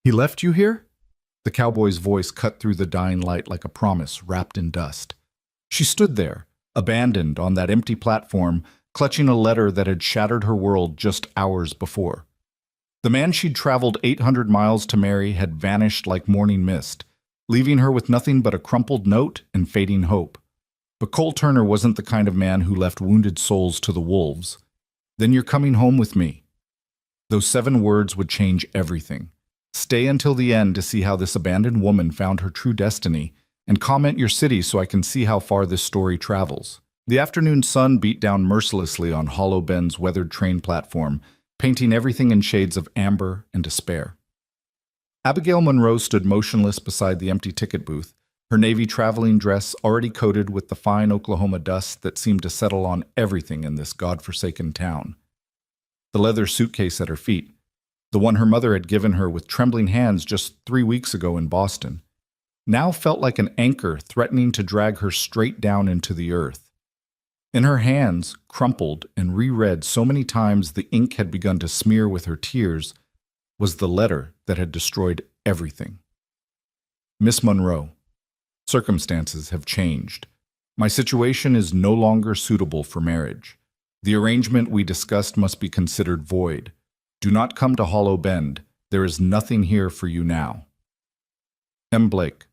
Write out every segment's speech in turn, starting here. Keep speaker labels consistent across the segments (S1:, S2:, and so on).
S1: He left you here? The cowboy's voice cut through the dying light like a promise wrapped in dust. She stood there, abandoned on that empty platform, clutching a letter that had shattered her world just hours before. The man she'd traveled 800 miles to marry had vanished like morning mist, leaving her with nothing but a crumpled note and fading hope. But Cole Turner wasn't the kind of man who left wounded souls to the wolves. "Then you're coming home with me." Those 7 words would change everything. Stay until the end to see how this abandoned woman found her true destiny, and comment your city so I can see how far this story travels. The afternoon sun beat down mercilessly on Hollow Bend's weathered train platform, painting everything in shades of amber and despair. Abigail Monroe stood motionless beside the empty ticket booth, her navy traveling dress already coated with the fine Oklahoma dust that seemed to settle on everything in this godforsaken town. The leather suitcase at her feet, the one her mother had given her with trembling hands just 3 weeks ago in Boston, now felt like an anchor threatening to drag her straight down into the earth. In her hands, crumpled and reread so many times the ink had begun to smear with her tears, was the letter that had destroyed everything. "Miss Monroe, circumstances have changed. My situation is no longer suitable for marriage. The arrangement we discussed must be considered void. Do not come to Hollow Bend. There is nothing here for you now. M. Blake."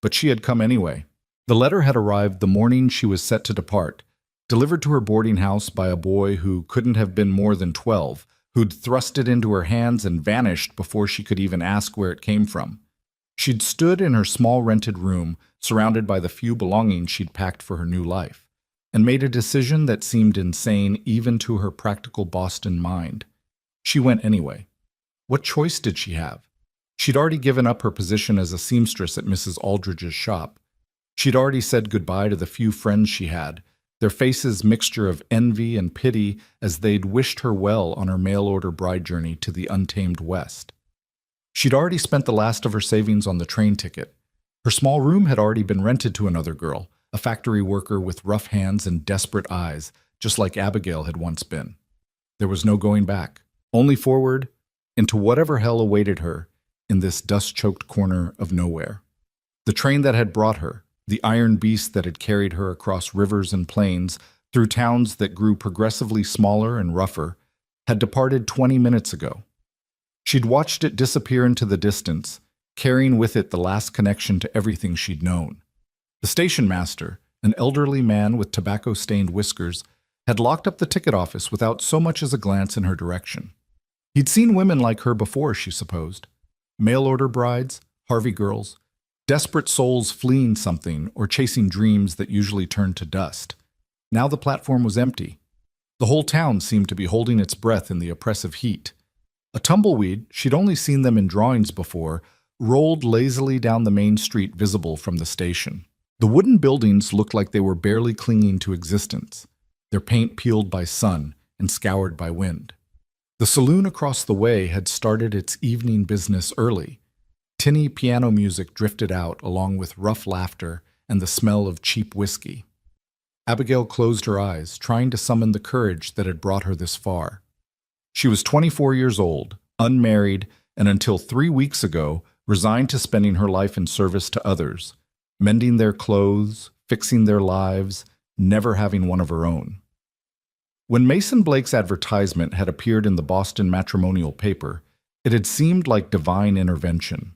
S1: But she had come anyway. The letter had arrived the morning she was set to depart, delivered to her boarding house by a boy who couldn't have been more than 12, who'd thrust it into her hands and vanished before she could even ask where it came from. She'd stood in her small rented room, surrounded by the few belongings she'd packed for her new life, and made a decision that seemed insane even to her practical Boston mind. She went anyway. What choice did she have? She'd already given up her position as a seamstress at Mrs. Aldridge's shop. She'd already said goodbye to the few friends she had, their faces mixture of envy and pity as they'd wished her well on her mail-order bride journey to the untamed West. She'd already spent the last of her savings on the train ticket. Her small room had already been rented to another girl, a factory worker with rough hands and desperate eyes, just like Abigail had once been. There was no going back, only forward into whatever hell awaited her in this dust-choked corner of nowhere. The train that had brought her, the iron beast that had carried her across rivers and plains, through towns that grew progressively smaller and rougher, had departed 20 minutes ago. She'd watched it disappear into the distance, carrying with it the last connection to everything she'd known. The station master, an elderly man with tobacco-stained whiskers, had locked up the ticket office without so much as a glance in her direction. He'd seen women like her before, she supposed. Mail-order brides, Harvey girls, desperate souls fleeing something or chasing dreams that usually turned to dust. Now the platform was empty. The whole town seemed to be holding its breath in the oppressive heat. A tumbleweed, she'd only seen them in drawings before, rolled lazily down the main street visible from the station. The wooden buildings looked like they were barely clinging to existence, their paint peeled by sun and scoured by wind. The saloon across the way had started its evening business early. Tinny piano music drifted out along with rough laughter and the smell of cheap whiskey. Abigail closed her eyes, trying to summon the courage that had brought her this far. She was 24 years old, unmarried, and until 3 weeks ago, resigned to spending her life in service to others, mending their clothes, fixing their lives, never having one of her own. When Mason Blake's advertisement had appeared in the Boston matrimonial paper, it had seemed like divine intervention.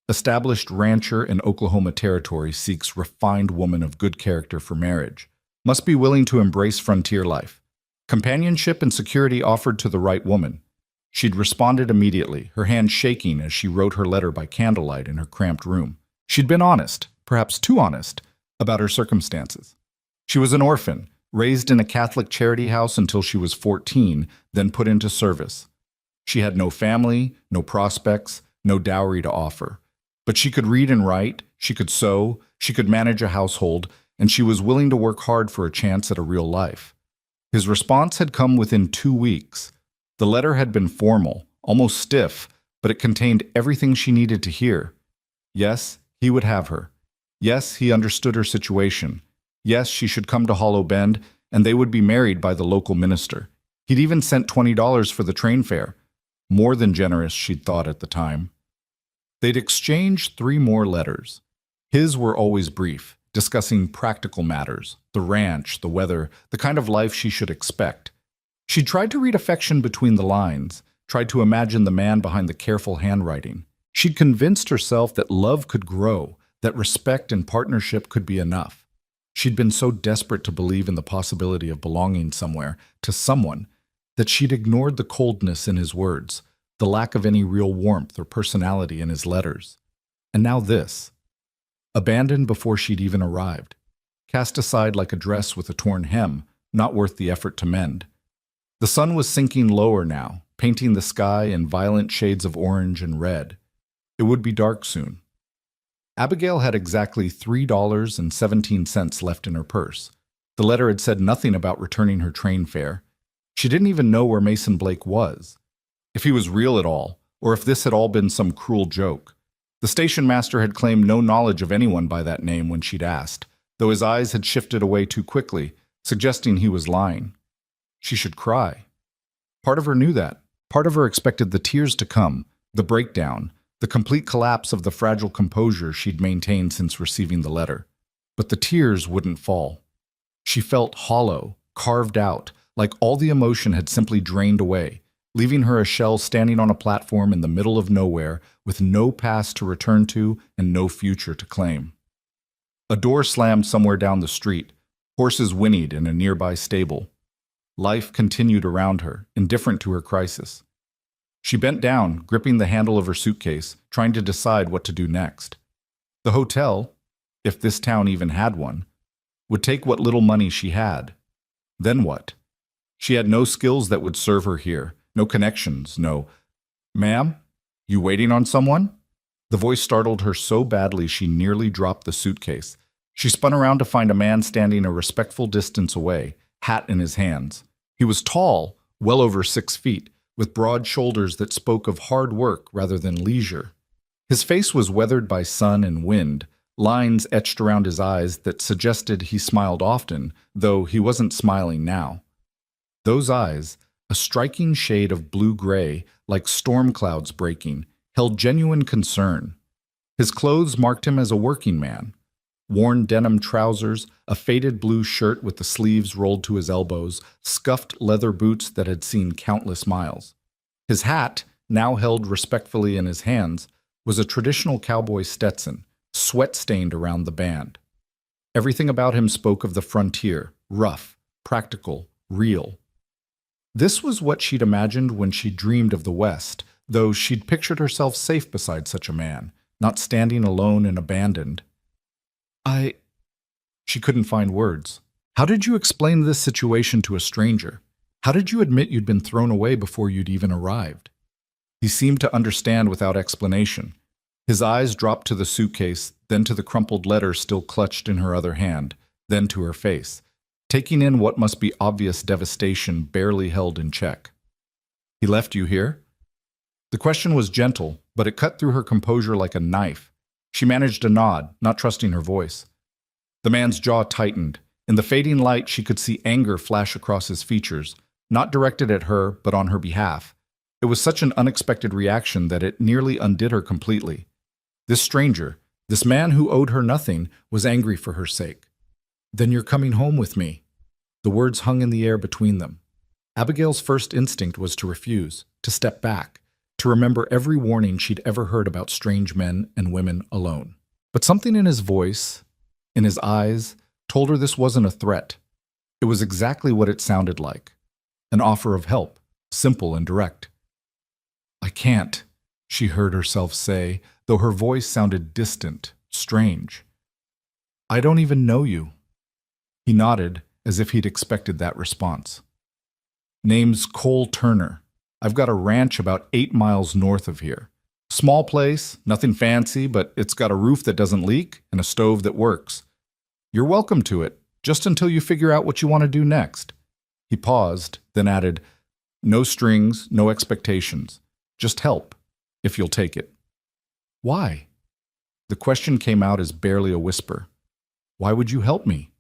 S1: Established rancher in Oklahoma Territory seeks refined woman of good character for marriage. Must be willing to embrace frontier life. Companionship and security offered to the right woman. She'd responded immediately, her hand shaking as she wrote her letter by candlelight in her cramped room. She'd been honest, perhaps too honest, about her circumstances. She was an orphan, raised in a Catholic charity house until she was 14, then put into service. She had no family, no prospects, no dowry to offer. But she could read and write, she could sew, she could manage a household, and she was willing to work hard for a chance at a real life. His response had come within 2 weeks. The letter had been formal, almost stiff, but it contained everything she needed to hear. Yes, he would have her. Yes, he understood her situation. Yes, she should come to Hollow Bend, and they would be married by the local minister. He'd even sent $20 for the train fare. More than generous, she'd thought at the time. They'd exchanged 3 more letters. His were always brief, discussing practical matters, the ranch, the weather, the kind of life she should expect. She tried to read affection between the lines, tried to imagine the man behind the careful handwriting. She'd convinced herself that love could grow, that respect and partnership could be enough. She'd been so desperate to believe in the possibility of belonging somewhere, to someone, that she'd ignored the coldness in his words, the lack of any real warmth or personality in his letters. And now this. Abandoned before she'd even arrived. Cast aside like a dress with a torn hem, not worth the effort to mend. The sun was sinking lower now, painting the sky in violent shades of orange and red. It would be dark soon. Abigail had exactly $3.17 left in her purse. The letter had said nothing about returning her train fare. She didn't even know where Mason Blake was. If he was real at all, or if this had all been some cruel joke. The station master had claimed no knowledge of anyone by that name when she'd asked, though his eyes had shifted away too quickly, suggesting he was lying. She should cry. Part of her knew that. Part of her expected the tears to come, the breakdown, the complete collapse of the fragile composure she'd maintained since receiving the letter. But the tears wouldn't fall. She felt hollow, carved out, like all the emotion had simply drained away, leaving her a shell standing on a platform in the middle of nowhere with no past to return to and no future to claim. A door slammed somewhere down the street. Horses whinnied in a nearby stable. Life continued around her, indifferent to her crisis. She bent down, gripping the handle of her suitcase, trying to decide what to do next. The hotel, if this town even had one, would take what little money she had. Then what? She had no skills that would serve her here, no connections, no... "Ma'am, you waiting on someone?" The voice startled her so badly she nearly dropped the suitcase. She spun around to find a man standing a respectful distance away, hat in his hands. He was tall, well over 6 feet, with broad shoulders that spoke of hard work rather than leisure. His face was weathered by sun and wind, lines etched around his eyes that suggested he smiled often, though he wasn't smiling now. Those eyes, a striking shade of blue-gray, like storm clouds breaking, held genuine concern. His clothes marked him as a working man. Worn denim trousers, a faded blue shirt with the sleeves rolled to his elbows, scuffed leather boots that had seen countless miles. His hat, now held respectfully in his hands, was a traditional cowboy Stetson, sweat-stained around the band. Everything about him spoke of the frontier, rough, practical, real. This was what she'd imagined when she dreamed of the West, though she'd pictured herself safe beside such a man, not standing alone and abandoned. She couldn't find words. How did you explain this situation to a stranger? How did you admit you'd been thrown away before you'd even arrived? He seemed to understand without explanation. His eyes dropped to the suitcase, then to the crumpled letter still clutched in her other hand, then to her face, taking in what must be obvious devastation barely held in check. "He left you here?" The question was gentle, but it cut through her composure like a knife. She managed a nod, not trusting her voice. The man's jaw tightened. In the fading light, she could see anger flash across his features, not directed at her, but on her behalf. It was such an unexpected reaction that it nearly undid her completely. This stranger, this man who owed her nothing, was angry for her sake. "Then you're coming home with me." The words hung in the air between them. Abigail's first instinct was to refuse, to step back, to remember every warning she'd ever heard about strange men and women alone. But something in his voice, in his eyes, told her this wasn't a threat. It was exactly what it sounded like. An offer of help, simple and direct. "I can't," she heard herself say, though her voice sounded distant, strange. "I don't even know you." He nodded, as if he'd expected that response. "Name's Cole Turner. I've got a ranch about 8 miles north of here. Small place, nothing fancy, but it's got a roof that doesn't leak and a stove that works. You're welcome to it, just until you figure out what you want to do next." He paused, then added, "No strings, no expectations. Just help, if you'll take it." "Why?" The question came out as barely a whisper. "Why would you help me?"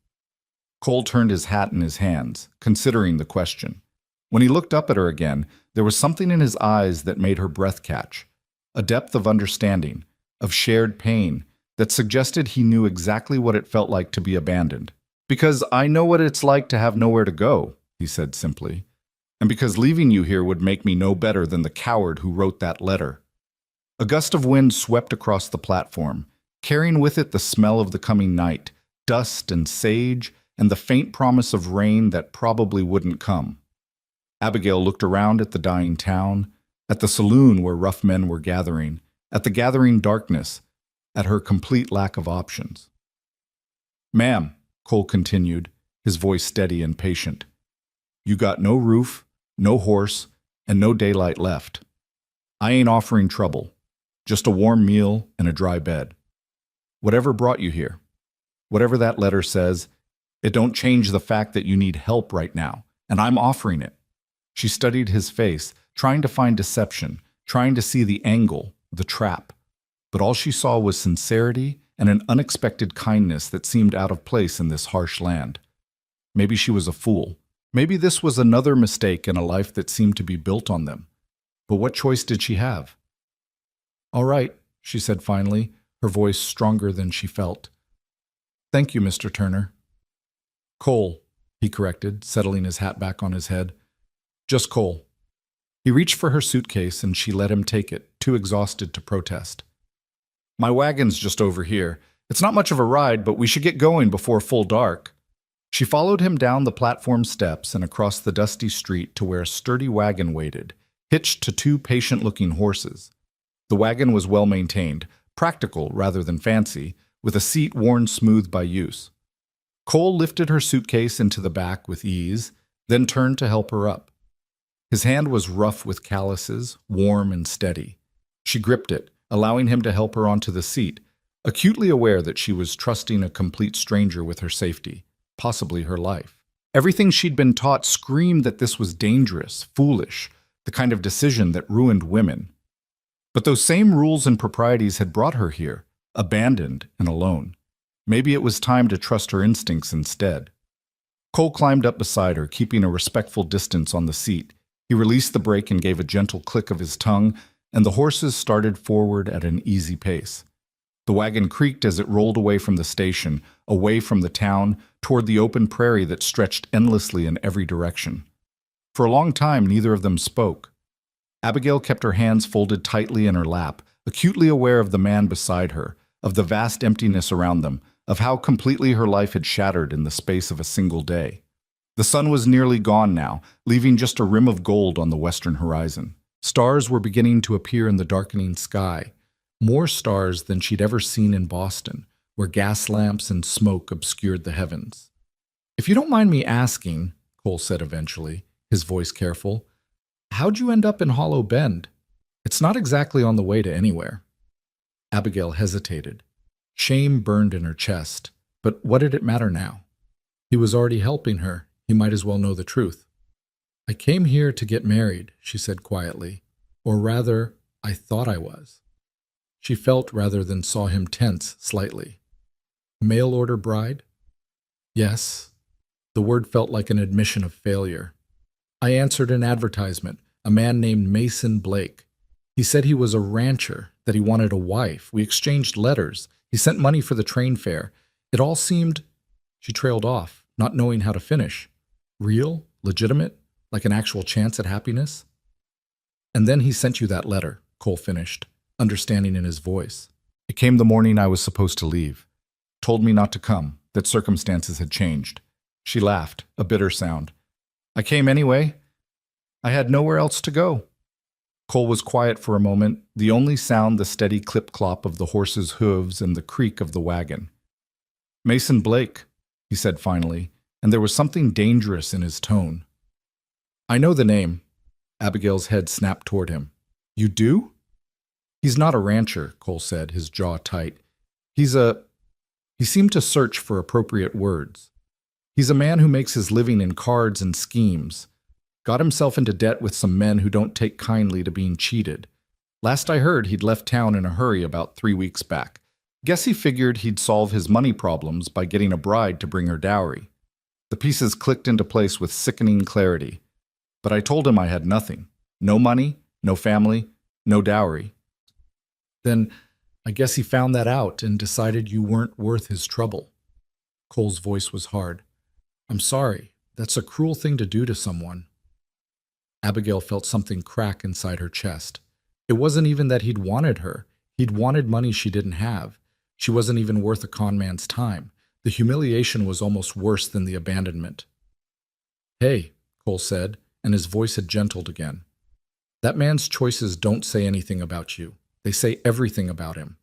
S1: Cole turned his hat in his hands, considering the question. When he looked up at her again, there was something in his eyes that made her breath catch. A depth of understanding, of shared pain, that suggested he knew exactly what it felt like to be abandoned. "Because I know what it's like to have nowhere to go," he said simply. "And because leaving you here would make me no better than the coward who wrote that letter." A gust of wind swept across the platform, carrying with it the smell of the coming night, dust and sage, and the faint promise of rain that probably wouldn't come. Abigail looked around at the dying town, at the saloon where rough men were gathering, at the gathering darkness, at her complete lack of options. "Ma'am," Cole continued, his voice steady and patient, "you got no roof, no horse, and no daylight left. I ain't offering trouble, just a warm meal and a dry bed. Whatever brought you here, whatever that letter says, it don't change the fact that you need help right now, and I'm offering it." She studied his face, trying to find deception, trying to see the angle, the trap. But all she saw was sincerity and an unexpected kindness that seemed out of place in this harsh land. Maybe she was a fool. Maybe this was another mistake in a life that seemed to be built on them. But what choice did she have? "All right," she said finally, her voice stronger than she felt. "Thank you, Mr. Turner." "Cole," he corrected, settling his hat back on his head. "Just Cole." He reached for her suitcase and she let him take it, too exhausted to protest. "My wagon's just over here. It's not much of a ride, but we should get going before full dark." She followed him down the platform steps and across the dusty street to where a sturdy wagon waited, hitched to two patient-looking horses. The wagon was well maintained, practical rather than fancy, with a seat worn smooth by use. Cole lifted her suitcase into the back with ease, then turned to help her up. His hand was rough with calluses, warm and steady. She gripped it, allowing him to help her onto the seat, acutely aware that she was trusting a complete stranger with her safety, possibly her life. Everything she'd been taught screamed that this was dangerous, foolish, the kind of decision that ruined women. But those same rules and proprieties had brought her here, abandoned and alone. Maybe it was time to trust her instincts instead. Cole climbed up beside her, keeping a respectful distance on the seat. He released the brake and gave a gentle click of his tongue, and the horses started forward at an easy pace. The wagon creaked as it rolled away from the station, away from the town, toward the open prairie that stretched endlessly in every direction. For a long time, neither of them spoke. Abigail kept her hands folded tightly in her lap, acutely aware of the man beside her, of the vast emptiness around them, of how completely her life had shattered in the space of a single day. The sun was nearly gone now, leaving just a rim of gold on the western horizon. Stars were beginning to appear in the darkening sky, more stars than she'd ever seen in Boston, where gas lamps and smoke obscured the heavens. "If you don't mind me asking," Cole said eventually, his voice careful, "how'd you end up in Hollow Bend? It's not exactly on the way to anywhere." Abigail hesitated. Shame burned in her chest, but what did it matter now? He was already helping her. He might as well know the truth. "I came here to get married," she said quietly. "Or rather, I thought I was." She felt rather than saw him tense slightly. "Mail-order bride?" "Yes." The word felt like an admission of failure. "I answered an advertisement, a man named Mason Blake. He said he was a rancher, that he wanted a wife. We exchanged letters. He sent money for the train fare. It all seemed—" She trailed off, not knowing how to finish. "Real? Legitimate? Like an actual chance at happiness?" "And then he sent you that letter," Cole finished, understanding in his voice. "It came the morning I was supposed to leave. Told me not to come, that circumstances had changed." She laughed, a bitter sound. "I came anyway. I had nowhere else to go." Cole was quiet for a moment, the only sound the steady clip-clop of the horse's hooves and the creak of the wagon. "Mason Blake," he said finally, and there was something dangerous in his tone. "I know the name." Abigail's head snapped toward him. "You do?" "He's not a rancher," Cole said, his jaw tight. He seemed to search for appropriate words. "He's a man who makes his living in cards and schemes. Got himself into debt with some men who don't take kindly to being cheated. Last I heard, he'd left town in a hurry about 3 weeks back. Guess he figured he'd solve his money problems by getting a bride to bring her dowry." The pieces clicked into place with sickening clarity. "But I told him I had nothing. No money, no family, no dowry." "Then I guess he found that out and decided you weren't worth his trouble. Cole's voice was hard. I'm sorry. That's a cruel thing to do to someone. Abigail felt something crack inside her chest. It wasn't even that he'd wanted her. He'd wanted money she didn't have. She wasn't even worth a con man's time. The humiliation was almost worse than the abandonment. Hey, Cole said, and his voice had gentled again. That man's choices don't say anything about you. They say everything about him.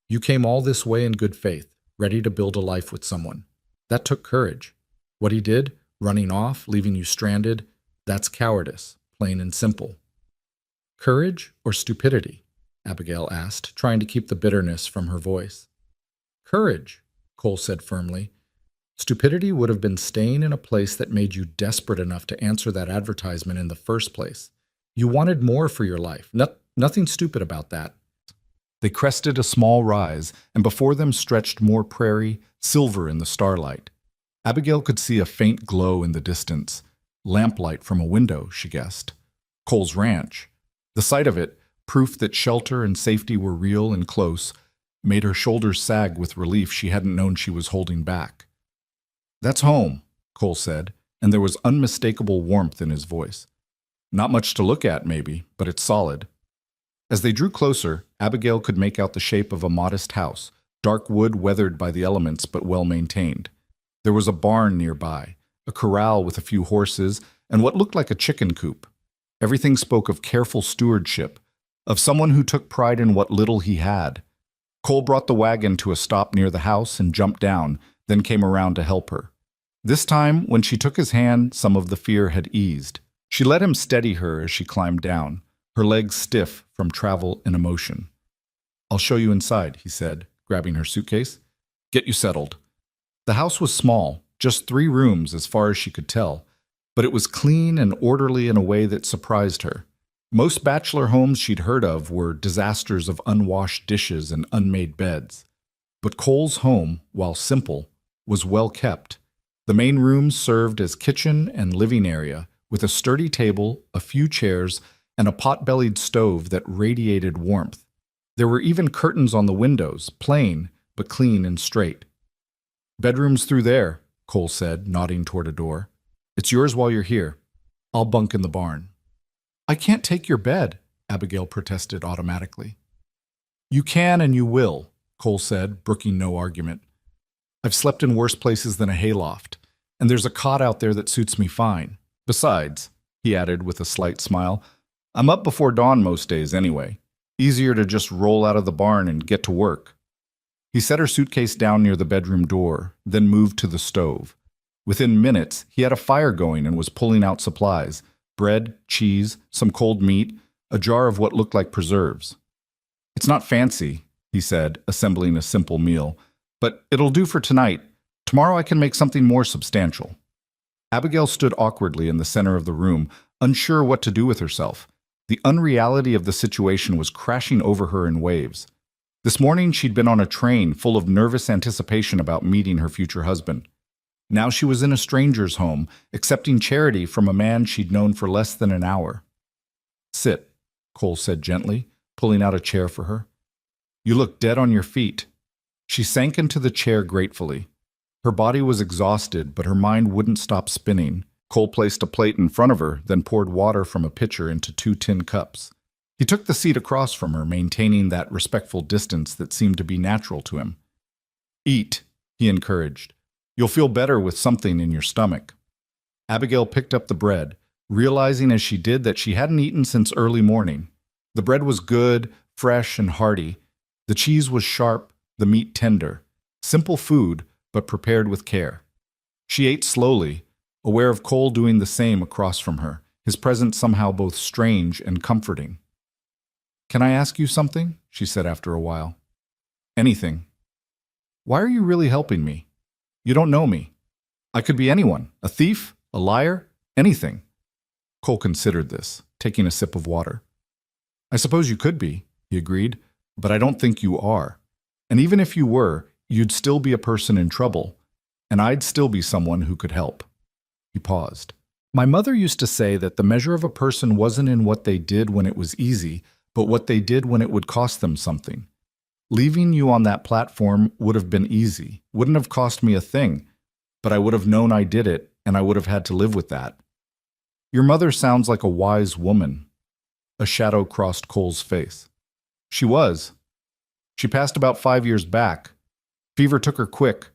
S1: You came all this way in good faith, ready to build a life with someone. That took courage. What he did, running off, leaving you stranded, that's cowardice, plain and simple. Courage or stupidity? Abigail asked, trying to keep the bitterness from her voice. Courage, Cole said firmly. Stupidity would have been staying in a place that made you desperate enough to answer that advertisement in the first place. You wanted more for your life. Nothing stupid about that. They crested a small rise, and before them stretched more prairie, silver in the starlight. Abigail could see a faint glow in the distance. Lamplight from a window, she guessed. Cole's ranch. The sight of it, proof that shelter and safety were real and close, made her shoulders sag with relief she hadn't known she was holding back. That's home, Cole said, and there was unmistakable warmth in his voice. Not much to look at, maybe, but it's solid. As they drew closer, Abigail could make out the shape of a modest house, dark wood weathered by the elements but well maintained. There was a barn nearby, a corral with a few horses, and what looked like a chicken coop. Everything spoke of careful stewardship, of someone who took pride in what little he had. Cole brought the wagon to a stop near the house and jumped down, then came around to help her. This time, when she took his hand, some of the fear had eased. She let him steady her as she climbed down, her legs stiff from travel and emotion. I'll show you inside, he said, grabbing her suitcase. Get you settled. The house was small, just 3 rooms as far as she could tell, but it was clean and orderly in a way that surprised her. Most bachelor homes she'd heard of were disasters of unwashed dishes and unmade beds. But Cole's home, while simple, was well kept. The main rooms served as kitchen and living area, with a sturdy table, a few chairs, and a pot-bellied stove that radiated warmth. There were even curtains on the windows, plain, but clean and straight. Bedroom's through there, Cole said, nodding toward a door. It's yours while you're here. I'll bunk in the barn. I can't take your bed, Abigail protested automatically. You can and you will, Cole said, brooking no argument. I've slept in worse places than a hayloft, and there's a cot out there that suits me fine. Besides, he added with a slight smile, I'm up before dawn most days anyway. Easier to just roll out of the barn and get to work. He set her suitcase down near the bedroom door, then moved to the stove. Within minutes, he had a fire going and was pulling out supplies: bread, cheese, some cold meat, a jar of what looked like preserves. It's not fancy, he said, assembling a simple meal, but it'll do for tonight. Tomorrow I can make something more substantial. Abigail stood awkwardly in the center of the room, unsure what to do with herself. The unreality of the situation was crashing over her in waves. This morning she'd been on a train full of nervous anticipation about meeting her future husband. Now she was in a stranger's home, accepting charity from a man she'd known for less than an hour. Sit, Cole said gently, pulling out a chair for her. You look dead on your feet. She sank into the chair gratefully. Her body was exhausted, but her mind wouldn't stop spinning. Cole placed a plate in front of her, then poured water from a pitcher into 2 tin cups. He took the seat across from her, maintaining that respectful distance that seemed to be natural to him. Eat, he encouraged. You'll feel better with something in your stomach. Abigail picked up the bread, realizing as she did that she hadn't eaten since early morning. The bread was good, fresh, and hearty. The cheese was sharp, the meat tender. Simple food, but prepared with care. She ate slowly, aware of Cole doing the same across from her, his presence somehow both strange and comforting. Can I ask you something? She said after a while. Anything. Why are you really helping me? You don't know me. I could be anyone, a thief, a liar, anything. Cole considered this, taking a sip of water. I suppose you could be, he agreed, but I don't think you are. And even if you were, you'd still be a person in trouble, and I'd still be someone who could help. He paused. My mother used to say that the measure of a person wasn't in what they did when it was easy, but what they did when it would cost them something. Leaving you on that platform would have been easy, wouldn't have cost me a thing, but I would have known I did it, and I would have had to live with that. Your mother sounds like a wise woman. A shadow crossed Cole's face. She was. She passed about 5 years back. Fever took her quick.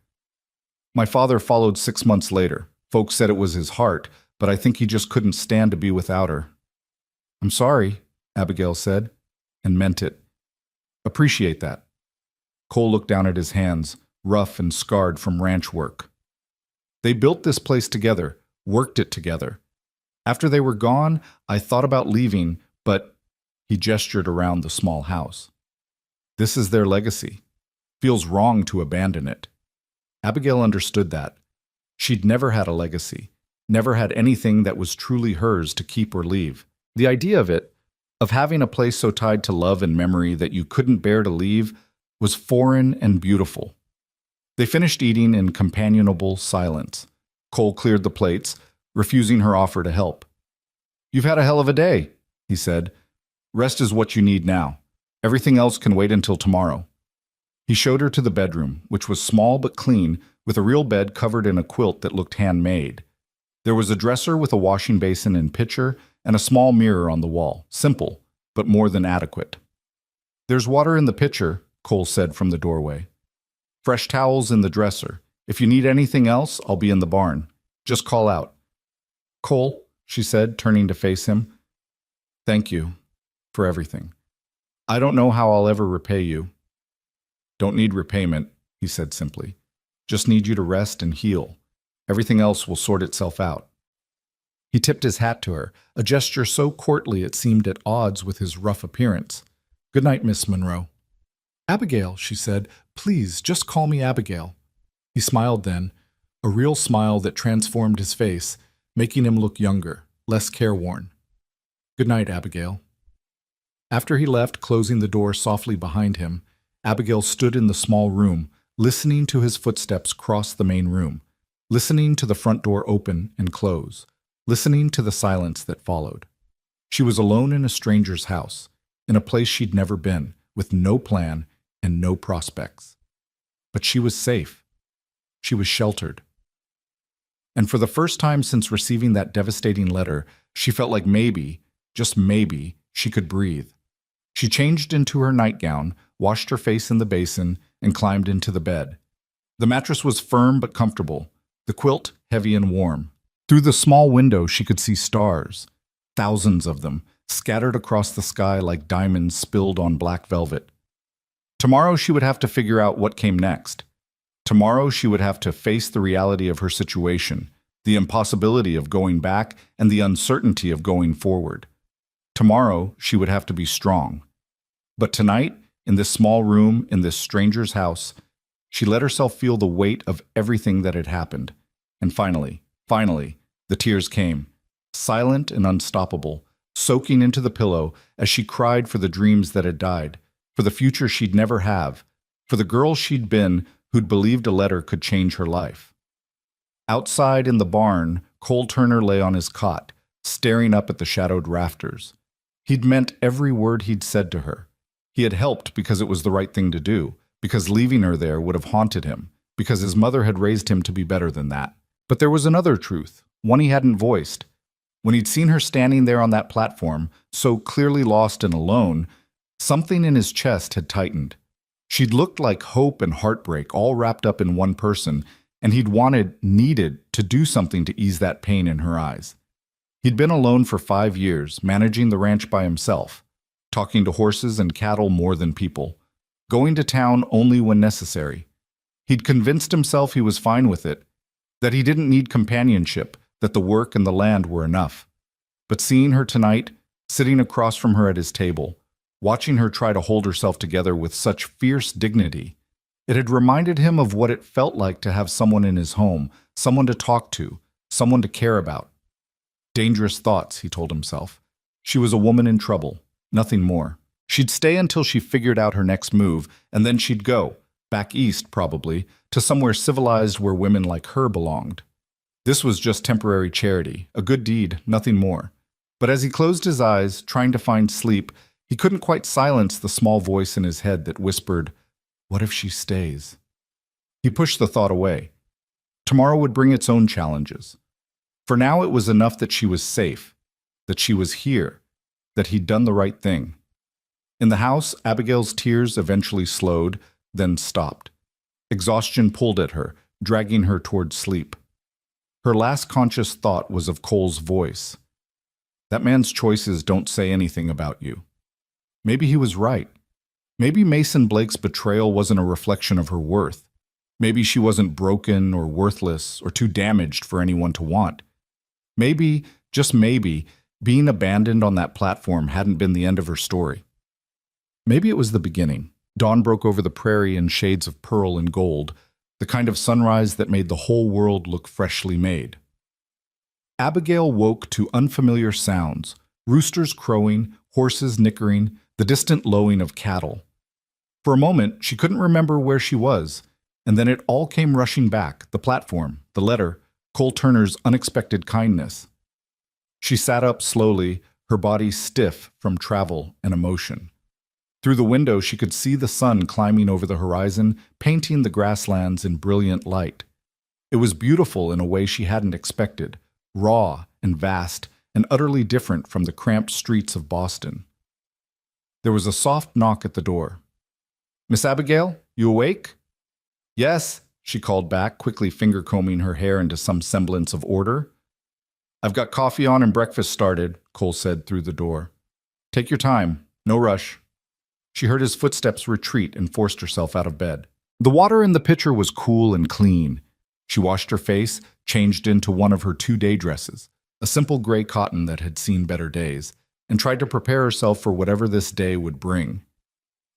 S1: My father followed 6 months later. Folks said it was his heart, but I think he just couldn't stand to be without her. I'm sorry, Abigail said, and meant it. Appreciate that. Cole looked down at his hands, rough and scarred from ranch work. They built this place together, worked it together. After they were gone, I thought about leaving, but he gestured around the small house. This is their legacy. Feels wrong to abandon it. Abigail understood that. She'd never had a legacy, never had anything that was truly hers to keep or leave. The idea of it, of having a place so tied to love and memory that you couldn't bear to leave, was foreign and beautiful. They finished eating in companionable silence. Cole cleared the plates, refusing her offer to help. You've had a hell of a day, he said. Rest is what you need now. Everything else can wait until tomorrow. He showed her to the bedroom, which was small but clean, with a real bed covered in a quilt that looked handmade. There was a dresser with a washing basin and pitcher, and a small mirror on the wall, simple, but more than adequate. There's water in the pitcher, Cole said from the doorway. Fresh towels in the dresser. If you need anything else, I'll be in the barn. Just call out. Cole, she said, turning to face him. Thank you for everything. I don't know how I'll ever repay you. Don't need repayment, he said simply. Just need you to rest and heal. Everything else will sort itself out. He tipped his hat to her, a gesture so courtly it seemed at odds with his rough appearance. Good night, Miss Monroe. Abigail, she said, please just call me Abigail. He smiled then, a real smile that transformed his face, making him look younger, less careworn. Good night, Abigail. After he left, closing the door softly behind him, Abigail stood in the small room, listening to his footsteps cross the main room, listening to the front door open and close, listening to the silence that followed. She was alone in a stranger's house, in a place she'd never been, with no plan and no prospects. But she was safe. She was sheltered. And for the first time since receiving that devastating letter, she felt like maybe, just maybe, she could breathe. She changed into her nightgown, washed her face in the basin, and climbed into the bed. The mattress was firm but comfortable, the quilt heavy and warm. Through the small window she could see stars, thousands of them, scattered across the sky like diamonds spilled on black velvet. Tomorrow she would have to figure out what came next. Tomorrow she would have to face the reality of her situation, the impossibility of going back, and the uncertainty of going forward. Tomorrow she would have to be strong. But tonight, in this small room, in this stranger's house, she let herself feel the weight of everything that had happened. And finally, the tears came, silent and unstoppable, soaking into the pillow as she cried for the dreams that had died, for the future she'd never have, for the girl she'd been who'd believed a letter could change her life. Outside in the barn, Cole Turner lay on his cot, staring up at the shadowed rafters. He'd meant every word he'd said to her. He had helped because it was the right thing to do, because leaving her there would have haunted him, because his mother had raised him to be better than that. But there was another truth, one he hadn't voiced. When he'd seen her standing there on that platform, so clearly lost and alone, something in his chest had tightened. She'd looked like hope and heartbreak all wrapped up in one person, and he'd needed to do something to ease that pain in her eyes. He'd been alone for 5 years, managing the ranch by himself, talking to horses and cattle more than people, going to town only when necessary. He'd convinced himself he was fine with it, that he didn't need companionship, that the work and the land were enough. But seeing her tonight, sitting across from her at his table, watching her try to hold herself together with such fierce dignity, it had reminded him of what it felt like to have someone in his home, someone to talk to, someone to care about. Dangerous thoughts, he told himself. She was a woman in trouble, nothing more. She'd stay until she figured out her next move, and then she'd go, back east probably, to somewhere civilized where women like her belonged. This was just temporary charity, a good deed, nothing more. But as he closed his eyes, trying to find sleep, he couldn't quite silence the small voice in his head that whispered, What if she stays? He pushed the thought away. Tomorrow would bring its own challenges. For now, it was enough that she was safe, that she was here, that he'd done the right thing. In the house, Abigail's tears eventually slowed, then stopped. Exhaustion pulled at her, dragging her toward sleep. Her last conscious thought was of Cole's voice. That man's choices don't say anything about you. Maybe he was right. Maybe Mason Blake's betrayal wasn't a reflection of her worth. Maybe she wasn't broken or worthless or too damaged for anyone to want. Maybe, just maybe, being abandoned on that platform hadn't been the end of her story. Maybe it was the beginning. Dawn broke over the prairie in shades of pearl and gold, the kind of sunrise that made the whole world look freshly made. Abigail woke to unfamiliar sounds, roosters crowing, horses nickering, the distant lowing of cattle. For a moment, she couldn't remember where she was, and then it all came rushing back, the platform, the letter, Cole Turner's unexpected kindness. She sat up slowly, her body stiff from travel and emotion. Through the window, she could see the sun climbing over the horizon, painting the grasslands in brilliant light. It was beautiful in a way she hadn't expected, raw and vast and utterly different from the cramped streets of Boston. There was a soft knock at the door. "Miss Abigail, you awake?" "Yes," she called back, quickly finger-combing her hair into some semblance of order. "I've got coffee on and breakfast started," Cole said through the door. "Take your time, no rush." She heard his footsteps retreat and forced herself out of bed. The water in the pitcher was cool and clean. She washed her face, changed into one of her 2-day dresses, a simple gray cotton that had seen better days, and tried to prepare herself for whatever this day would bring.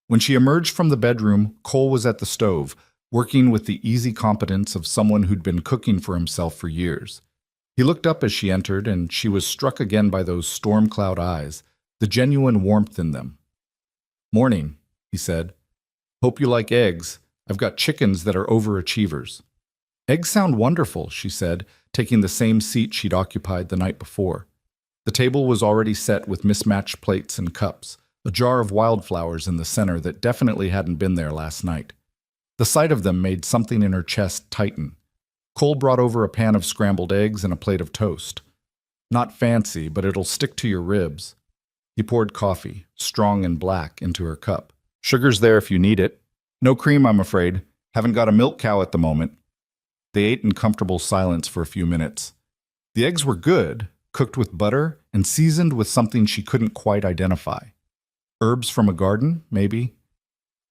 S1: When she emerged from the bedroom, Cole was at the stove, working with the easy competence of someone who'd been cooking for himself for years. He looked up as she entered, and she was struck again by those storm cloud eyes, the genuine warmth in them. "Morning," he said. "Hope you like eggs. I've got chickens that are overachievers." "Eggs sound wonderful," she said, taking the same seat she'd occupied the night before. The table was already set with mismatched plates and cups, a jar of wildflowers in the center that definitely hadn't been there last night. The sight of them made something in her chest tighten. Cole brought over a pan of scrambled eggs and a plate of toast. "Not fancy, but it'll stick to your ribs." He poured coffee, strong and black, into her cup. "Sugar's there if you need it. No cream, I'm afraid. Haven't got a milk cow at the moment." They ate in comfortable silence for a few minutes. The eggs were good, cooked with butter and seasoned with something she couldn't quite identify. Herbs from a garden, maybe?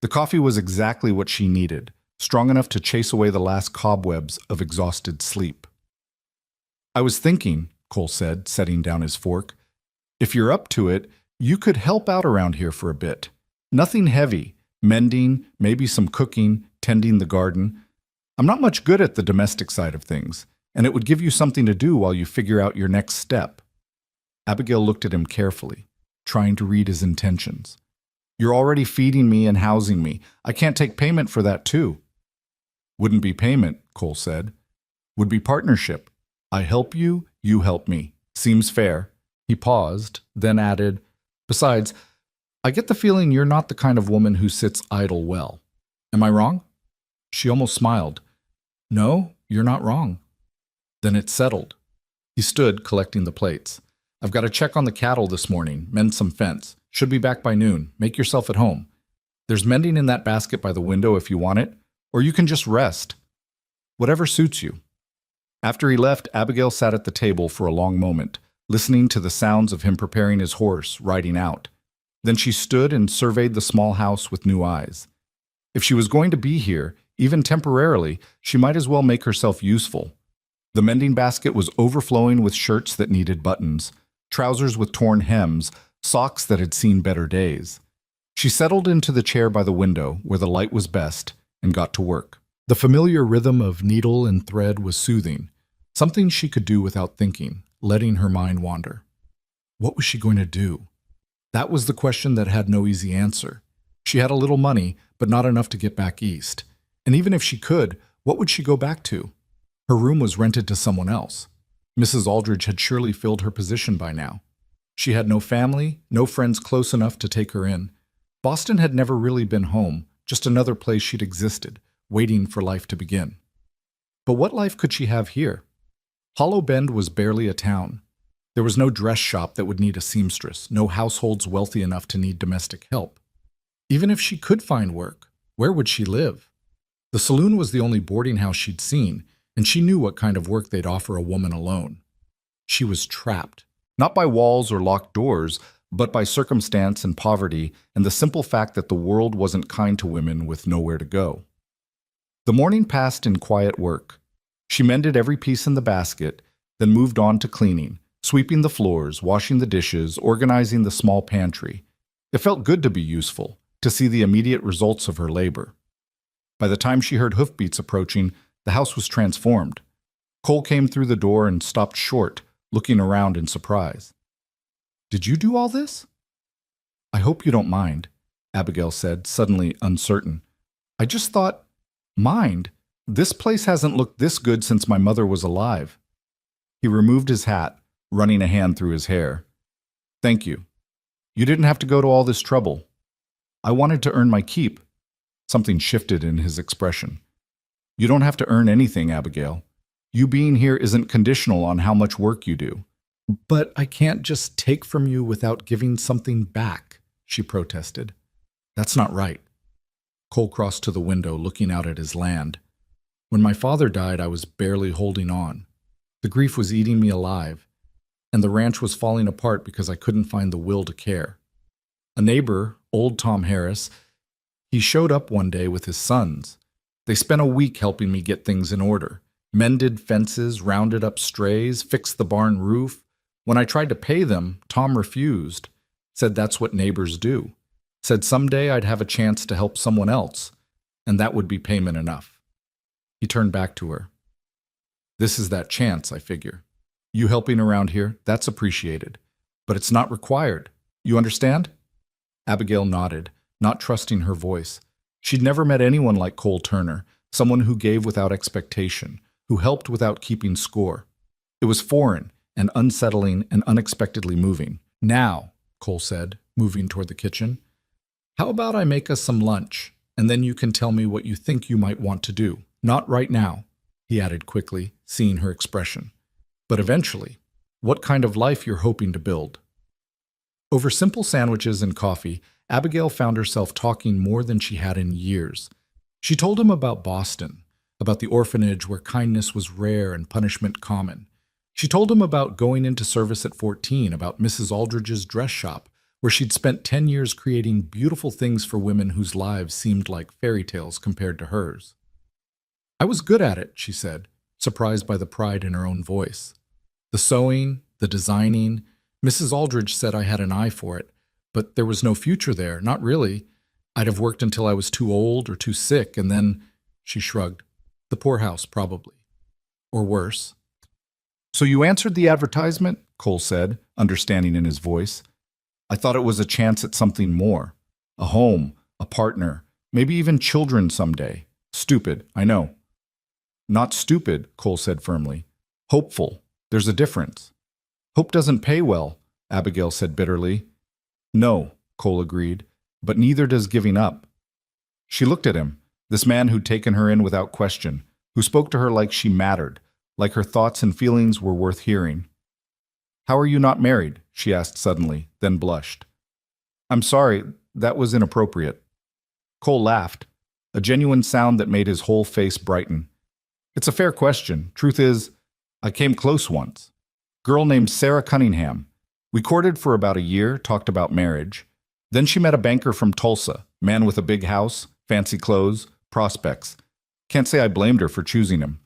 S1: The coffee was exactly what she needed, strong enough to chase away the last cobwebs of exhausted sleep. "I was thinking," Cole said, setting down his fork, "if you're up to it, you could help out around here for a bit. Nothing heavy, mending, maybe some cooking, tending the garden. I'm not much good at the domestic side of things, and it would give you something to do while you figure out your next step." Abigail looked at him carefully, trying to read his intentions. "You're already feeding me and housing me. I can't take payment for that too." "Wouldn't be payment," Cole said. "Would be partnership. I help you, you help me. Seems fair." He paused, then added, "Besides, I get the feeling you're not the kind of woman who sits idle well. Am I wrong?" She almost smiled. "No, you're not wrong." Then it settled. He stood, collecting the plates. "I've got to check on the cattle this morning, mend some fence. Should be back by noon. Make yourself at home. There's mending in that basket by the window if you want it, or you can just rest. Whatever suits you." After he left, Abigail sat at the table for a long moment, listening to the sounds of him preparing his horse, riding out. Then she stood and surveyed the small house with new eyes. If she was going to be here, even temporarily, she might as well make herself useful. The mending basket was overflowing with shirts that needed buttons, trousers with torn hems, socks that had seen better days. She settled into the chair by the window, where the light was best, and got to work. The familiar rhythm of needle and thread was soothing, something she could do without thinking, letting her mind wander. What was she going to do? That was the question that had no easy answer. She had a little money, but not enough to get back east. And even if she could, what would she go back to? Her room was rented to someone else. Mrs. Aldridge had surely filled her position by now. She had no family, no friends close enough to take her in. Boston had never really been home, just another place she'd existed, waiting for life to begin. But what life could she have here? Hollow Bend was barely a town. There was no dress shop that would need a seamstress, no households wealthy enough to need domestic help. Even if she could find work, where would she live? The saloon was the only boarding house she'd seen, and she knew what kind of work they'd offer a woman alone. She was trapped, not by walls or locked doors, but by circumstance and poverty and the simple fact that the world wasn't kind to women with nowhere to go. The morning passed in quiet work. She mended every piece in the basket, then moved on to cleaning, sweeping the floors, washing the dishes, organizing the small pantry. It felt good to be useful, to see the immediate results of her labor. By the time she heard hoofbeats approaching, the house was transformed. Cole came through the door and stopped short, looking around in surprise. "Did you do all this?" "I hope you don't mind," Abigail said, suddenly uncertain. "I just thought, mind? This place hasn't looked this good since my mother was alive." He removed his hat, running a hand through his hair. "Thank you. You didn't have to go to all this trouble. I wanted to earn my keep." Something shifted in his expression. "You don't have to earn anything, Abigail. You being here isn't conditional on how much work you do." "But I can't just take from you without giving something back," she protested. "That's not right." Cole crossed to the window, looking out at his land. "When my father died, I was barely holding on. The grief was eating me alive, and the ranch was falling apart because I couldn't find the will to care. A neighbor, old Tom Harris, he showed up one day with his sons. They spent a week helping me get things in order. Mended fences, rounded up strays, fixed the barn roof. When I tried to pay them, Tom refused, said that's what neighbors do. Said someday I'd have a chance to help someone else, and that would be payment enough." He turned back to her. "This is that chance, I figure. You helping around here, that's appreciated. But it's not required. You understand?" Abigail nodded, not trusting her voice. She'd never met anyone like Cole Turner, someone who gave without expectation, who helped without keeping score. It was foreign and unsettling and unexpectedly moving. "Now," Cole said, moving toward the kitchen, "how about I make us some lunch, and then you can tell me what you think you might want to do. Not right now," he added quickly, seeing her expression, "but eventually. What kind of life you're hoping to build." Over simple sandwiches and coffee, Abigail found herself talking more than she had in years. She told him about Boston, about the orphanage where kindness was rare and punishment common. She told him about going into service at 14, about Mrs. Aldridge's dress shop, where she'd spent 10 years creating beautiful things for women whose lives seemed like fairy tales compared to hers. "I was good at it," she said, surprised by the pride in her own voice. "The sewing, the designing. Mrs. Aldridge said I had an eye for it, but there was no future there, not really. I'd have worked until I was too old or too sick, and then," she shrugged, "the poorhouse, probably. Or worse." "So you answered the advertisement?" Cole said, understanding in his voice. "I thought it was a chance at something more. A home, a partner, maybe even children someday. Stupid, I know." "Not stupid," Cole said firmly. "Hopeful. There's a difference." "Hope doesn't pay well," Abigail said bitterly. "No," Cole agreed, "but neither does giving up." She looked at him, this man who'd taken her in without question, who spoke to her like she mattered, like her thoughts and feelings were worth hearing. "How are you not married?" she asked suddenly, then blushed. "I'm sorry, that was inappropriate." Cole laughed, a genuine sound that made his whole face brighten. "It's a fair question. Truth is, I came close once. Girl named Sarah Cunningham. We courted for about a year, talked about marriage. Then she met a banker from Tulsa, man with a big house, fancy clothes, prospects. Can't say I blamed her for choosing him.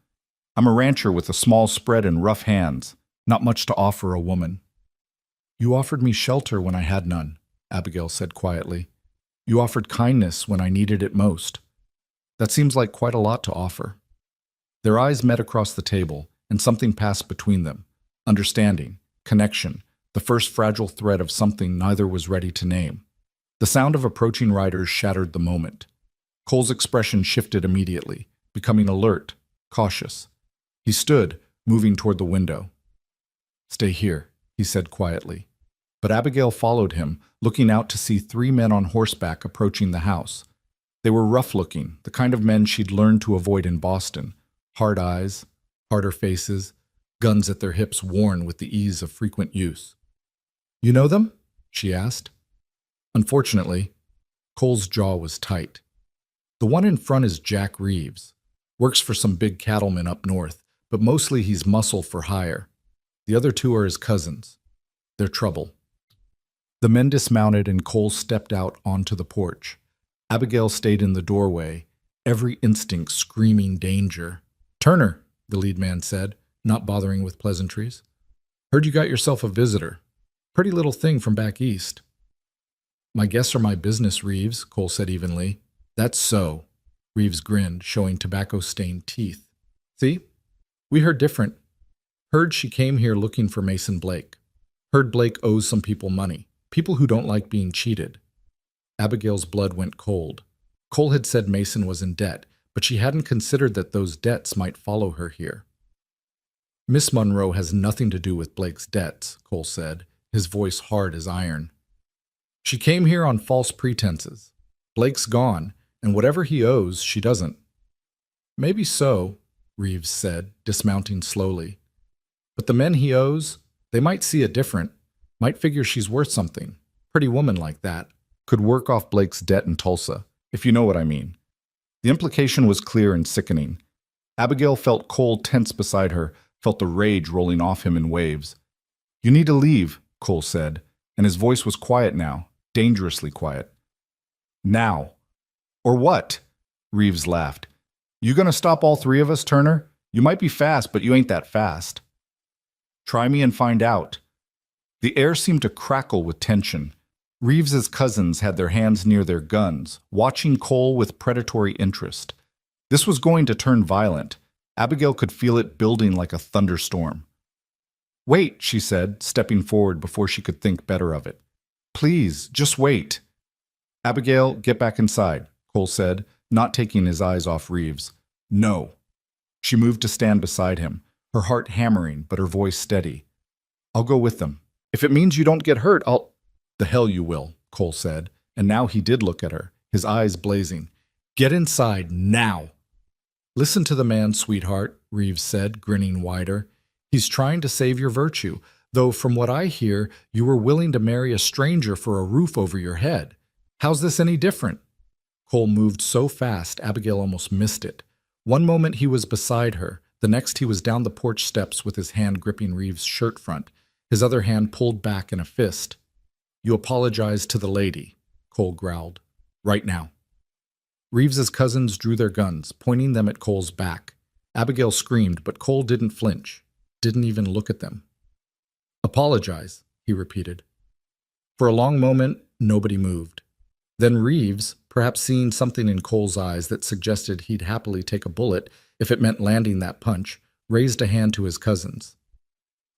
S1: I'm a rancher with a small spread and rough hands, not much to offer a woman." "You offered me shelter when I had none," Abigail said quietly. "You offered kindness when I needed it most. That seems like quite a lot to offer." Their eyes met across the table, and something passed between them. Understanding, connection, the first fragile thread of something neither was ready to name. The sound of approaching riders shattered the moment. Cole's expression shifted immediately, becoming alert, cautious. He stood, moving toward the window. "Stay here," he said quietly. But Abigail followed him, looking out to see 3 men on horseback approaching the house. They were rough-looking, the kind of men she'd learned to avoid in Boston. Hard eyes, harder faces, guns at their hips worn with the ease of frequent use. "You know them?" she asked. Unfortunately, Cole's jaw was tight. "The one in front is Jack Reeves. Works for some big cattlemen up north, but mostly he's muscle for hire. The other two are his cousins. They're trouble." The men dismounted and Cole stepped out onto the porch. Abigail stayed in the doorway, every instinct screaming danger. "Turner," the lead man said, not bothering with pleasantries. "Heard you got yourself a visitor. Pretty little thing from back east." "My guests are my business, Reeves," Cole said evenly. "That's so." Reeves grinned, showing tobacco-stained teeth. "See? We heard different. Heard she came here looking for Mason Blake. Heard Blake owes some people money. People who don't like being cheated." Abigail's blood went cold. Cole had said Mason was in debt, but she hadn't considered that those debts might follow her here. "Miss Monroe has nothing to do with Blake's debts," Cole said, his voice hard as iron. "She came here on false pretenses. Blake's gone, and whatever he owes, she doesn't." "Maybe so," Reeves said, dismounting slowly. "But the men he owes, they might see it different, might figure she's worth something. Pretty woman like that. Could work off Blake's debt in Tulsa, if you know what I mean." The implication was clear and sickening. Abigail felt Cole tense beside her, felt the rage rolling off him in waves. "You need to leave," Cole said, and his voice was quiet now, dangerously quiet. "Now." "Or what?" Reeves laughed. "You gonna stop all three of us, Turner? You might be fast, but you ain't that fast." "Try me and find out." The air seemed to crackle with tension. Reeves's cousins had their hands near their guns, watching Cole with predatory interest. This was going to turn violent. Abigail could feel it building like a thunderstorm. "Wait," she said, stepping forward before she could think better of it. "Please, just wait." "Abigail, get back inside," Cole said, not taking his eyes off Reeves. "No." She moved to stand beside him, her heart hammering but her voice steady. "I'll go with them. If it means you don't get hurt, I'll—" "The hell you will," Cole said, and now he did look at her, his eyes blazing. "Get inside, now." "Listen to the man, sweetheart," Reeves said, grinning wider. "He's trying to save your virtue, though from what I hear, you were willing to marry a stranger for a roof over your head. How's this any different?" Cole moved so fast, Abigail almost missed it. One moment he was beside her, the next he was down the porch steps with his hand gripping Reeves' shirt front, his other hand pulled back in a fist. "You apologize to the lady," Cole growled. "Right now." Reeves's cousins drew their guns, pointing them at Cole's back. Abigail screamed, but Cole didn't flinch, didn't even look at them. "Apologize," he repeated. For a long moment, nobody moved. Then Reeves, perhaps seeing something in Cole's eyes that suggested he'd happily take a bullet if it meant landing that punch, raised a hand to his cousins.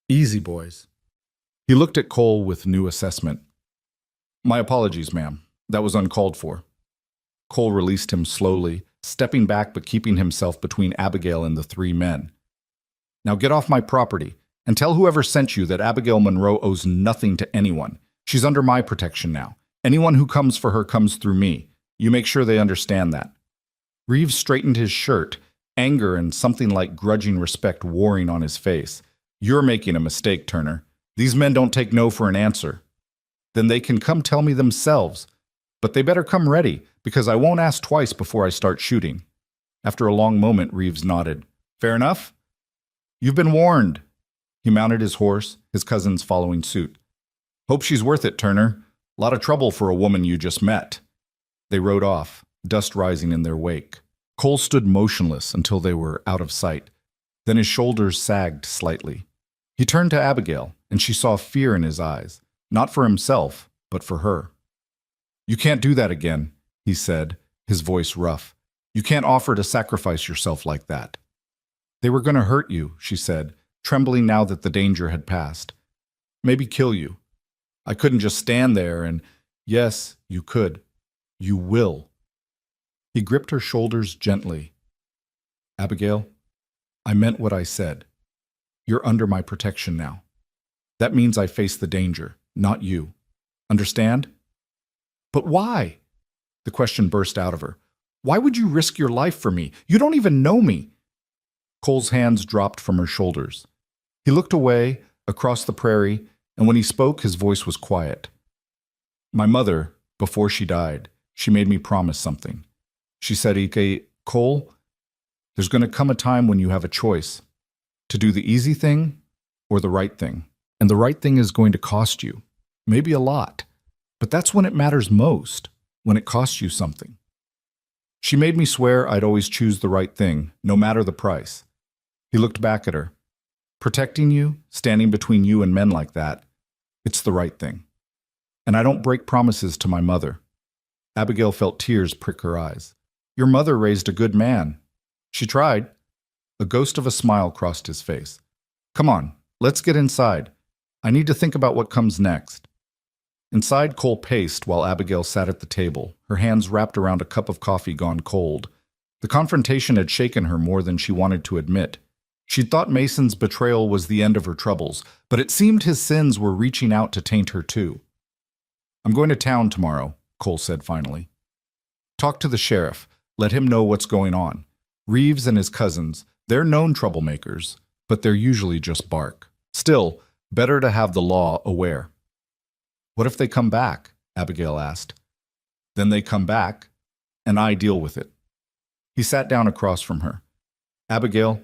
S1: "Easy, boys." He looked at Cole with new assessment. "My apologies, ma'am. That was uncalled for." Cole released him slowly, stepping back but keeping himself between Abigail and the three men. "Now get off my property, and tell whoever sent you that Abigail Monroe owes nothing to anyone. She's under my protection now. Anyone who comes for her comes through me. You make sure they understand that." Reeves straightened his shirt, anger and something like grudging respect warring on his face. "You're making a mistake, Turner. These men don't take no for an answer." "Then they can come tell me themselves. But they better come ready, because I won't ask twice before I start shooting." After a long moment, Reeves nodded. "Fair enough?" "You've been warned." He mounted his horse, his cousins following suit. "Hope she's worth it, Turner. Lot of trouble for a woman you just met." They rode off, dust rising in their wake. Cole stood motionless until they were out of sight. Then his shoulders sagged slightly. He turned to Abigail, and she saw fear in his eyes, not for himself, but for her. "You can't do that again," he said, his voice rough. "You can't offer to sacrifice yourself like that." "They were going to hurt you," she said, trembling now that the danger had passed. "Maybe kill you. I couldn't just stand there and—" "Yes, you could. You will." He gripped her shoulders gently. "Abigail, I meant what I said. You're under my protection now. That means I face the danger, not you. Understand?" "But why?" The question burst out of her. Why would you risk your life for me? You don't even know me. Cole's hands dropped from her shoulders. He looked away, across the prairie, and when he spoke, his voice was quiet. My mother, before she died, she made me promise something. She said, Ike, Cole, there's going to come a time when you have a choice to do the easy thing or the right thing. And the right thing is going to cost you, maybe a lot. But that's when it matters most, when it costs you something. She made me swear I'd always choose the right thing, no matter the price. He looked back at her. Protecting you, standing between you and men like that, it's the right thing. And I don't break promises to my mother. Abigail felt tears prick her eyes. Your mother raised a good man. She tried. A ghost of a smile crossed his face. Come on, let's get inside. I need to think about what comes next. Inside, Cole paced while Abigail sat at the table, her hands wrapped around a cup of coffee gone cold. The confrontation had shaken her more than she wanted to admit. She'd thought Mason's betrayal was the end of her troubles, but it seemed his sins were reaching out to taint her too. I'm going to town tomorrow, Cole said finally. Talk to the sheriff. Let him know what's going on. Reeves and his cousins, they're known troublemakers, but they're usually just bark. Still, better to have the law aware. What if they come back? Abigail asked. Then they come back, and I deal with it. He sat down across from her. Abigail,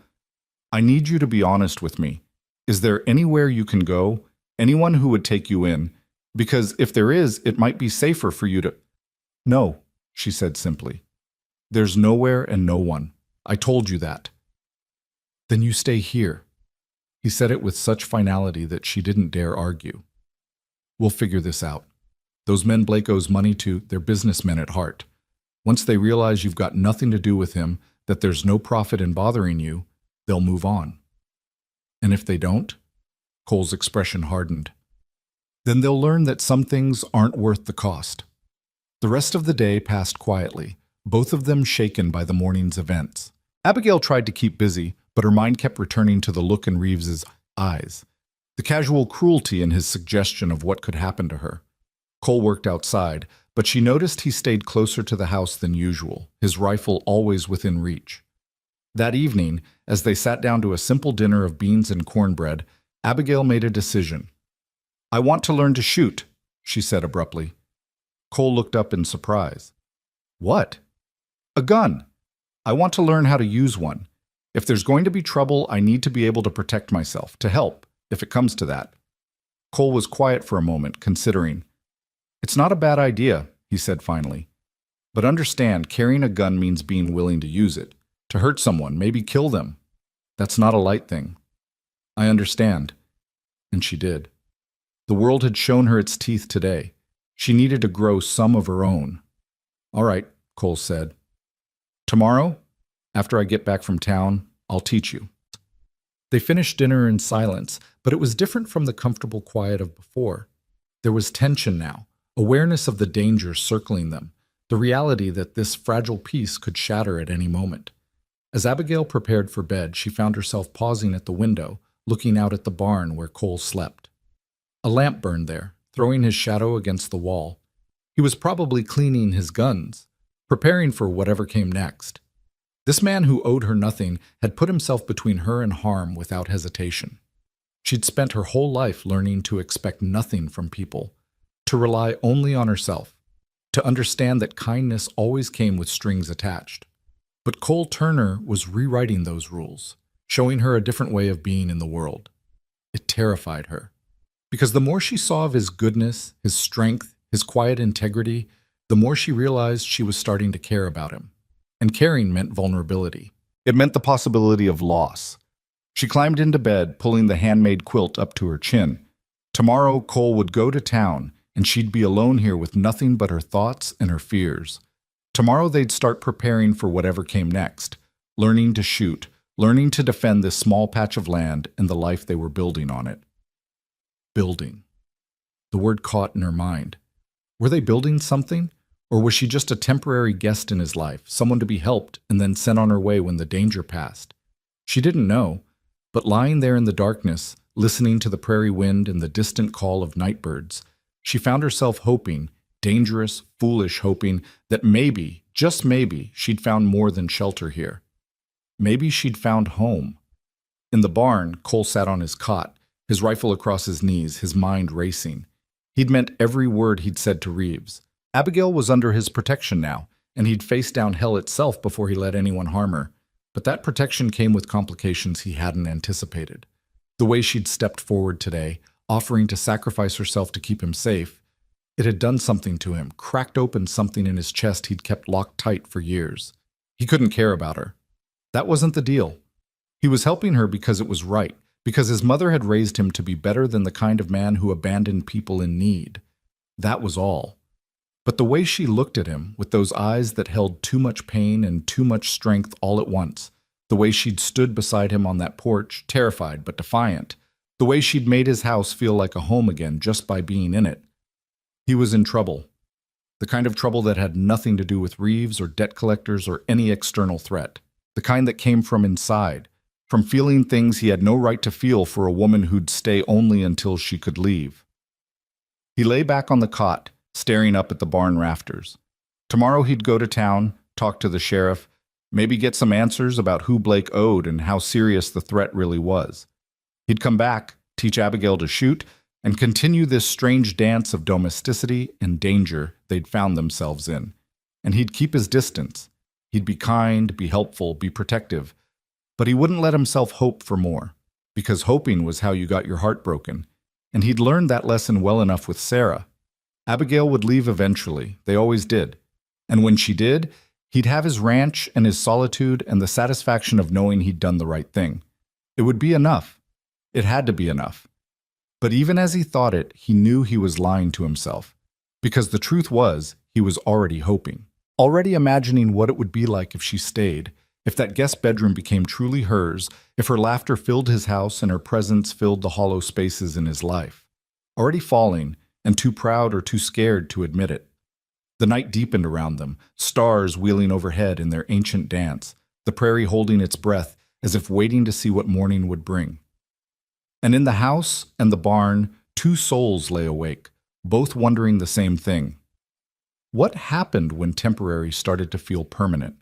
S1: I need you to be honest with me. Is there anywhere you can go? Anyone who would take you in? Because if there is, it might be safer for you to... No, she said simply. There's nowhere and no one. I told you that. Then you stay here. He said it with such finality that she didn't dare argue. We'll figure this out. Those men Blake owes money to, they're businessmen at heart. Once they realize you've got nothing to do with him, that there's no profit in bothering you, they'll move on. And if they don't, Cole's expression hardened, then they'll learn that some things aren't worth the cost. The rest of the day passed quietly, both of them shaken by the morning's events. Abigail tried to keep busy, but her mind kept returning to the look in Reeves's eyes, the casual cruelty in his suggestion of what could happen to her. Cole worked outside, but she noticed he stayed closer to the house than usual, his rifle always within reach. That evening, as they sat down to a simple dinner of beans and cornbread, Abigail made a decision. I want to learn to shoot, she said abruptly. Cole looked up in surprise. What? A gun. I want to learn how to use one. If there's going to be trouble, I need to be able to protect myself, to help, if it comes to that. Cole was quiet for a moment, considering. It's not a bad idea, he said finally. But understand, carrying a gun means being willing to use it, to hurt someone, maybe kill them. That's not a light thing. I understand. And she did. The world had shown her its teeth today. She needed to grow some of her own. All right, Cole said. Tomorrow, after I get back from town, I'll teach you. They finished dinner in silence, but it was different from the comfortable quiet of before. There was tension now, awareness of the danger circling them, the reality that this fragile peace could shatter at any moment. As Abigail prepared for bed, she found herself pausing at the window, looking out at the barn where Cole slept. A lamp burned there, throwing his shadow against the wall. He was probably cleaning his guns, preparing for whatever came next. This man who owed her nothing had put himself between her and harm without hesitation. She'd spent her whole life learning to expect nothing from people, to rely only on herself, to understand that kindness always came with strings attached. But Cole Turner was rewriting those rules, showing her a different way of being in the world. It terrified her, because the more she saw of his goodness, his strength, his quiet integrity, the more she realized she was starting to care about him. And caring meant vulnerability. It meant the possibility of loss. She climbed into bed, pulling the handmade quilt up to her chin. Tomorrow, Cole would go to town, and she'd be alone here with nothing but her thoughts and her fears. Tomorrow they'd start preparing for whatever came next, learning to shoot, learning to defend this small patch of land and the life they were building on it. Building. The word caught in her mind. Were they building something? Or was she just a temporary guest in his life, someone to be helped and then sent on her way when the danger passed? She didn't know, but lying there in the darkness, listening to the prairie wind and the distant call of night birds, she found herself hoping, dangerous, foolish, hoping that maybe, just maybe, she'd found more than shelter here. Maybe she'd found home. In the barn, Cole sat on his cot, his rifle across his knees, his mind racing. He'd meant every word he'd said to Reeves. Abigail was under his protection now, and he'd face down hell itself before he let anyone harm her. But that protection came with complications he hadn't anticipated. The way she'd stepped forward today, offering to sacrifice herself to keep him safe, it had done something to him, cracked open something in his chest he'd kept locked tight for years. He couldn't care about her. That wasn't the deal. He was helping her because it was right, because his mother had raised him to be better than the kind of man who abandoned people in need. That was all. But the way she looked at him, with those eyes that held too much pain and too much strength all at once, the way she'd stood beside him on that porch, terrified but defiant, the way she'd made his house feel like a home again just by being in it. He was in trouble. The kind of trouble that had nothing to do with Reeves or debt collectors or any external threat. The kind that came from inside, from feeling things he had no right to feel for a woman who'd stay only until she could leave. He lay back on the cot, staring up at the barn rafters. Tomorrow he'd go to town, talk to the sheriff, maybe get some answers about who Blake owed and how serious the threat really was. He'd come back, teach Abigail to shoot, and continue this strange dance of domesticity and danger they'd found themselves in. And he'd keep his distance. He'd be kind, be helpful, be protective. But he wouldn't let himself hope for more, because hoping was how you got your heart broken. And he'd learned that lesson well enough with Sarah. Abigail would leave eventually, they always did. And when she did, he'd have his ranch and his solitude and the satisfaction of knowing he'd done the right thing. It would be enough. It had to be enough. But even as he thought it, he knew he was lying to himself. Because the truth was, he was already hoping. Already imagining what it would be like if she stayed, if that guest bedroom became truly hers, if her laughter filled his house and her presence filled the hollow spaces in his life. Already falling, and too proud or too scared to admit it. The night deepened around them, stars wheeling overhead in their ancient dance, the prairie holding its breath as if waiting to see what morning would bring. And in the house and the barn, two souls lay awake, both wondering the same thing. What happened when temporary started to feel permanent?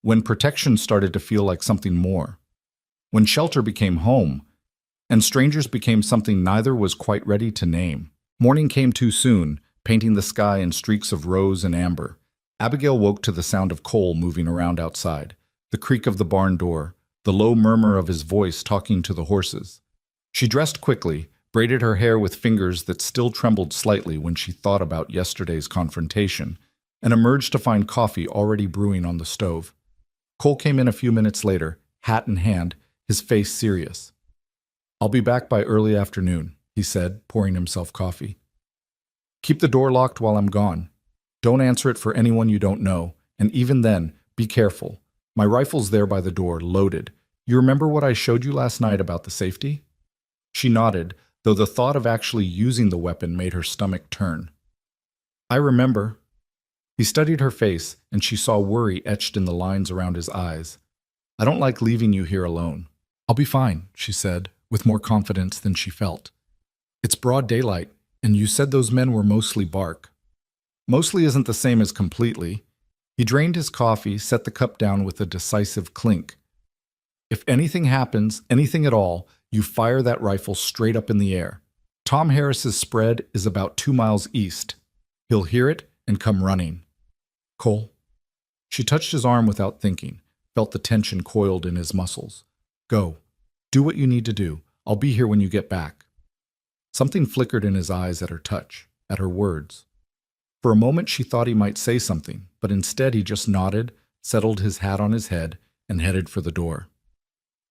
S1: When protection started to feel like something more? When shelter became home, and strangers became something neither was quite ready to name? Morning came too soon, painting the sky in streaks of rose and amber. Abigail woke to the sound of Cole moving around outside, the creak of the barn door, the low murmur of his voice talking to the horses. She dressed quickly, braided her hair with fingers that still trembled slightly when she thought about yesterday's confrontation, and emerged to find coffee already brewing on the stove. Cole came in a few minutes later, hat in hand, his face serious. "I'll be back by early afternoon," he said, pouring himself coffee. "Keep the door locked while I'm gone. Don't answer it for anyone you don't know, and even then, be careful. My rifle's there by the door, loaded. You remember what I showed you last night about the safety?" She nodded, though the thought of actually using the weapon made her stomach turn. "I remember." He studied her face, and she saw worry etched in the lines around his eyes. "I don't like leaving you here alone." "I'll be fine," she said, with more confidence than she felt. "It's broad daylight, and you said those men were mostly bark." "Mostly isn't the same as completely." He drained his coffee, set the cup down with a decisive clink. "If anything happens, anything at all, you fire that rifle straight up in the air. Tom Harris's spread is about 2 miles east. He'll hear it and come running." "Cole." She touched his arm without thinking, felt the tension coiled in his muscles. "Go. Do what you need to do. I'll be here when you get back." Something flickered in his eyes at her touch, at her words. For a moment she thought he might say something, but instead he just nodded, settled his hat on his head, and headed for the door.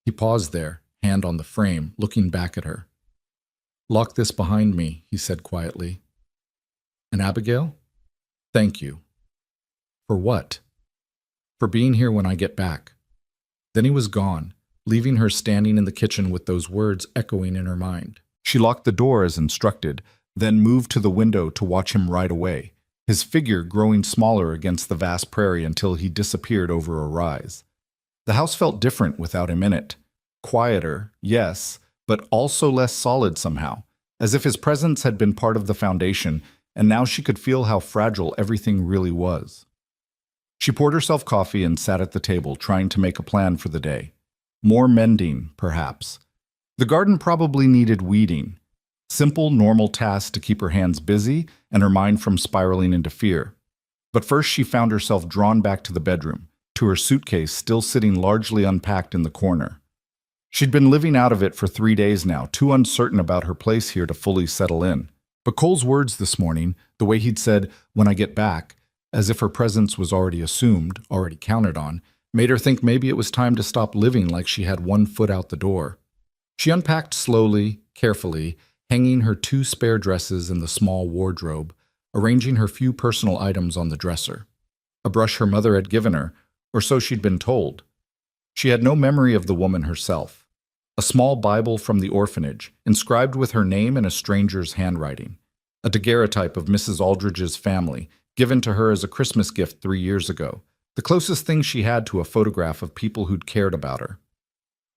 S1: He paused there, hand on the frame, looking back at her. "Lock this behind me," he said quietly. "And Abigail? Thank you." "For what?" "For being here when I get back." Then he was gone, leaving her standing in the kitchen with those words echoing in her mind. She locked the door as instructed, then moved to the window to watch him ride away, his figure growing smaller against the vast prairie until he disappeared over a rise. The house felt different without him in it. Quieter, yes, but also less solid somehow, as if his presence had been part of the foundation and now she could feel how fragile everything really was. She poured herself coffee and sat at the table, trying to make a plan for the day. More mending, perhaps. The garden probably needed weeding. Simple, normal tasks to keep her hands busy and her mind from spiraling into fear. But first she found herself drawn back to the bedroom, to her suitcase still sitting largely unpacked in the corner. She'd been living out of it for 3 days now, too uncertain about her place here to fully settle in. But Cole's words this morning, the way he'd said, "when I get back," as if her presence was already assumed, already counted on, made her think maybe it was time to stop living like she had one foot out the door. She unpacked slowly, carefully, hanging her 2 spare dresses in the small wardrobe, arranging her few personal items on the dresser. A brush her mother had given her, or so she'd been told. She had no memory of the woman herself. A small Bible from the orphanage, inscribed with her name in a stranger's handwriting. A daguerreotype of Mrs. Aldridge's family, given to her as a Christmas gift 3 years ago. The closest thing she had to a photograph of people who'd cared about her.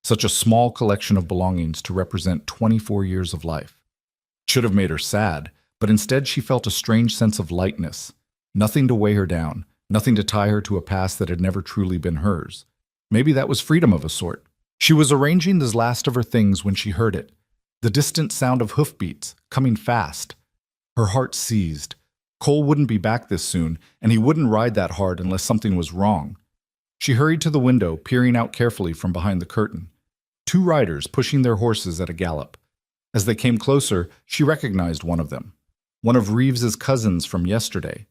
S1: Such a small collection of belongings to represent 24 years of life. It should have made her sad, but instead she felt a strange sense of lightness. Nothing to weigh her down, nothing to tie her to a past that had never truly been hers. Maybe that was freedom of a sort. She was arranging this last of her things when she heard it. The distant sound of hoofbeats, coming fast. Her heart seized. Cole wouldn't be back this soon, and he wouldn't ride that hard unless something was wrong. She hurried to the window, peering out carefully from behind the curtain. 2 riders pushing their horses at a gallop. As they came closer, she recognized one of them. One of Reeves's cousins from yesterday.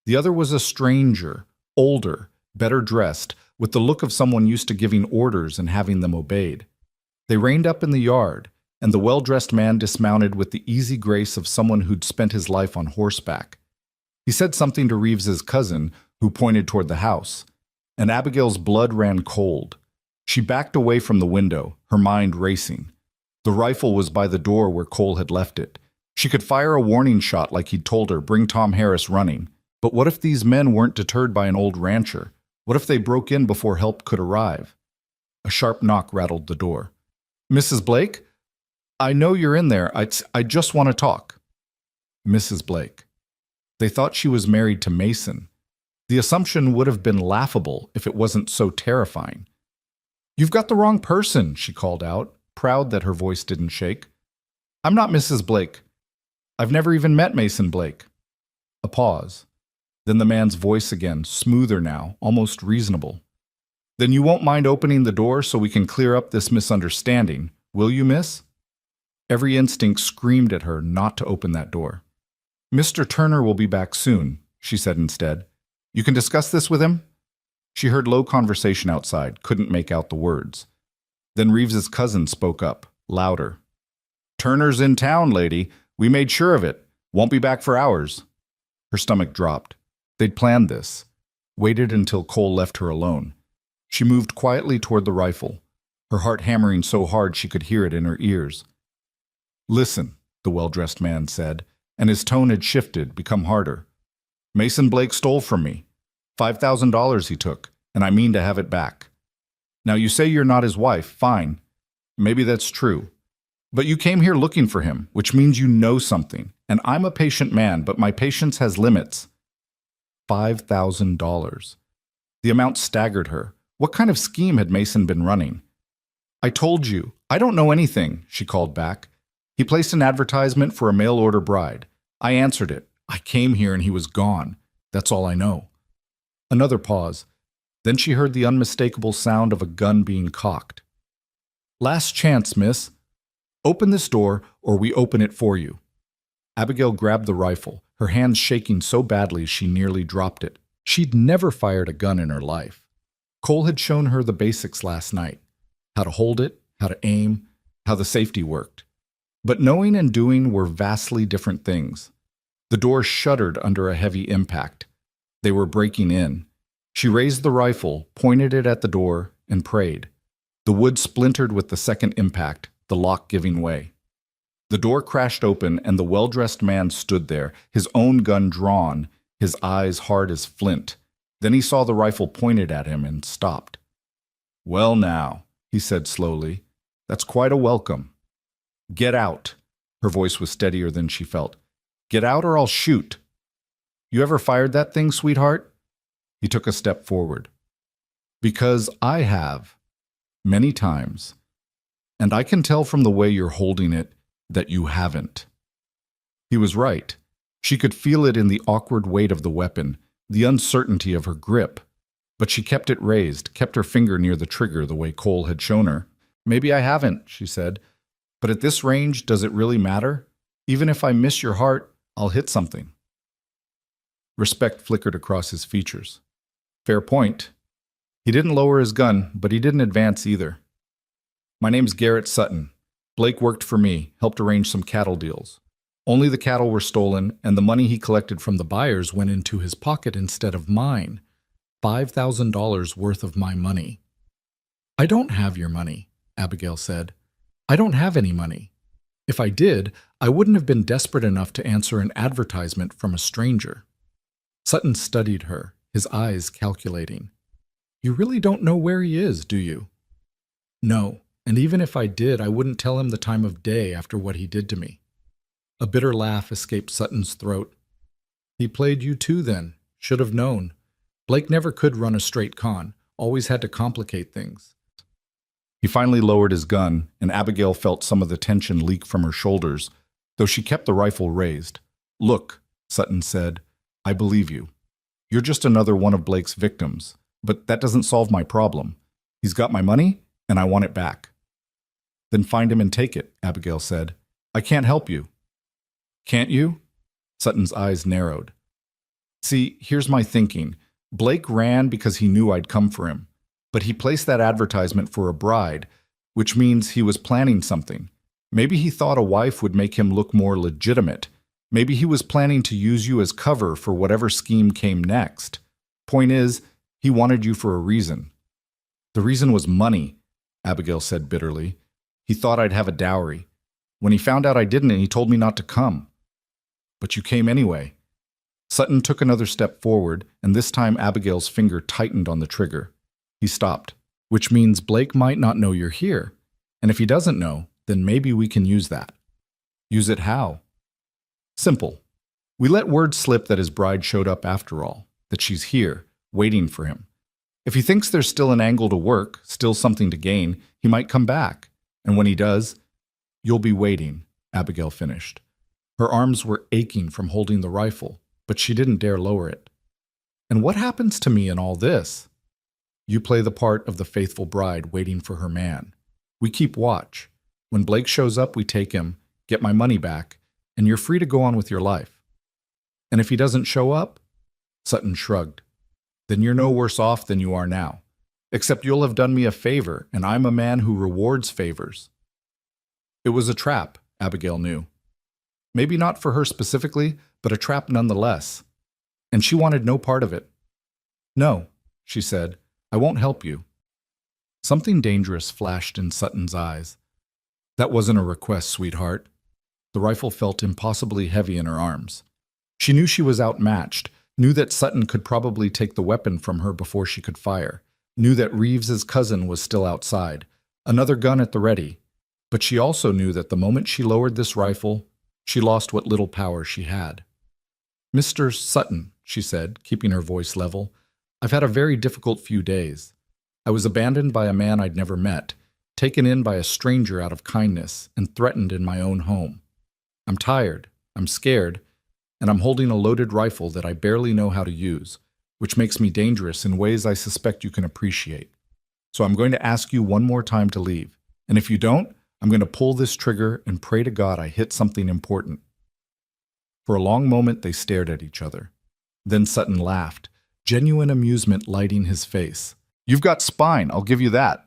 S1: The other was a stranger, older, better dressed, with the look of someone used to giving orders and having them obeyed. They reined up in the yard, and the well-dressed man dismounted with the easy grace of someone who'd spent his life on horseback. He said something to Reeves's cousin, who pointed toward the house, and Abigail's blood ran cold. She backed away from the window, her mind racing. The rifle was by the door where Cole had left it. She could fire a warning shot like he'd told her, bring Tom Harris running. But what if these men weren't deterred by an old rancher? What if they broke in before help could arrive? A sharp knock rattled the door. "Mrs. Blake? I know you're in there. I just want to talk." Mrs. Blake. They thought she was married to Mason. The assumption would have been laughable if it wasn't so terrifying. "You've got the wrong person," she called out, proud that her voice didn't shake. "I'm not Mrs. Blake. I've never even met Mason Blake." A pause. Then the man's voice again, smoother now, almost reasonable. "Then you won't mind opening the door so we can clear up this misunderstanding, will you, miss?" Every instinct screamed at her not to open that door. "Mr. Turner will be back soon," she said instead. "You can discuss this with him?" She heard low conversation outside, couldn't make out the words. Then Reeves's cousin spoke up, louder. "Turner's in town, lady. We made sure of it. Won't be back for hours." Her stomach dropped. They'd planned this. Waited until Cole left her alone. She moved quietly toward the rifle, her heart hammering so hard she could hear it in her ears. "Listen," the well-dressed man said, and his tone had shifted, become harder. "Mason Blake stole from me. $5,000 he took, and I mean to have it back. Now you say you're not his wife, fine. Maybe that's true. But you came here looking for him, which means you know something. And I'm a patient man, but my patience has limits." $5,000. The amount staggered her. What kind of scheme had Mason been running? "I told you. I don't know anything," she called back. "He placed an advertisement for a mail-order bride. I answered it. I came here and he was gone. That's all I know." Another pause. Then she heard the unmistakable sound of a gun being cocked. "Last chance, miss. Open this door or we open it for you." Abigail grabbed the rifle, her hands shaking so badly she nearly dropped it. She'd never fired a gun in her life. Cole had shown her the basics last night. How to hold it, how to aim, how the safety worked. But knowing and doing were vastly different things. The door shuddered under a heavy impact. They were breaking in. She raised the rifle, pointed it at the door, and prayed. The wood splintered with the second impact, the lock giving way. The door crashed open, and the well-dressed man stood there, his own gun drawn, his eyes hard as flint. Then he saw the rifle pointed at him and stopped. "Well now," he said slowly, "that's quite a welcome. Get out." Her voice was steadier than she felt. Get out or I'll shoot. You ever fired that thing, sweetheart? He took a step forward. Because I have. Many times. And I can tell from the way you're holding it that you haven't. He was right. She could feel it in the awkward weight of the weapon, the uncertainty of her grip. But she kept it raised, kept her finger near the trigger the way Cole had shown her. Maybe I haven't, she said. But at this range, does it really matter? Even if I miss your heart, I'll hit something. Respect flickered across his features. Fair point. He didn't lower his gun, but he didn't advance either. My name's Garrett Sutton. Blake worked for me, helped arrange some cattle deals. Only the cattle were stolen, and the money he collected from the buyers went into his pocket instead of mine. $5,000 worth of my money. I don't have your money, Abigail said. I don't have any money. If I did, I wouldn't have been desperate enough to answer an advertisement from a stranger. Sutton studied her, his eyes calculating. You really don't know where he is, do you? No, and even if I did, I wouldn't tell him the time of day after what he did to me. A bitter laugh escaped Sutton's throat. He played you too then, should have known. Blake never could run a straight con, always had to complicate things. He finally lowered his gun, and Abigail felt some of the tension leak from her shoulders, though she kept the rifle raised. Look, Sutton said, I believe you. You're just another one of Blake's victims, but that doesn't solve my problem. He's got my money, and I want it back. Then find him and take it, Abigail said. I can't help you. Can't you? Sutton's eyes narrowed. See, here's my thinking. Blake ran because he knew I'd come for him. But he placed that advertisement for a bride, which means he was planning something. Maybe he thought a wife would make him look more legitimate. Maybe he was planning to use you as cover for whatever scheme came next. Point is, he wanted you for a reason. The reason was money, Abigail said bitterly. He thought I'd have a dowry. When he found out I didn't, he told me not to come. But you came anyway. Sutton took another step forward, and this time Abigail's finger tightened on the trigger. He stopped, which means Blake might not know you're here. And if he doesn't know, then maybe we can use that. Use it how? Simple. We let word slip that his bride showed up after all, that she's here, waiting for him. If he thinks there's still an angle to work, still something to gain, he might come back. And when he does, you'll be waiting, Abigail finished. Her arms were aching from holding the rifle, but she didn't dare lower it. And what happens to me in all this? You play the part of the faithful bride waiting for her man. We keep watch. When Blake shows up, we take him, get my money back, and you're free to go on with your life. And if he doesn't show up? Sutton shrugged. Then you're no worse off than you are now. Except you'll have done me a favor, and I'm a man who rewards favors. It was a trap, Abigail knew. Maybe not for her specifically, but a trap nonetheless. And she wanted no part of it. No, she said. I won't help you. Something dangerous flashed in Sutton's eyes. That wasn't a request, sweetheart. The rifle felt impossibly heavy in her arms. She knew she was outmatched, knew that Sutton could probably take the weapon from her before she could fire, knew that Reeves's cousin was still outside, another gun at the ready. But she also knew that the moment she lowered this rifle, she lost what little power she had. Mr. Sutton, she said, keeping her voice level, I've had a very difficult few days. I was abandoned by a man I'd never met, taken in by a stranger out of kindness, and threatened in my own home. I'm tired, I'm scared, and I'm holding a loaded rifle that I barely know how to use, which makes me dangerous in ways I suspect you can appreciate. So I'm going to ask you one more time to leave, and if you don't, I'm going to pull this trigger and pray to God I hit something important. For a long moment they stared at each other. Then Sutton laughed, genuine amusement lighting his face. You've got spine, I'll give you that.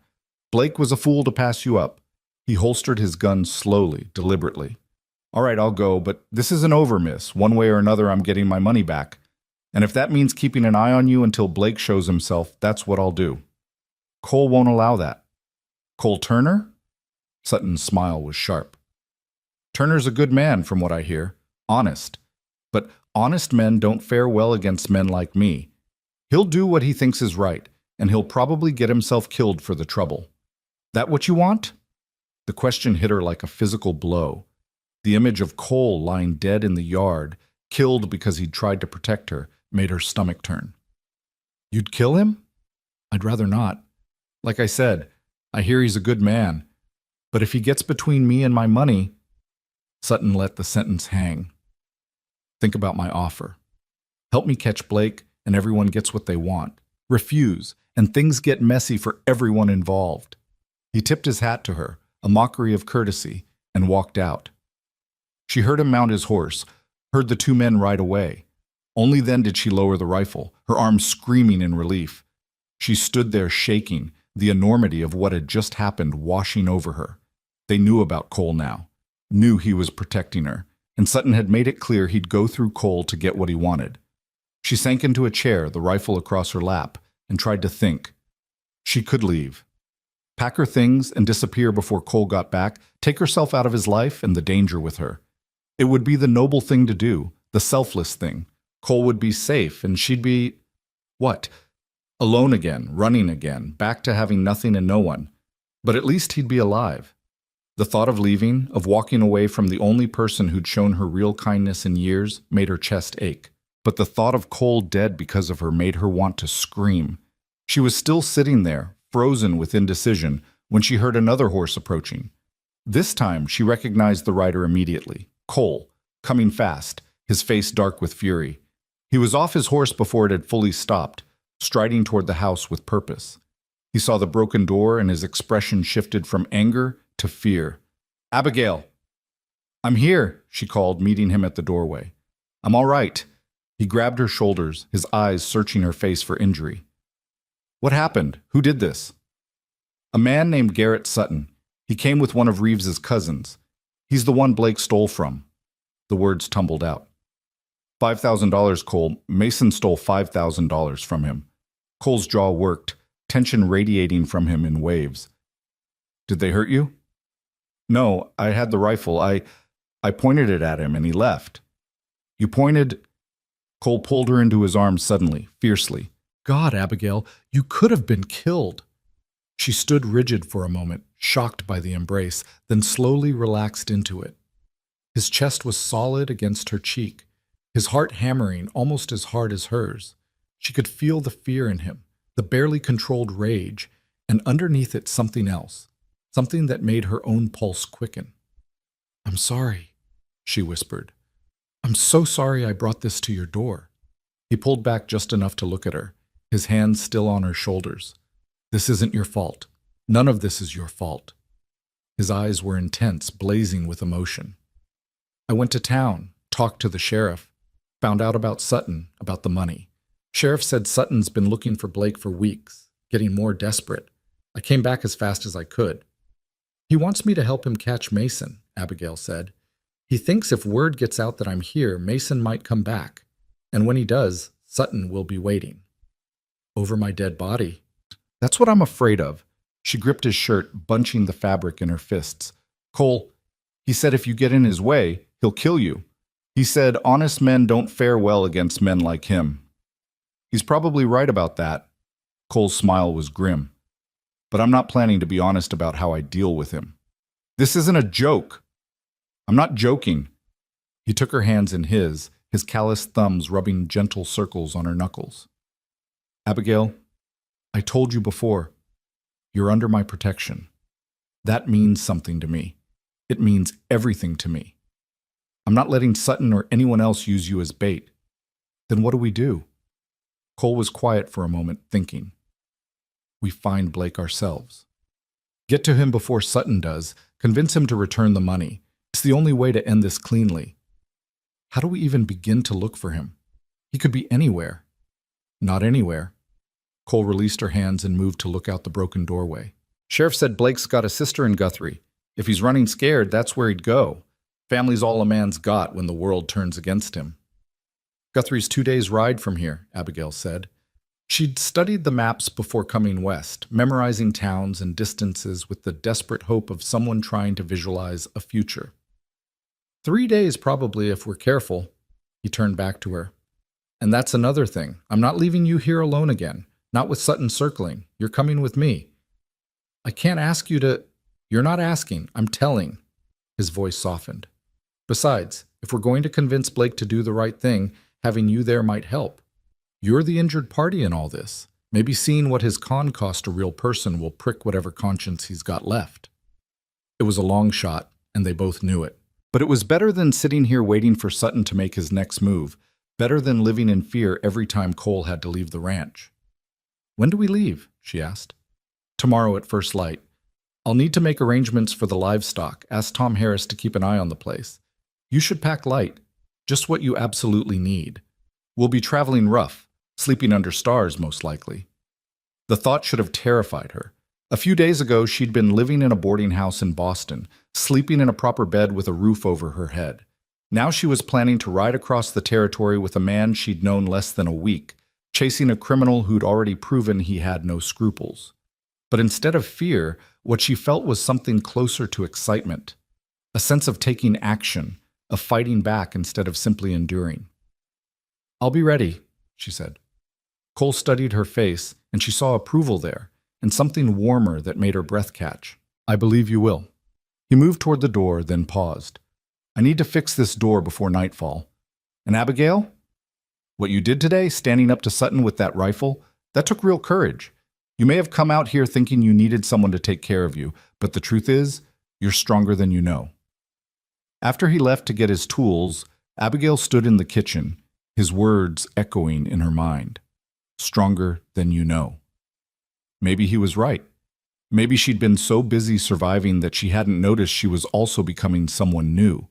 S1: Blake was a fool to pass you up. He holstered his gun slowly, deliberately. All right, I'll go, but this isn't over, miss. One way or another, I'm getting my money back. And if that means keeping an eye on you until Blake shows himself, that's what I'll do. Cole won't allow that. Cole Turner? Sutton's smile was sharp. Turner's a good man, from what I hear. Honest. But honest men don't fare well against men like me. He'll do what he thinks is right, and he'll probably get himself killed for the trouble. That what you want? The question hit her like a physical blow. The image of Cole lying dead in the yard, killed because he'd tried to protect her, made her stomach turn. You'd kill him? I'd rather not. Like I said, I hear he's a good man. But if he gets between me and my money... Sutton let the sentence hang. Think about my offer. Help me catch Blake, and everyone gets what they want. Refuse, and things get messy for everyone involved. He tipped his hat to her, a mockery of courtesy, and walked out. She heard him mount his horse, heard the two men ride away. Only then did she lower the rifle, her arms screaming in relief. She stood there shaking, the enormity of what had just happened washing over her. They knew about Cole now, knew he was protecting her, and Sutton had made it clear he'd go through Cole to get what he wanted. She sank into a chair, the rifle across her lap, and tried to think. She could leave. Pack her things and disappear before Cole got back, take herself out of his life and the danger with her. It would be the noble thing to do, the selfless thing. Cole would be safe, and she'd be... what? Alone again, running again, back to having nothing and no one. But at least he'd be alive. The thought of leaving, of walking away from the only person who'd shown her real kindness in years, made her chest ache. But the thought of Cole dead because of her made her want to scream. She was still sitting there, frozen with indecision, when she heard another horse approaching. This time, she recognized the rider immediately. Cole, coming fast, his face dark with fury. He was off his horse before it had fully stopped, striding toward the house with purpose. He saw the broken door and his expression shifted from anger to fear. "Abigail!" "I'm here," she called, meeting him at the doorway. "I'm all right." He grabbed her shoulders, his eyes searching her face for injury. "What happened? Who did this?" "A man named Garrett Sutton. He came with one of Reeves's cousins. He's the one Blake stole from." The words tumbled out. $5,000, Cole. Mason stole $5,000 from him. Cole's jaw worked, tension radiating from him in waves. "Did they hurt you?" "No, I had the rifle. I pointed it at him and he left." "You pointed..." Cole pulled her into his arms suddenly, fiercely. "God, Abigail, you could have been killed." She stood rigid for a moment, shocked by the embrace, then slowly relaxed into it. His chest was solid against her cheek, his heart hammering almost as hard as hers. She could feel the fear in him, the barely controlled rage, and underneath it something else, something that made her own pulse quicken. "I'm sorry," she whispered. "I'm so sorry I brought this to your door." He pulled back just enough to look at her, his hands still on her shoulders. "This isn't your fault. None of this is your fault." His eyes were intense, blazing with emotion. "I went to town, talked to the sheriff, found out about Sutton, about the money. Sheriff said Sutton's been looking for Blake for weeks, getting more desperate. I came back as fast as I could. He wants me to help him catch Mason," Abigail said. "He thinks if word gets out that I'm here, Mason might come back. And when he does, Sutton will be waiting." "Over my dead body." "That's what I'm afraid of." She gripped his shirt, bunching the fabric in her fists. "Cole, he said if you get in his way, he'll kill you. He said honest men don't fare well against men like him." "He's probably right about that." Cole's smile was grim. "But I'm not planning to be honest about how I deal with him. This isn't a joke." "I'm not joking." He took her hands in his calloused thumbs rubbing gentle circles on her knuckles. "Abigail, I told you before, you're under my protection. That means something to me. It means everything to me. I'm not letting Sutton or anyone else use you as bait. Then what do we do?" Cole was quiet for a moment, thinking. "We find Blake ourselves. Get to him before Sutton does, convince him to return the money. It's the only way to end this cleanly. How do we even begin to look for him? He could be anywhere." "Not anywhere." Cole released her hands and moved to look out the broken doorway. "Sheriff said Blake's got a sister in Guthrie. If he's running scared, that's where he'd go. Family's all a man's got when the world turns against him." "Guthrie's 2 days' ride from here," Abigail said. She'd studied the maps before coming west, memorizing towns and distances with the desperate hope of someone trying to visualize a future. 3 days probably if we're careful." He turned back to her. "And that's another thing. I'm not leaving you here alone again. Not with Sutton circling. You're coming with me. I can't ask you to..." "You're not asking. I'm telling." His voice softened. Besides, if we're going to convince Blake to do the right thing, having you there might help. You're the injured party in all this. Maybe seeing what his con cost a real person will prick whatever conscience he's got left. It was a long shot, and they both knew it. But it was better than sitting here waiting for Sutton to make his next move, better than living in fear every time Cole had to leave the ranch. "When do we leave?" she asked. "Tomorrow at first light. I'll need to make arrangements for the livestock. Ask Tom Harris to keep an eye on the place. You should pack light, just what you absolutely need. We'll be traveling rough, sleeping under stars most likely." The thought should have terrified her. A few days ago, she'd been living in a boarding house in Boston, sleeping in a proper bed with a roof over her head. Now she was planning to ride across the territory with a man she'd known less than a week, chasing a criminal who'd already proven he had no scruples. But instead of fear, what she felt was something closer to excitement, a sense of taking action, of fighting back instead of simply enduring. "I'll be ready," she said. Cole studied her face, and she saw approval there, and something warmer that made her breath catch. "I believe you will." He moved toward the door, then paused. "I need to fix this door before nightfall. And Abigail? What you did today, standing up to Sutton with that rifle, that took real courage. You may have come out here thinking you needed someone to take care of you, but the truth is, you're stronger than you know." After he left to get his tools, Abigail stood in the kitchen, his words echoing in her mind. Stronger than you know. Maybe he was right. Maybe she'd been so busy surviving that she hadn't noticed she was also becoming someone new.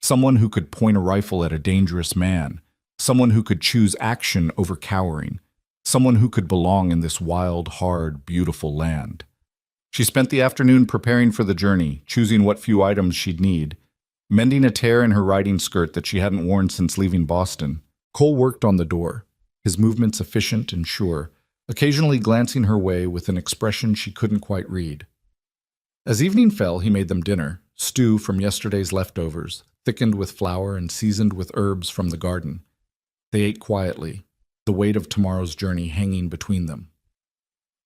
S1: Someone who could point a rifle at a dangerous man. Someone who could choose action over cowering. Someone who could belong in this wild, hard, beautiful land. She spent the afternoon preparing for the journey, choosing what few items she'd need. Mending a tear in her riding skirt that she hadn't worn since leaving Boston. Cole worked on the door, his movements efficient and sure, occasionally glancing her way with an expression she couldn't quite read. As evening fell, he made them dinner, stew from yesterday's leftovers, thickened with flour and seasoned with herbs from the garden. They ate quietly, the weight of tomorrow's journey hanging between them.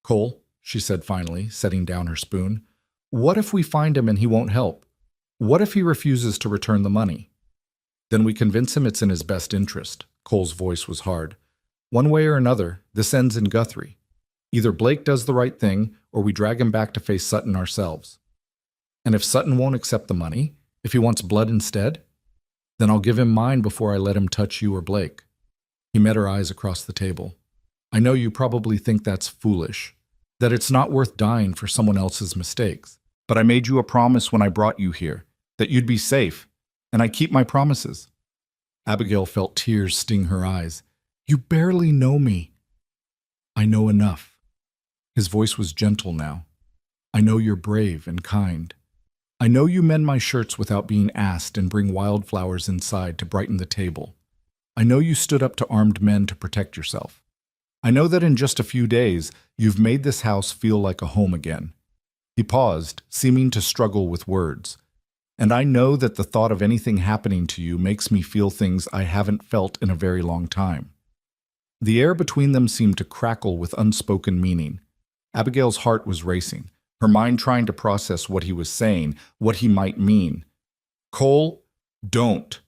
S1: "Cole," she said finally, setting down her spoon, "what if we find him and he won't help? What if he refuses to return the money?" "Then we convince him it's in his best interest." Cole's voice was hard. "One way or another, this ends in Guthrie. Either Blake does the right thing, or we drag him back to face Sutton ourselves. And if Sutton won't accept the money, if he wants blood instead, then I'll give him mine before I let him touch you or Blake." He met her eyes across the table. "I know you probably think that's foolish, that it's not worth dying for someone else's mistakes. But I made you a promise when I brought you here, that you'd be safe, and I keep my promises." Abigail felt tears sting her eyes. "You barely know me." "I know enough." His voice was gentle now. "I know you're brave and kind. I know you mend my shirts without being asked and bring wildflowers inside to brighten the table. I know you stood up to armed men to protect yourself. I know that in just a few days, you've made this house feel like a home again." He paused, seeming to struggle with words. "And I know that the thought of anything happening to you makes me feel things I haven't felt in a very long time." The air between them seemed to crackle with unspoken meaning. Abigail's heart was racing, her mind trying to process what he was saying, what he might mean. "Cole, don't."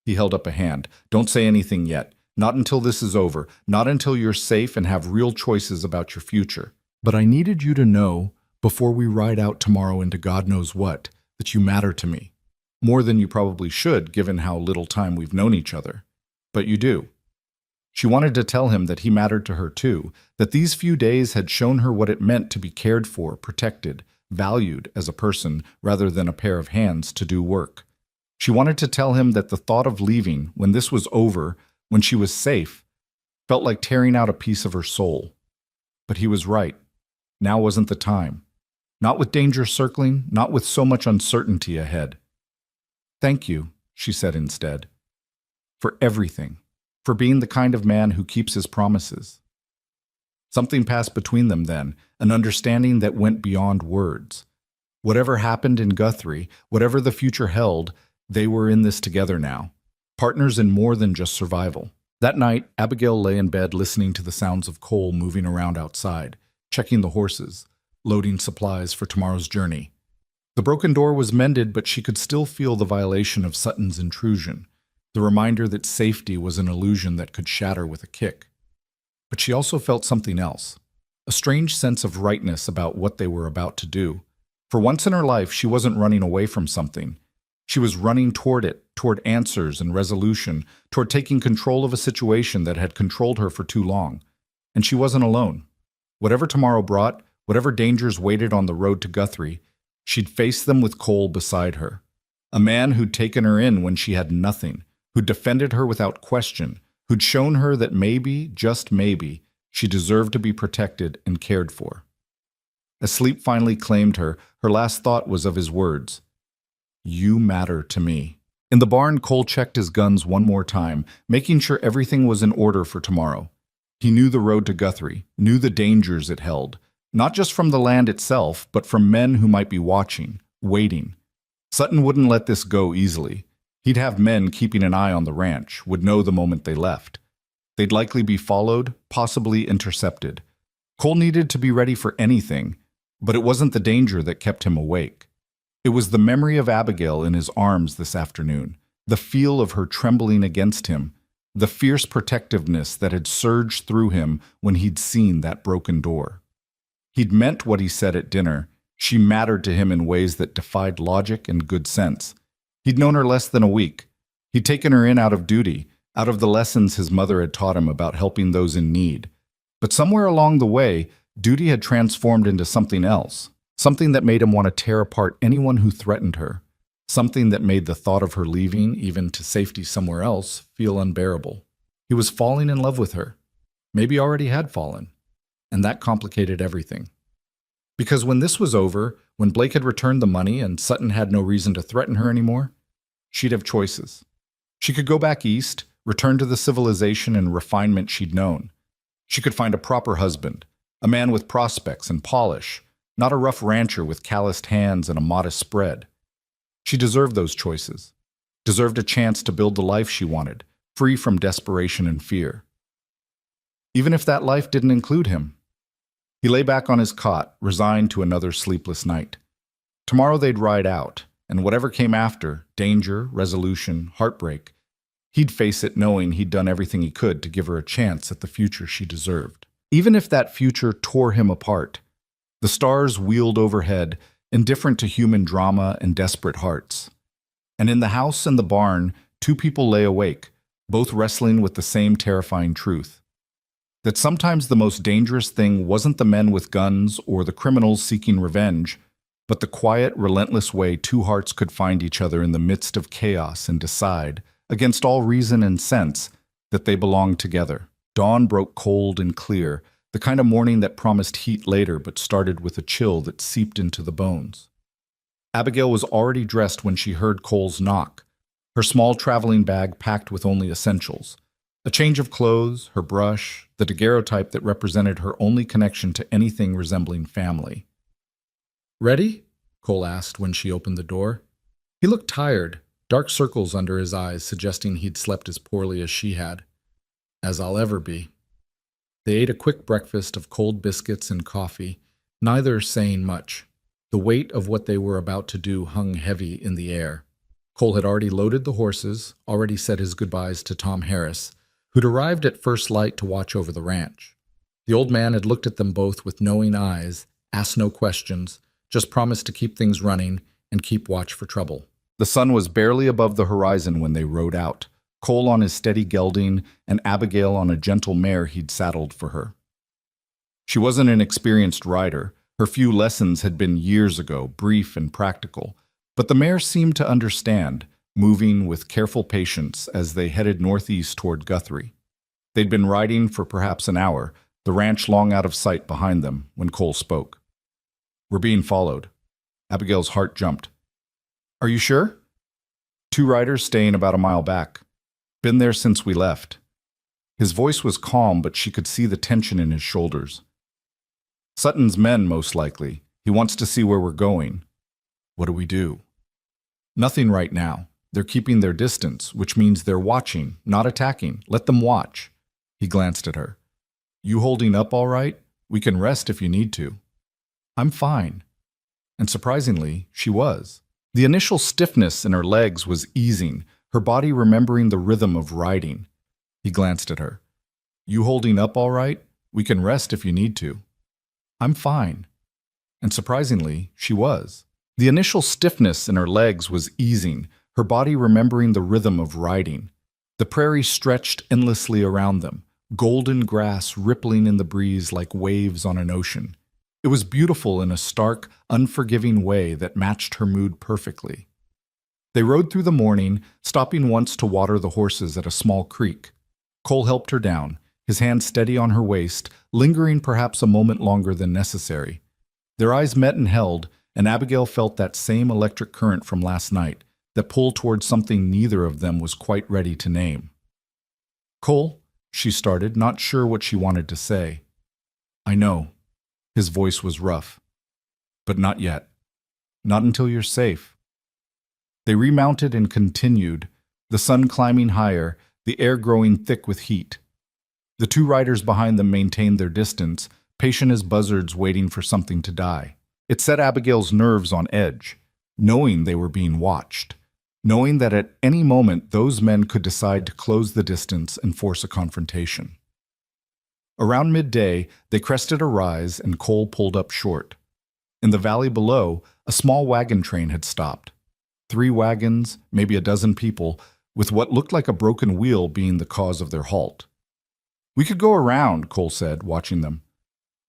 S1: He held up a hand. "Don't say anything yet. Not until this is over. Not until you're safe and have real choices about your future. But I needed you to know, before we ride out tomorrow into God knows what, that you matter to me. More than you probably should, given how little time we've known each other. But you do." She wanted to tell him that he mattered to her too, that these few days had shown her what it meant to be cared for, protected, valued as a person rather than a pair of hands to do work. She wanted to tell him that the thought of leaving, when this was over, when she was safe, felt like tearing out a piece of her soul. But he was right. Now wasn't the time. Not with danger circling, not with so much uncertainty ahead. "Thank you," she said instead, "for everything. For being the kind of man who keeps his promises." Something passed between them then, an understanding that went beyond words. Whatever happened in Guthrie, whatever the future held, they were in this together now, partners in more than just survival. That night, Abigail lay in bed listening to the sounds of Cole moving around outside, checking the horses, loading supplies for tomorrow's journey. The broken door was mended, but she could still feel the violation of Sutton's intrusion, the reminder that safety was an illusion that could shatter with a kick. But she also felt something else, a strange sense of rightness about what they were about to do. For once in her life, she wasn't running away from something. She was running toward it, toward answers and resolution, toward taking control of a situation that had controlled her for too long. And she wasn't alone. Whatever tomorrow brought, whatever dangers waited on the road to Guthrie, she'd face them with Cole beside her. A man who'd taken her in when she had nothing, who'd defended her without question, who'd shown her that maybe, just maybe, she deserved to be protected and cared for. As sleep finally claimed her, her last thought was of his words. You matter to me. In the barn, Cole checked his guns one more time, making sure everything was in order for tomorrow. He knew the road to Guthrie, knew the dangers it held, not just from the land itself, but from men who might be watching, waiting. Sutton wouldn't let this go easily. He'd have men keeping an eye on the ranch, would know the moment they left. They'd likely be followed, possibly intercepted. Cole needed to be ready for anything, but it wasn't the danger that kept him awake. It was the memory of Abigail in his arms this afternoon, the feel of her trembling against him, the fierce protectiveness that had surged through him when he'd seen that broken door. He'd meant what he said at dinner. She mattered to him in ways that defied logic and good sense. He'd known her less than a week. He'd taken her in out of duty, out of the lessons his mother had taught him about helping those in need. But somewhere along the way, duty had transformed into something else, something that made him want to tear apart anyone who threatened her, something that made the thought of her leaving, even to safety somewhere else, feel unbearable. He was falling in love with her, maybe already had fallen, and that complicated everything. Because when this was over, when Blake had returned the money and Sutton had no reason to threaten her anymore, she'd have choices. She could go back east, return to the civilization and refinement she'd known. She could find a proper husband, a man with prospects and polish, not a rough rancher with calloused hands and a modest spread. She deserved those choices, deserved a chance to build the life she wanted, free from desperation and fear. Even if that life didn't include him. He lay back on his cot, resigned to another sleepless night. Tomorrow they'd ride out, and whatever came after, danger, resolution, heartbreak, he'd face it knowing he'd done everything he could to give her a chance at the future she deserved. Even if that future tore him apart, the stars wheeled overhead, indifferent to human drama and desperate hearts. And in the house and the barn, two people lay awake, both wrestling with the same terrifying truth. That sometimes the most dangerous thing wasn't the men with guns or the criminals seeking revenge, but the quiet, relentless way two hearts could find each other in the midst of chaos and decide, against all reason and sense, that they belonged together. Dawn broke cold and clear, the kind of morning that promised heat later but started with a chill that seeped into the bones. Abigail was already dressed when she heard Cole's knock, her small traveling bag packed with only essentials. A change of clothes, her brush, the daguerreotype that represented her only connection to anything resembling family. "Ready?" Cole asked when she opened the door. He looked tired, dark circles under his eyes suggesting he'd slept as poorly as she had. "As I'll ever be." They ate a quick breakfast of cold biscuits and coffee, neither saying much. The weight of what they were about to do hung heavy in the air. Cole had already loaded the horses, already said his goodbyes to Tom Harris, who'd arrived at first light to watch over the ranch. The old man had looked at them both with knowing eyes, asked no questions, just promised to keep things running and keep watch for trouble. The sun was barely above the horizon when they rode out, Cole on his steady gelding and Abigail on a gentle mare he'd saddled for her. She wasn't an experienced rider. Her few lessons had been years ago, brief and practical, but the mare seemed to understand, moving with careful patience as they headed northeast toward Guthrie. They'd been riding for perhaps an hour, the ranch long out of sight behind them, when Cole spoke. "We're being followed." Abigail's heart jumped. "Are you sure?" "Two riders staying about a mile back. Been there since we left." His voice was calm, but she could see the tension in his shoulders. "Sutton's men, most likely. He wants to see where we're going." "What do we do?" "Nothing right now. They're keeping their distance, which means they're watching, not attacking. Let them watch." He glanced at her. "You holding up all right? We can rest if you need to." "I'm fine." And surprisingly, she was. The initial stiffness in her legs was easing, her body remembering the rhythm of riding. He glanced at her. "You holding up all right? We can rest if you need to." "I'm fine." And surprisingly, she was. The initial stiffness in her legs was easing, her body remembering the rhythm of riding. The prairie stretched endlessly around them, golden grass rippling in the breeze like waves on an ocean. It was beautiful in a stark, unforgiving way that matched her mood perfectly. They rode through the morning, stopping once to water the horses at a small creek. Cole helped her down, his hand steady on her waist, lingering perhaps a moment longer than necessary. Their eyes met and held, and Abigail felt that same electric current from last night that pulled towards something neither of them was quite ready to name. "Cole," she started, not sure what she wanted to say. "I know." His voice was rough. "But not yet. Not until you're safe." They remounted and continued, the sun climbing higher, the air growing thick with heat. The two riders behind them maintained their distance, patient as buzzards waiting for something to die. It set Abigail's nerves on edge, knowing they were being watched, knowing that at any moment those men could decide to close the distance and force a confrontation. Around midday, they crested a rise and Cole pulled up short. In the valley below, a small wagon train had stopped. 3 wagons, maybe a dozen people, with what looked like a broken wheel being the cause of their halt. "We could go around," Cole said, watching them.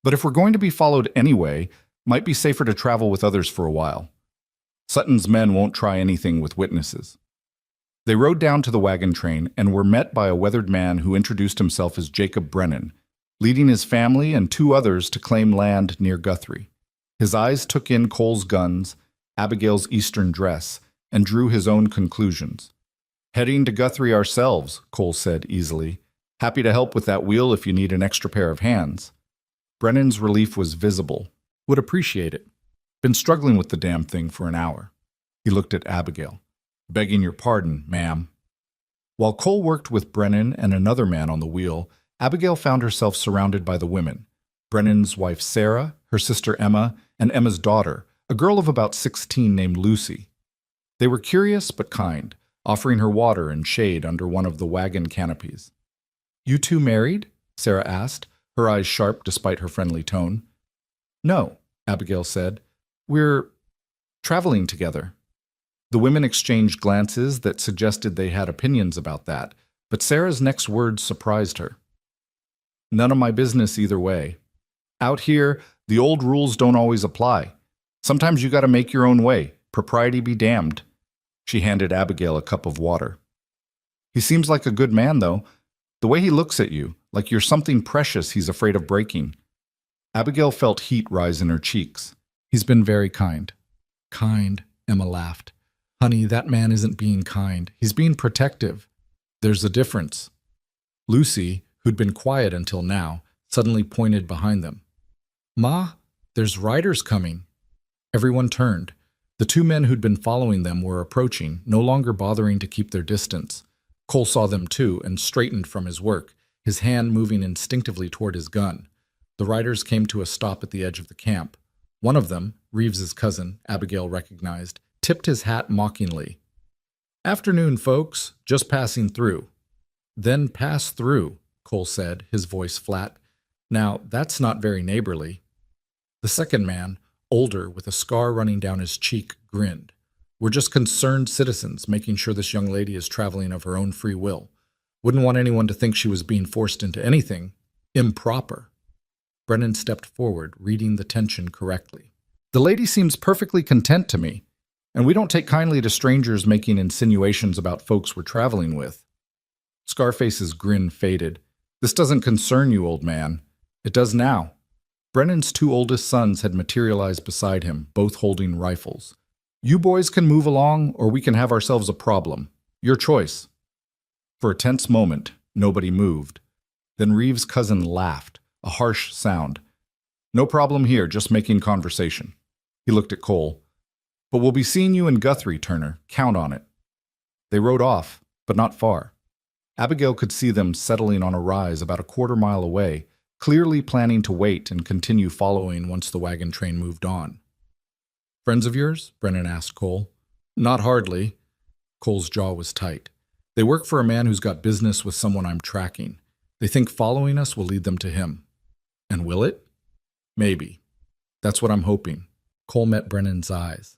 S1: "But if we're going to be followed anyway, might be safer to travel with others for a while. Sutton's men won't try anything with witnesses." They rode down to the wagon train and were met by a weathered man who introduced himself as Jacob Brennan, leading his family and 2 others to claim land near Guthrie. His eyes took in Cole's guns, Abigail's Eastern dress, and drew his own conclusions. "Heading to Guthrie ourselves," Cole said easily. "Happy to help with that wheel if you need an extra pair of hands." Brennan's relief was visible. "Would appreciate it. Been struggling with the damn thing for an hour." He looked at Abigail. "Begging your pardon, ma'am." While Cole worked with Brennan and another man on the wheel, Abigail found herself surrounded by the women. Brennan's wife Sarah, her sister Emma, and Emma's daughter, a girl of about 16 named Lucy. They were curious but kind, offering her water and shade under one of the wagon canopies. "You two married?" Sarah asked, her eyes sharp despite her friendly tone. "No," Abigail said. "We're traveling together." The women exchanged glances that suggested they had opinions about that, but Sarah's next words surprised her. "None of my business either way. Out here, the old rules don't always apply. Sometimes you gotta make your own way. Propriety be damned." She handed Abigail a cup of water. "He seems like a good man, though. The way he looks at you, like you're something precious he's afraid of breaking." Abigail felt heat rise in her cheeks. "He's been very kind." "Kind," Emma laughed. "Honey, that man isn't being kind. He's being protective. There's a difference." Lucy, who'd been quiet until now, suddenly pointed behind them. "Ma, there's riders coming." Everyone turned. The 2 men who'd been following them were approaching, no longer bothering to keep their distance. Cole saw them too and straightened from his work, his hand moving instinctively toward his gun. The riders came to a stop at the edge of the camp. One of them, Reeves's cousin, Abigail recognized, tipped his hat mockingly. "Afternoon, folks. Just passing through." "Then pass through," Cole said, his voice flat. "Now, that's not very neighborly." The second man, older, with a scar running down his cheek, grinned. "We're just concerned citizens, making sure this young lady is traveling of her own free will. Wouldn't want anyone to think she was being forced into anything improper." Brennan stepped forward, reading the tension correctly. "The lady seems perfectly content to me, and we don't take kindly to strangers making insinuations about folks we're traveling with." Scarface's grin faded. "This doesn't concern you, old man." "It does now." Brennan's 2 oldest sons had materialized beside him, both holding rifles. "You boys can move along, or we can have ourselves a problem. Your choice." For a tense moment, nobody moved. Then Reeves's cousin laughed, a harsh sound. "No problem here, just making conversation." He looked at Cole. "But we'll be seeing you in Guthrie, Turner. Count on it." They rode off, but not far. Abigail could see them settling on a rise about a quarter-mile away, clearly planning to wait and continue following once the wagon train moved on. Friends of yours? Brennan asked Cole. Not hardly. Cole's jaw was tight. They work for a man who's got business with someone I'm tracking. They think following us will lead them to him. And will it? Maybe. That's what I'm hoping. Cole met Brennan's eyes.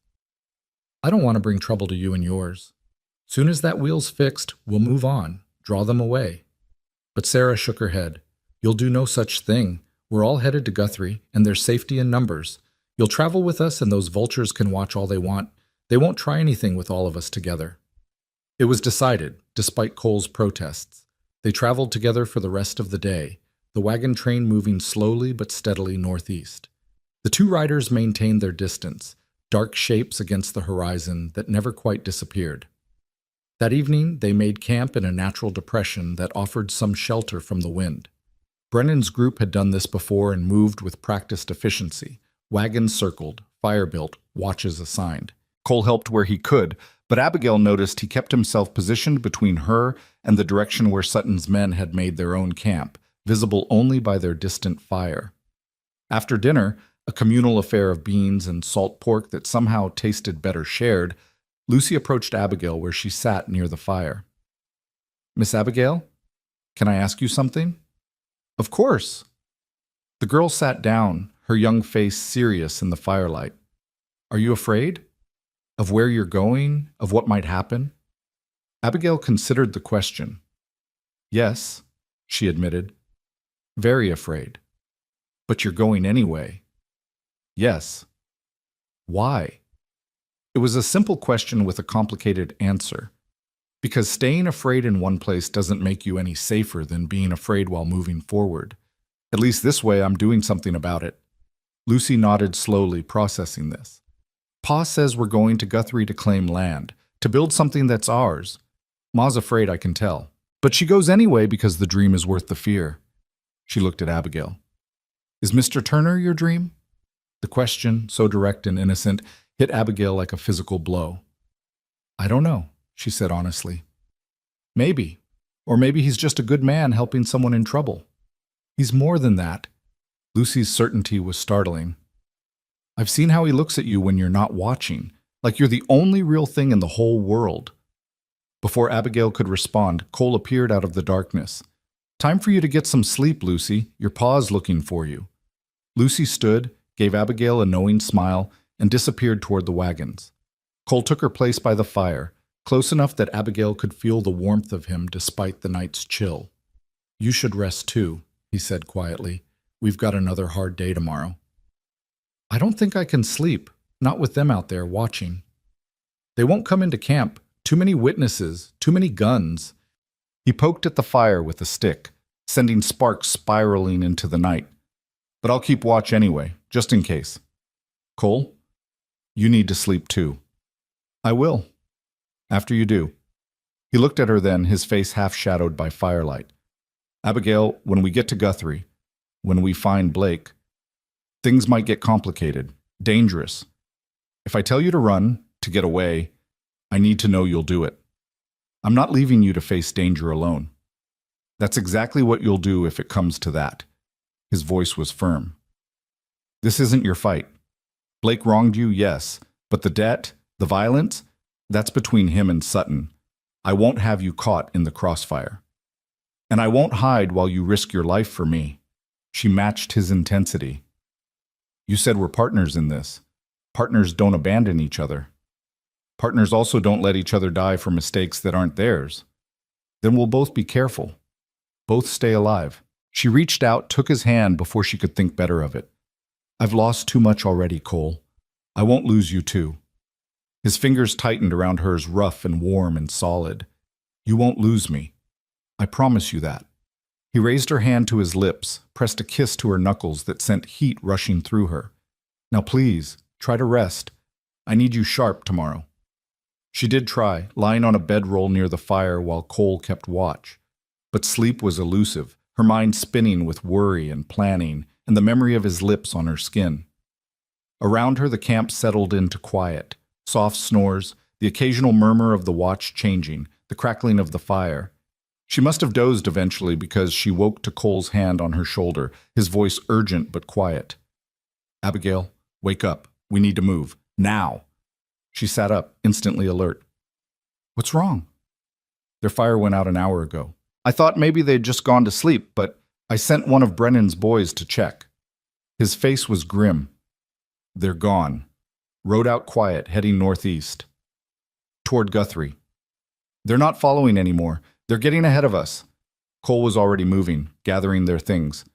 S1: I don't want to bring trouble to you and yours. Soon as that wheel's fixed, we'll move on, draw them away. But Sarah shook her head. You'll do no such thing. We're all headed to Guthrie, and there's safety in numbers. You'll travel with us, and those vultures can watch all they want. They won't try anything with all of us together. It was decided, despite Cole's protests. They traveled together for the rest of the day, the wagon train moving slowly but steadily northeast. The two riders maintained their distance, dark shapes against the horizon that never quite disappeared. That evening, they made camp in a natural depression that offered some shelter from the wind. Brennan's group had done this before and moved with practiced efficiency. Wagons circled, fire built, watches assigned. Cole helped where he could, but Abigail noticed he kept himself positioned between her and the direction where Sutton's men had made their own camp, visible only by their distant fire. After dinner, a communal affair of beans and salt pork that somehow tasted better shared, Lucy approached Abigail where she sat near the fire. Miss Abigail, can I ask you something? Of course. The girl sat down, her young face serious in the firelight. Are you afraid? Of where you're going? Of what might happen? Abigail considered the question. Yes, she admitted. Very afraid. But you're going anyway. Yes. Why? It was a simple question with a complicated answer. Because staying afraid in one place doesn't make you any safer than being afraid while moving forward. At least this way I'm doing something about it. Lucy nodded slowly, processing this. Pa says we're going to Guthrie to claim land, to build something that's ours. Ma's afraid, I can tell. But she goes anyway because the dream is worth the fear. She looked at Abigail. Is Mr. Turner your dream? The question, so direct and innocent, hit Abigail like a physical blow. I don't know, she said honestly. Maybe. Or maybe he's just a good man helping someone in trouble. He's more than that. Lucy's certainty was startling. I've seen how he looks at you when you're not watching, like you're the only real thing in the whole world. Before Abigail could respond, Cole appeared out of the darkness. Time for you to get some sleep, Lucy. Your pa's looking for you. Lucy stood, gave Abigail a knowing smile, and disappeared toward the wagons. Cole took her place by the fire, close enough that Abigail could feel the warmth of him despite the night's chill. You should rest too, he said quietly. We've got another hard day tomorrow. I don't think I can sleep, not with them out there watching. They won't come into camp. Too many witnesses, too many guns. He poked at the fire with a stick, sending sparks spiraling into the night. But I'll keep watch anyway, just in case. Cole, you need to sleep too. I will. After you do. He looked at her then, his face half shadowed by firelight. Abigail, when we get to Guthrie, when we find Blake, things might get complicated, dangerous. If I tell you to run, to get away, I need to know you'll do it. I'm not leaving you to face danger alone. That's exactly what you'll do if it comes to that. His voice was firm. This isn't your fight. Blake wronged you, yes, but the debt, the violence, that's between him and Sutton. I won't have you caught in the crossfire. And I won't hide while you risk your life for me. She matched his intensity. You said we're partners in this. Partners don't abandon each other. Partners also don't let each other die for mistakes that aren't theirs. Then we'll both be careful. Both stay alive. She reached out, took his hand before she could think better of it. I've lost too much already, Cole. I won't lose you too. His fingers tightened around hers, rough and warm and solid. You won't lose me. I promise you that. He raised her hand to his lips, pressed a kiss to her knuckles that sent heat rushing through her. Now please, try to rest. I need you sharp tomorrow. She did try, lying on a bedroll near the fire while Cole kept watch. But sleep was elusive, her mind spinning with worry and planning, and the memory of his lips on her skin. Around her the camp settled into quiet, soft snores, the occasional murmur of the watch changing, the crackling of the fire. She must have dozed eventually because she woke to Cole's hand on her shoulder, his voice urgent but quiet. Abigail, wake up. We need to move. Now. She sat up, instantly alert. What's wrong? Their fire went out an hour ago. I thought maybe they'd just gone to sleep, but I sent one of Brennan's boys to check. His face was grim. They're gone. Rode out quiet, heading northeast. Toward Guthrie. They're not following anymore. They're getting ahead of us. Cole was already moving, gathering their things.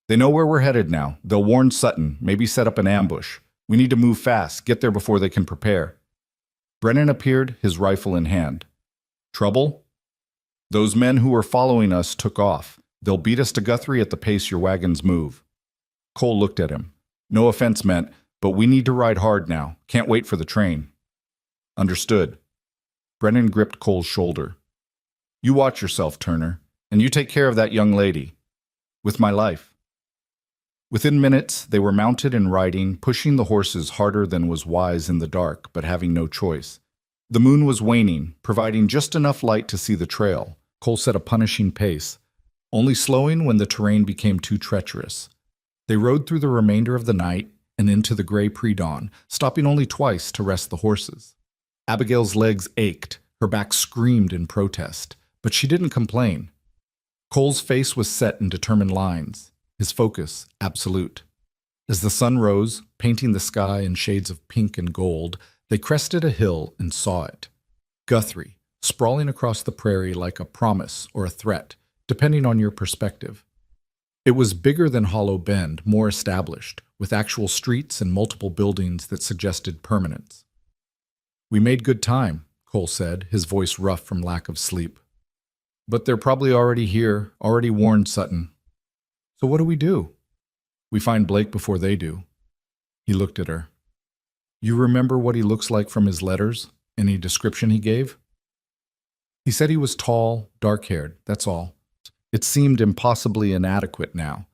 S1: They know where we're headed now. They'll warn Sutton, maybe set up an ambush. We need to move fast, get there before they can prepare. Brennan appeared, his rifle in hand. Trouble? Those men who were following us took off. They'll beat us to Guthrie at the pace your wagons move. Cole looked at him. No offense meant, but we need to ride hard now. Can't wait for the train. Understood. Brennan gripped Cole's shoulder. You watch yourself, Turner, and you take care of that young lady. With my life. Within minutes, they were mounted and riding, pushing the horses harder than was wise in the dark, but having no choice. The moon was waning, providing just enough light to see the trail. Cole set a punishing pace, only slowing when the terrain became too treacherous. They rode through the remainder of the night and into the gray pre-dawn, stopping only twice to rest the horses. Abigail's legs ached, her back screamed in protest, but she didn't complain. Cole's face was set in determined lines, his focus absolute. As the sun rose, painting the sky in shades of pink and gold, they crested a hill and saw it. Guthrie, sprawling across the prairie like a promise or a threat, depending on your perspective. It was bigger than Hollow Bend, more established, with actual streets and multiple buildings that suggested permanence. We made good time, Cole said, his voice rough from lack of sleep. But they're probably already here, already warned Sutton. So what do we do? We find Blake before they do. He looked at her. You remember what he looks like from his letters? Any description he gave? He said he was tall, dark-haired, that's all. It seemed impossibly inadequate now.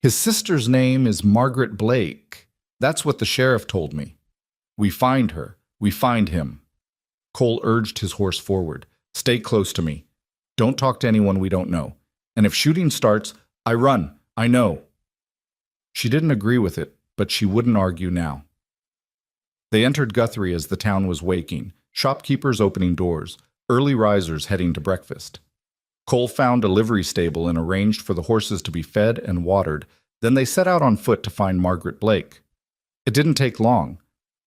S1: His sister's name is Margaret Blake. That's what the sheriff told me. We find her. We find him. Cole urged his horse forward. Stay close to me. Don't talk to anyone we don't know. And if shooting starts, I run. I know. She didn't agree with it, but she wouldn't argue now. They entered Guthrie as the town was waking, shopkeepers opening doors, early risers heading to breakfast. Cole found a livery stable and arranged for the horses to be fed and watered. Then they set out on foot to find Margaret Blake. It didn't take long.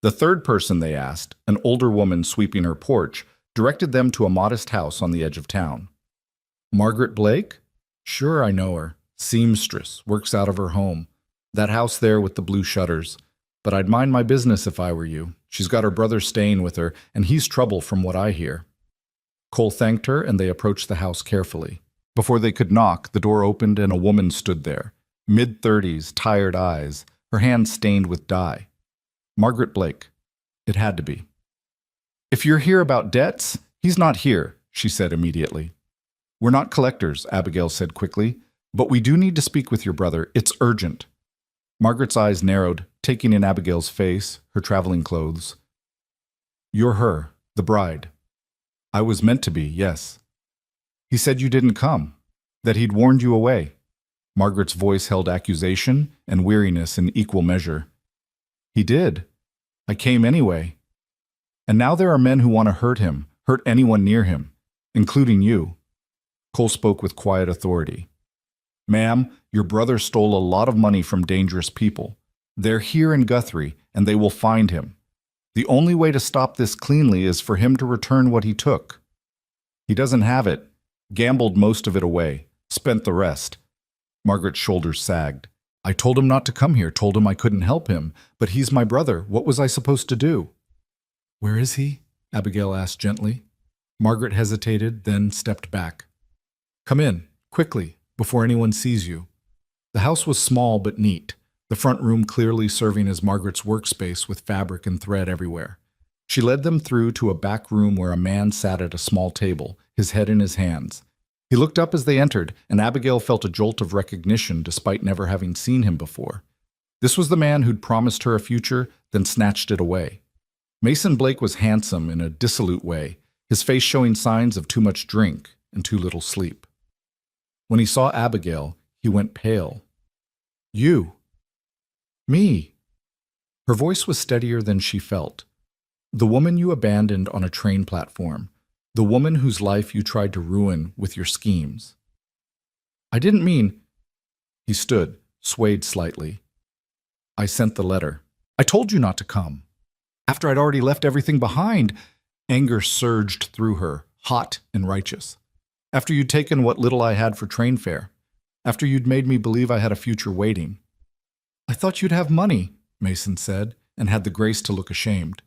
S1: The third person they asked, an older woman sweeping her porch, directed them to a modest house on the edge of town. Margaret Blake? Sure, I know her. Seamstress, works out of her home. That house there with the blue shutters. But I'd mind my business if I were you. She's got her brother staying with her, and he's trouble from what I hear. Cole thanked her, and they approached the house carefully. Before they could knock, the door opened and a woman stood there. Mid-30s, tired eyes, her hands stained with dye. Margaret Blake. It had to be. If you're here about debts, he's not here, she said immediately. We're not collectors, Abigail said quickly, but we do need to speak with your brother. It's urgent. Margaret's eyes narrowed, taking in Abigail's face, her traveling clothes. You're her, the bride. I was meant to be, yes. He said you didn't come, that he'd warned you away. Margaret's voice held accusation and weariness in equal measure. He did. I came anyway. And now there are men who want to hurt him, hurt anyone near him, including you. Cole spoke with quiet authority. Ma'am, your brother stole a lot of money from dangerous people. They're here in Guthrie, and they will find him. The only way to stop this cleanly is for him to return what he took. He doesn't have it. Gambled most of it away. Spent the rest. Margaret's shoulders sagged. I told him not to come here, told him I couldn't help him. But he's my brother. What was I supposed to do? Where is he? Abigail asked gently. Margaret hesitated, then stepped back. Come in, quickly, before anyone sees you. The house was small but neat, the front room clearly serving as Margaret's workspace with fabric and thread everywhere. She led them through to a back room where a man sat at a small table, his head in his hands. He looked up as they entered, and Abigail felt a jolt of recognition despite never having seen him before. This was the man who'd promised her a future, then snatched it away. Mason Blake was handsome in a dissolute way, his face showing signs of too much drink and too little sleep. When he saw Abigail, he went pale. You. Me. Her voice was steadier than she felt. The woman you abandoned on a train platform. The woman whose life you tried to ruin with your schemes. I didn't mean... He stood, swayed slightly. I sent the letter. I told you not to come. After I'd already left everything behind, anger surged through her, hot and righteous. After you'd taken what little I had for train fare. After you'd made me believe I had a future waiting. I thought you'd have money, Mason said, and had the grace to look ashamed.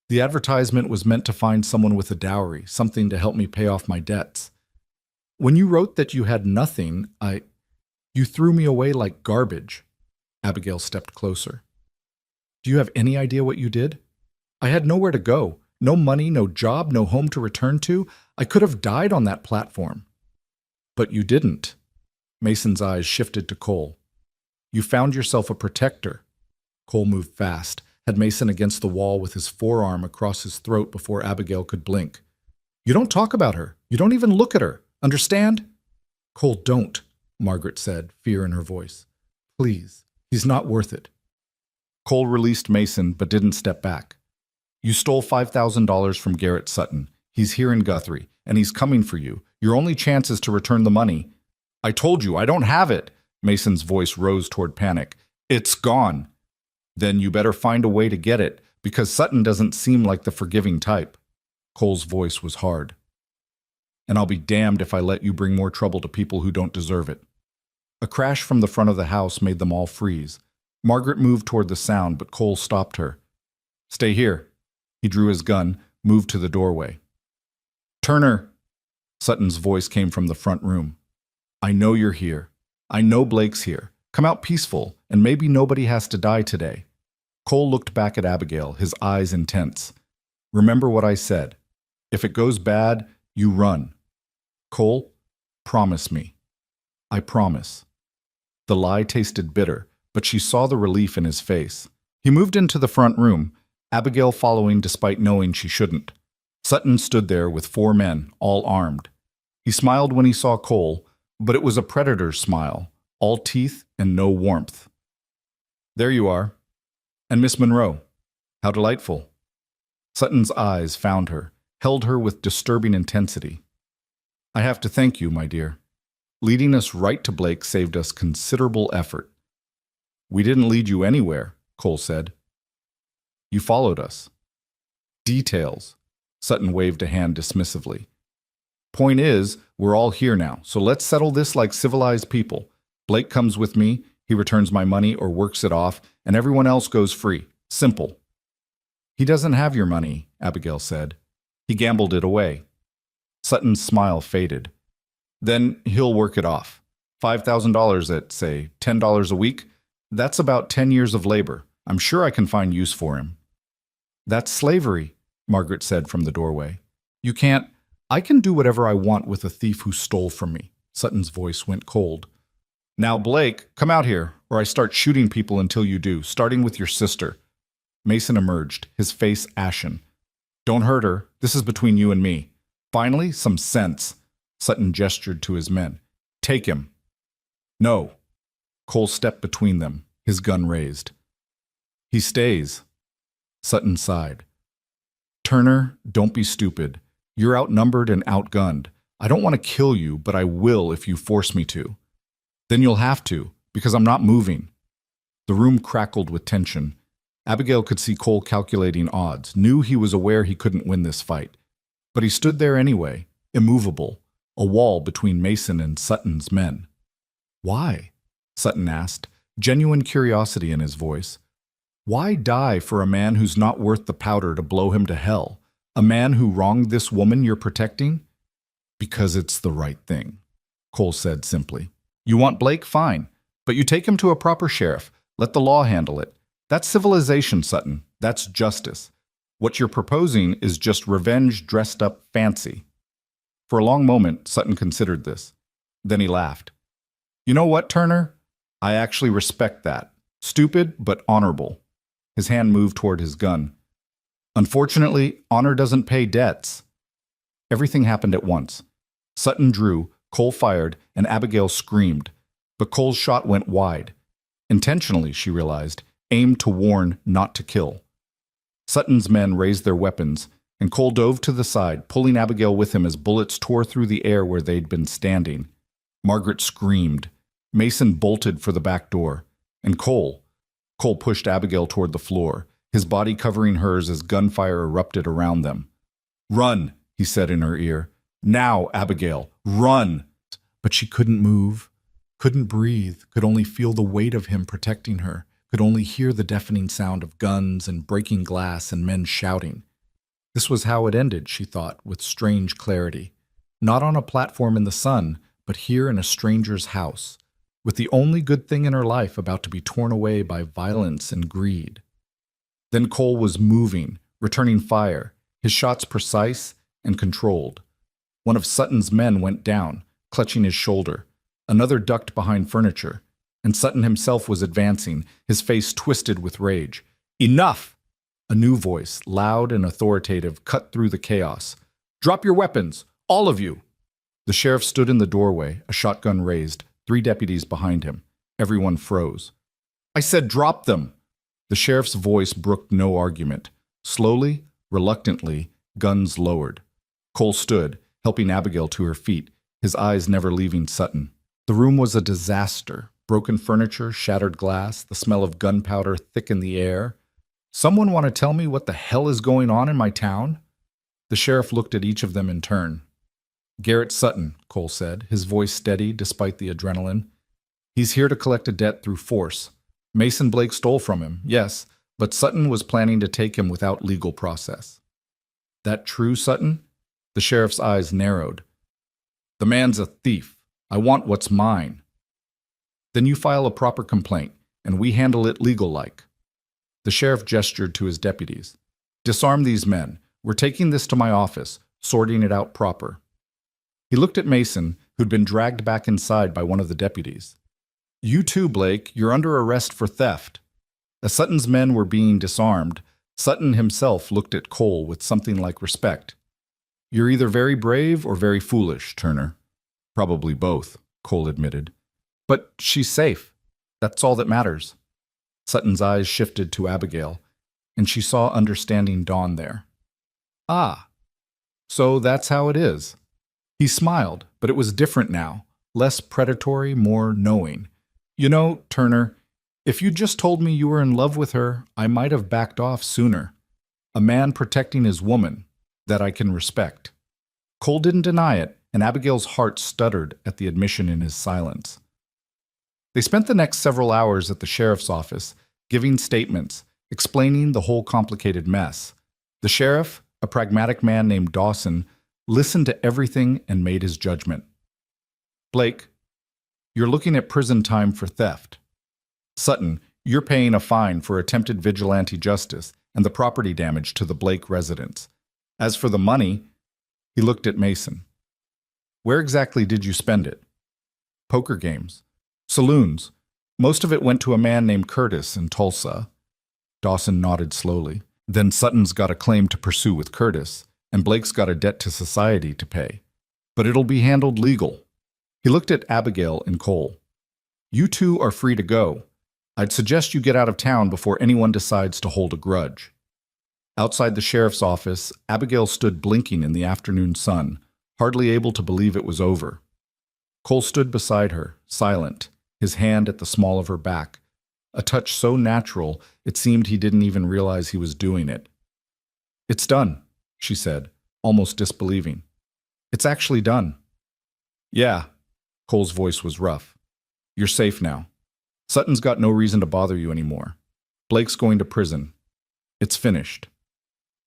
S1: The advertisement was meant to find someone with a dowry, something to help me pay off my debts. When you wrote that you had nothing, you threw me away like garbage. Abigail stepped closer. Do you have any idea what you did? I had nowhere to go. No money, no job, no home to return to. I could have died on that platform. But you didn't. Mason's eyes shifted to Cole. You found yourself a protector. Cole moved fast, had Mason against the wall with his forearm across his throat before Abigail could blink. You don't talk about her. You don't even look at her. Understand? Cole, don't, Margaret said, fear in her voice. Please, he's not worth it. Cole released Mason but didn't step back. You stole $5,000 from Garrett Sutton. He's here in Guthrie, and he's coming for you. Your only chance is to return the money. I told you, I don't have it. Mason's voice rose toward panic. It's gone. Then you better find a way to get it, because Sutton doesn't seem like the forgiving type. Cole's voice was hard. And I'll be damned if I let you bring more trouble to people who don't deserve it. A crash from the front of the house made them all freeze. Margaret moved toward the sound, but Cole stopped her. Stay here. He drew his gun, moved to the doorway. Turner! Sutton's voice came from the front room. I know you're here. I know Blake's here. Come out peaceful, and maybe nobody has to die today. Cole looked back at Abigail, his eyes intense. Remember what I said. If it goes bad, you run. Cole, promise me. I promise. The lie tasted bitter, but she saw the relief in his face. He moved into the front room, Abigail following despite knowing she shouldn't. Sutton stood there with 4 men, all armed. He smiled when he saw Cole, but it was a predator's smile, all teeth and no warmth. There you are. And Miss Monroe. How delightful. Sutton's eyes found her, held her with disturbing intensity. I have to thank you, my dear. Leading us right to Blake saved us considerable effort. We didn't lead you anywhere, Cole said. You followed us. Details. Sutton waved a hand dismissively. Point is, we're all here now, so let's settle this like civilized people. Blake comes with me, he returns my money or works it off, and everyone else goes free. Simple. He doesn't have your money, Abigail said. He gambled it away. Sutton's smile faded. Then he'll work it off. $5,000 at, say, $10 a week? That's about 10 years of labor. I'm sure I can find use for him. That's slavery, Margaret said from the doorway. You can't... I can do whatever I want with a thief who stole from me. Sutton's voice went cold. Now, Blake, come out here, or I start shooting people until you do, starting with your sister. Mason emerged, his face ashen. Don't hurt her. This is between you and me. Finally, some sense. Sutton gestured to his men. Take him. No. Cole stepped between them, his gun raised. He stays. Sutton sighed. Turner, don't be stupid. You're outnumbered and outgunned. I don't want to kill you, but I will if you force me to. Then you'll have to, because I'm not moving. The room crackled with tension. Abigail could see Cole calculating odds, knew he was aware he couldn't win this fight. But he stood there anyway, immovable, a wall between Mason and Sutton's men. Why? Sutton asked, genuine curiosity in his voice. Why die for a man who's not worth the powder to blow him to hell? A man who wronged this woman you're protecting? Because it's the right thing, Cole said simply. You want Blake? Fine. But you take him to a proper sheriff. Let the law handle it. That's civilization, Sutton. That's justice. What you're proposing is just revenge dressed up fancy. For a long moment, Sutton considered this. Then he laughed. You know what, Turner? I actually respect that. Stupid, but honorable. His hand moved toward his gun. Unfortunately, honor doesn't pay debts. Everything happened at once. Sutton drew, Cole fired, and Abigail screamed. But Cole's shot went wide. Intentionally, she realized. aimed to warn, not to kill. Sutton's men raised their weapons, and Cole dove to the side, pulling Abigail with him as bullets tore through the air where they'd been standing. Margaret screamed. Mason bolted for the back door. And Cole pushed Abigail toward the floor, his body covering hers as gunfire erupted around them. "Run," he said in her ear. "Now, Abigail, run!" But she couldn't move, couldn't breathe, could only feel the weight of him protecting her, could only hear the deafening sound of guns and breaking glass and men shouting. This was how it ended, she thought, with strange clarity. Not on a platform in the sun, but here in a stranger's house, with the only good thing in her life about to be torn away by violence and greed. Then Cole was moving, returning fire, his shots precise and controlled. One of Sutton's men went down, clutching his shoulder. Another ducked behind furniture, and Sutton himself was advancing, his face twisted with rage. "Enough!" A new voice, loud and authoritative, cut through the chaos. "Drop your weapons, all of you!" The sheriff stood in the doorway, a shotgun raised, 3 deputies behind him. Everyone froze. "I said drop them!" The sheriff's voice brooked no argument. Slowly, reluctantly, guns lowered. Cole stood, helping Abigail to her feet, his eyes never leaving Sutton. The room was a disaster. Broken furniture, shattered glass, the smell of gunpowder thick in the air. "Someone want to tell me what the hell is going on in my town?" The sheriff looked at each of them in turn. "Garrett Sutton," Cole said, his voice steady despite the adrenaline. "He's here to collect a debt through force. Mason Blake stole from him, yes, but Sutton was planning to take him without legal process." "That true, Sutton?" The sheriff's eyes narrowed. "The man's a thief. I want what's mine." "Then you file a proper complaint, and we handle it legal-like." The sheriff gestured to his deputies. "Disarm these men. We're taking this to my office, sorting it out proper." He looked at Mason, who'd been dragged back inside by one of the deputies. "You too, Blake. You're under arrest for theft." As Sutton's men were being disarmed, Sutton himself looked at Cole with something like respect. "You're either very brave or very foolish, Turner." "Probably both," Cole admitted. "But she's safe. That's all that matters." Sutton's eyes shifted to Abigail, and she saw understanding dawn there. "Ah, so that's how it is." He smiled, but it was different now, less predatory, more knowing. "You know, Turner, if you'd just told me you were in love with her, I might have backed off sooner. A man protecting his woman, that I can respect." Cole didn't deny it, and Abigail's heart stuttered at the admission in his silence. They spent the next several hours at the sheriff's office, giving statements, explaining the whole complicated mess. The sheriff, a pragmatic man named Dawson, listened to everything and made his judgment. "Blake, you're looking at prison time for theft. Sutton, you're paying a fine for attempted vigilante justice and the property damage to the Blake residence. As for the money," he looked at Mason. "Where exactly did you spend it?" "Poker games. Saloons. Most of it went to a man named Curtis in Tulsa." Dawson nodded slowly. "Then Sutton's got a claim to pursue with Curtis, and Blake's got a debt to society to pay. But it'll be handled legal." He looked at Abigail and Cole. "You two are free to go. I'd suggest you get out of town before anyone decides to hold a grudge." Outside the sheriff's office, Abigail stood blinking in the afternoon sun, hardly able to believe it was over. Cole stood beside her, silent, his hand at the small of her back, a touch so natural it seemed he didn't even realize he was doing it. "It's done," she said, almost disbelieving. "It's actually done." "Yeah." Cole's voice was rough. "You're safe now. Sutton's got no reason to bother you anymore. Blake's going to prison. It's finished.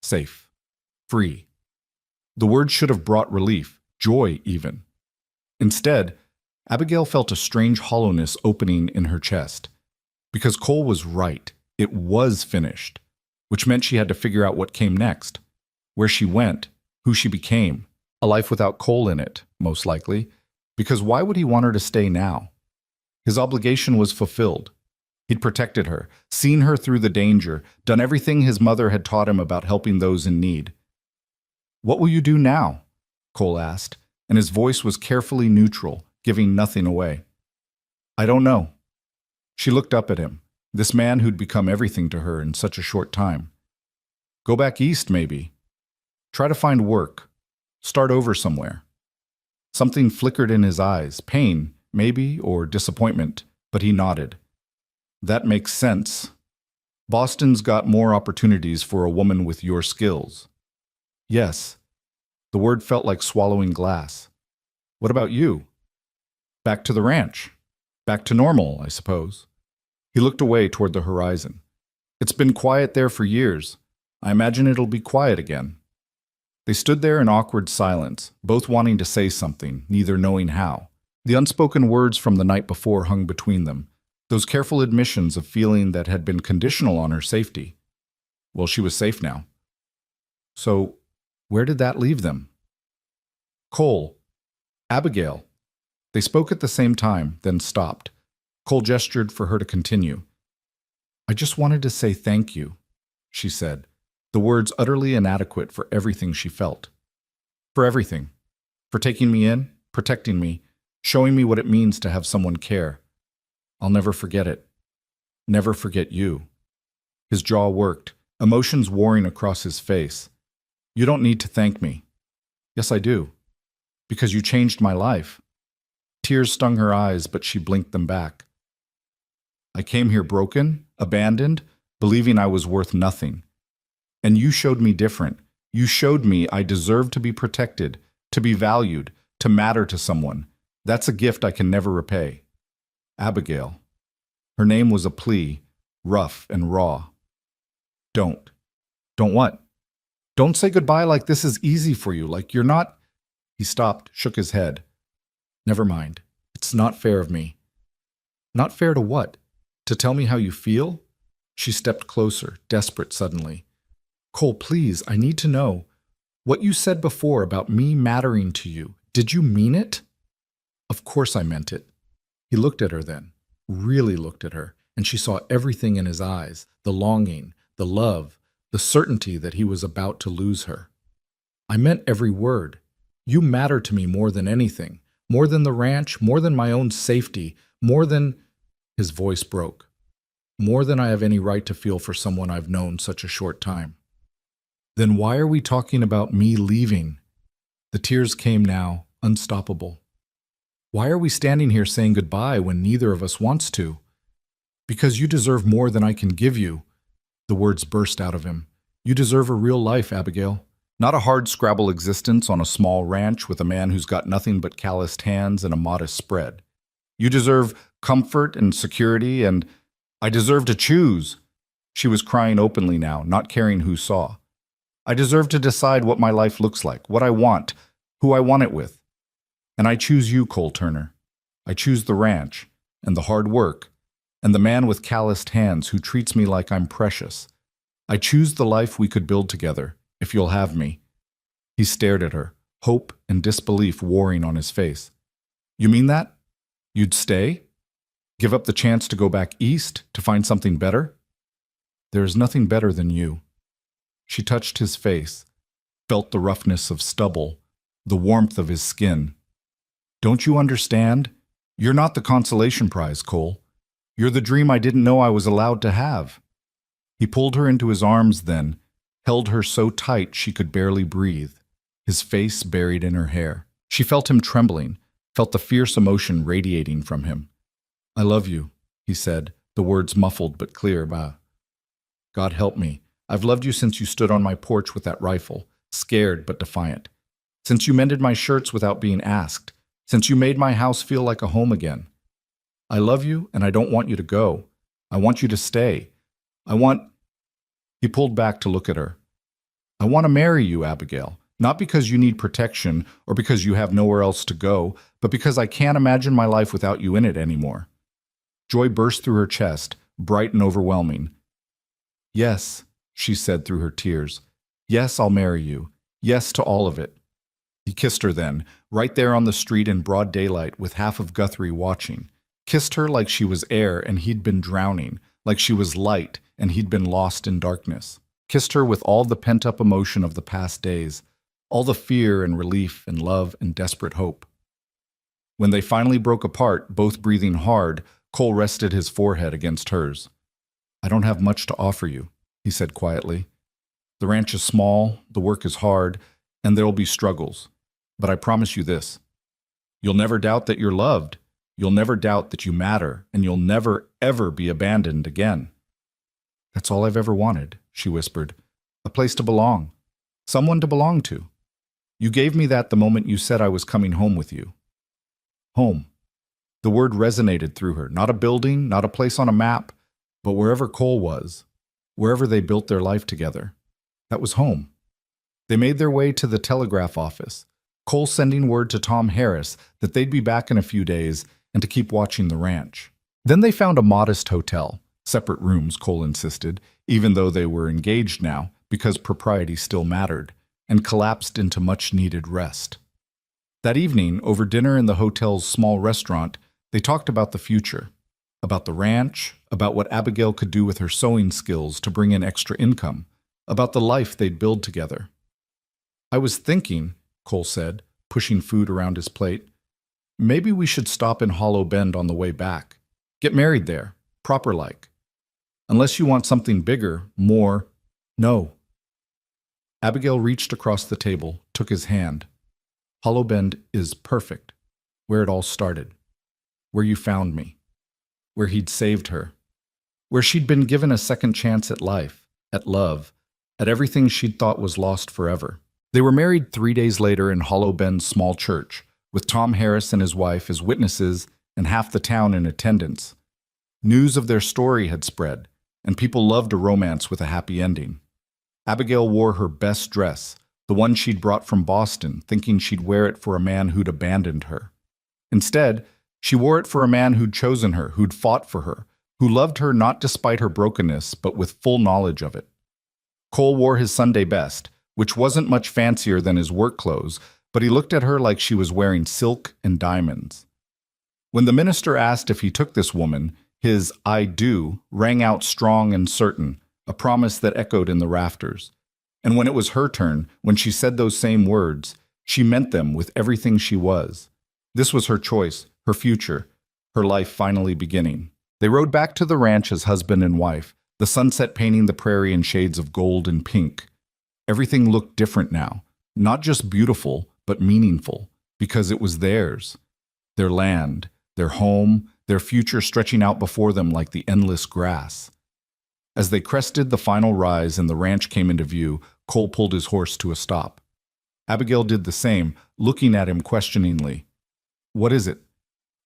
S1: Safe. Free." The word should have brought relief, joy even. Instead, Abigail felt a strange hollowness opening in her chest. Because Cole was right. It was finished, which meant she had to figure out what came next. Where she went, who she became, a life without Cole in it, most likely, because why would he want her to stay now? His obligation was fulfilled. He'd protected her, seen her through the danger, done everything his mother had taught him about helping those in need. "What will you do now?" Cole asked, and his voice was carefully neutral, giving nothing away. "I don't know." She looked up at him. This man who'd become everything to her in such a short time. Go back east, maybe. Try to find work. Start over somewhere. Something flickered in his eyes, pain, maybe, or disappointment, but he nodded. That makes sense. Boston's got more opportunities for a woman with your skills. Yes. The word felt like swallowing glass. What about you? Back to the ranch. Back to normal, I suppose. He looked away toward the horizon. It's been quiet there for years. I imagine it'll be quiet again. They stood there in awkward silence, both wanting to say something, neither knowing how. The unspoken words from the night before hung between them, those careful admissions of feeling that had been conditional on her safety. Well, she was safe now. So, where did that leave them? Cole. Abigail. They spoke at the same time, then stopped. Cole gestured for her to continue. I just wanted to say thank you, she said, the words utterly inadequate for everything she felt. For everything. For taking me in, protecting me, showing me what it means to have someone care. I'll never forget it. Never forget you. His jaw worked, emotions warring across his face. You don't need to thank me. Yes, I do. Because you changed my life. Tears stung her eyes, but she blinked them back. I came here broken, abandoned, believing I was worth nothing. And you showed me different. You showed me I deserve to be protected, to be valued, to matter to someone. That's a gift I can never repay. Abigail. Her name was a plea, rough and raw. Don't. Don't what? Don't say goodbye like this is easy for you, like you're not... He stopped, shook his head. Never mind. It's not fair of me. Not fair to what? To tell me how you feel? She stepped closer, desperate suddenly. Cole, please, I need to know. What you said before about me mattering to you, did you mean it? Of course I meant it. He looked at her then, really looked at her, and she saw everything in his eyes, the longing, the love, the certainty that he was about to lose her. I meant every word. You matter to me more than anything, more than the ranch, more than my own safety, more than... His voice broke. More than I have any right to feel for someone I've known such a short time. Then why are we talking about me leaving? The tears came now, unstoppable. Why are we standing here saying goodbye when neither of us wants to? Because you deserve more than I can give you. The words burst out of him. You deserve a real life, Abigail. Not a hard-scrabble existence on a small ranch with a man who's got nothing but calloused hands and a modest spread. You deserve comfort and security, and I deserve to choose. She was crying openly now, not caring who saw. I deserve to decide what my life looks like, what I want, who I want it with. And I choose you, Cole Turner. I choose the ranch, and the hard work, and the man with calloused hands who treats me like I'm precious. I choose the life we could build together, if you'll have me. He stared at her, hope and disbelief warring on his face. You mean that? You'd stay? Give up the chance to go back east, to find something better? There is nothing better than you. She touched his face, felt the roughness of stubble, the warmth of his skin. Don't you understand? You're not the consolation prize, Cole. You're the dream I didn't know I was allowed to have. He pulled her into his arms then, held her so tight she could barely breathe, his face buried in her hair. She felt him trembling, felt the fierce emotion radiating from him. I love you, he said, the words muffled but clear. Bah. God help me. I've loved you since you stood on my porch with that rifle, scared but defiant. Since you mended my shirts without being asked. Since you made my house feel like a home again. I love you, and I don't want you to go. I want you to stay. He pulled back to look at her. I want to marry you, Abigail. Not because you need protection or because you have nowhere else to go, but because I can't imagine my life without you in it anymore. Joy burst through her chest, bright and overwhelming. Yes, she said through her tears. Yes, I'll marry you. Yes to all of it. He kissed her then, right there on the street in broad daylight with half of Guthrie watching. Kissed her like she was air and he'd been drowning, like she was light and he'd been lost in darkness. Kissed her with all the pent-up emotion of the past days, all the fear and relief and love and desperate hope. When they finally broke apart, both breathing hard, Cole rested his forehead against hers. I don't have much to offer you, he said quietly. The ranch is small, the work is hard, and there'll be struggles. But I promise you this. You'll never doubt that you're loved. You'll never doubt that you matter, and you'll never, ever be abandoned again. That's all I've ever wanted, she whispered. A place to belong. Someone to belong to. You gave me that the moment you said I was coming home with you. Home. The word resonated through her. Not a building, not a place on a map, but wherever Cole was, wherever they built their life together. That was home. They made their way to the telegraph office, Cole sending word to Tom Harris that they'd be back in a few days and to keep watching the ranch. Then they found a modest hotel, separate rooms, Cole insisted, even though they were engaged now, because propriety still mattered, and collapsed into much-needed rest. That evening, over dinner in the hotel's small restaurant, they talked about the future, about the ranch, about what Abigail could do with her sewing skills to bring in extra income, about the life they'd build together. I was thinking, Cole said, pushing food around his plate, maybe we should stop in Hollow Bend on the way back. Get married there, proper-like. Unless you want something bigger, more, no. Abigail reached across the table, took his hand. Hollow Bend is perfect, where it all started, where you found me, where he'd saved her, where she'd been given a second chance at life, at love, at everything she'd thought was lost forever. They were married 3 days later in Hollow Bend's small church, with Tom Harris and his wife as witnesses and half the town in attendance. News of their story had spread, and people loved a romance with a happy ending. Abigail wore her best dress, the one she'd brought from Boston, thinking she'd wear it for a man who'd abandoned her. Instead, she wore it for a man who'd chosen her, who'd fought for her, who loved her not despite her brokenness, but with full knowledge of it. Cole wore his Sunday best, which wasn't much fancier than his work clothes, but he looked at her like she was wearing silk and diamonds. When the minister asked if he took this woman, his "I do" rang out strong and certain, a promise that echoed in the rafters. And when it was her turn, when she said those same words, she meant them with everything she was. This was her choice, her future, her life finally beginning. They rode back to the ranch as husband and wife, the sunset painting the prairie in shades of gold and pink. Everything looked different now, not just beautiful, but meaningful, because it was theirs. Their land, their home, their future stretching out before them like the endless grass. As they crested the final rise and the ranch came into view, Cole pulled his horse to a stop. Abigail did the same, looking at him questioningly. "What is it?"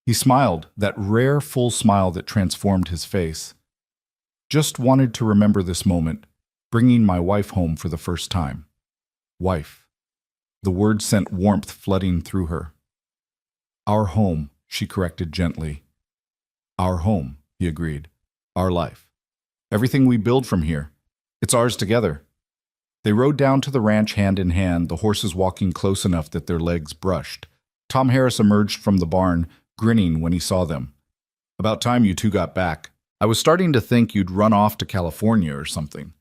S1: He smiled, that rare, full smile that transformed his face. "Just wanted to remember this moment, bringing my wife home for the first time." Wife. The word sent warmth flooding through her. "Our home," she corrected gently. "Our home," he agreed. "Our life. Everything we build from here. It's ours together." They rode down to the ranch hand in hand, the horses walking close enough that their legs brushed. Tom Harris emerged from the barn, grinning when he saw them. "About time you two got back. I was starting to think you'd run off to California or something."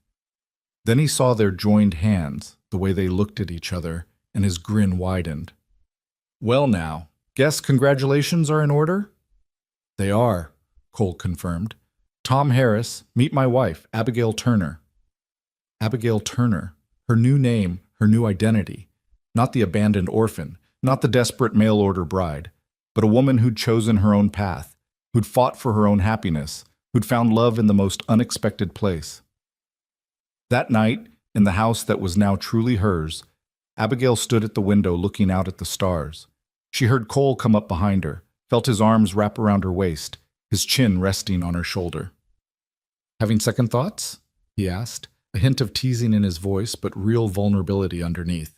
S1: Then he saw their joined hands, the way they looked at each other, and his grin widened. "Well now, guess congratulations are in order?" "They are," Cole confirmed. "Tom Harris, meet my wife, Abigail Turner." Abigail Turner, her new name, her new identity. Not the abandoned orphan, not the desperate mail-order bride, but a woman who'd chosen her own path, who'd fought for her own happiness, who'd found love in the most unexpected place. That night, in the house that was now truly hers, Abigail stood at the window looking out at the stars. She heard Cole come up behind her, felt his arms wrap around her waist, his chin resting on her shoulder. "Having second thoughts?" he asked, a hint of teasing in his voice, but real vulnerability underneath.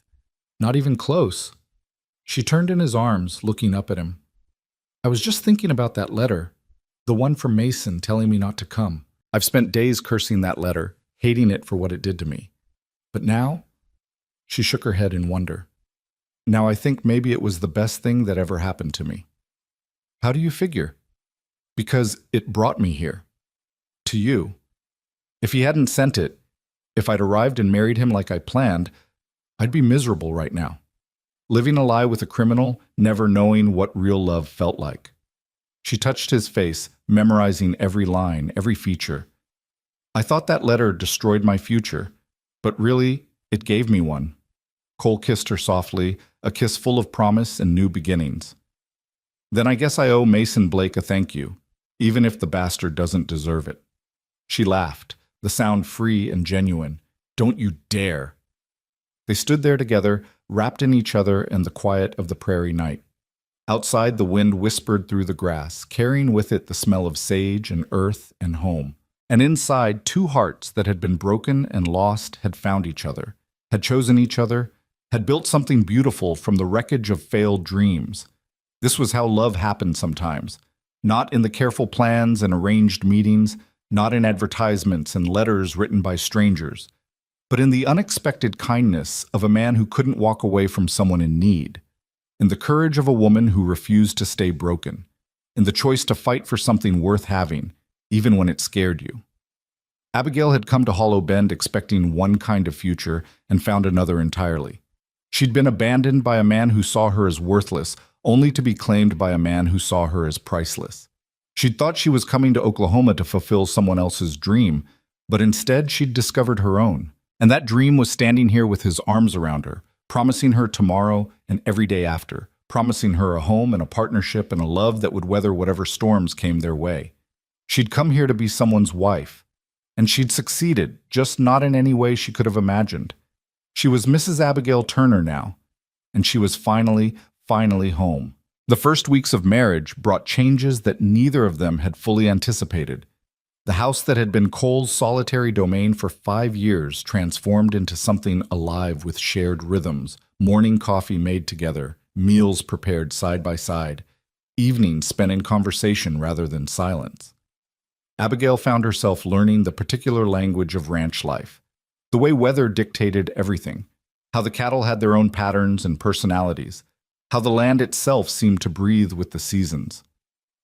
S1: "Not even close." She turned in his arms, looking up at him. "I was just thinking about that letter, the one from Mason telling me not to come. I've spent days cursing that letter, hating it for what it did to me. But now?" She shook her head in wonder. "Now I think maybe it was the best thing that ever happened to me." "How do you figure?" "Because it brought me here. To you. If he hadn't sent it, if I'd arrived and married him like I planned, I'd be miserable right now. Living a lie with a criminal, never knowing what real love felt like." She touched his face, memorizing every line, every feature. I thought that letter destroyed my future, but really, it gave me one. Cole kissed her softly, a kiss full of promise and new beginnings. Then I guess I owe Mason Blake a thank you, even if the bastard doesn't deserve it. She laughed, the sound free and genuine. Don't you dare. They stood there together, wrapped in each other and the quiet of the prairie night. Outside, the wind whispered through the grass, carrying with it the smell of sage and earth and home. And inside, two hearts that had been broken and lost had found each other, had chosen each other, had built something beautiful from the wreckage of failed dreams. This was how love happened sometimes, not in the careful plans and arranged meetings, not in advertisements and letters written by strangers, but in the unexpected kindness of a man who couldn't walk away from someone in need, in the courage of a woman who refused to stay broken, in the choice to fight for something worth having, even when it scared you. Abigail had come to Hollow Bend expecting one kind of future and found another entirely. She'd been abandoned by a man who saw her as worthless, only to be claimed by a man who saw her as priceless. She'd thought she was coming to Oklahoma to fulfill someone else's dream, but instead she'd discovered her own. And that dream was standing here with his arms around her, promising her tomorrow and every day after, promising her a home and a partnership and a love that would weather whatever storms came their way. She'd come here to be someone's wife, and she'd succeeded, just not in any way she could have imagined. She was Mrs. Abigail Turner now, and she was finally home. The first weeks of marriage brought changes that neither of them had fully anticipated. The house that had been Cole's solitary domain for 5 years transformed into something alive with shared rhythms, morning coffee made together, meals prepared side by side, evenings spent in conversation rather than silence. Abigail found herself learning the particular language of ranch life, the way weather dictated everything, how the cattle had their own patterns and personalities, how the land itself seemed to breathe with the seasons.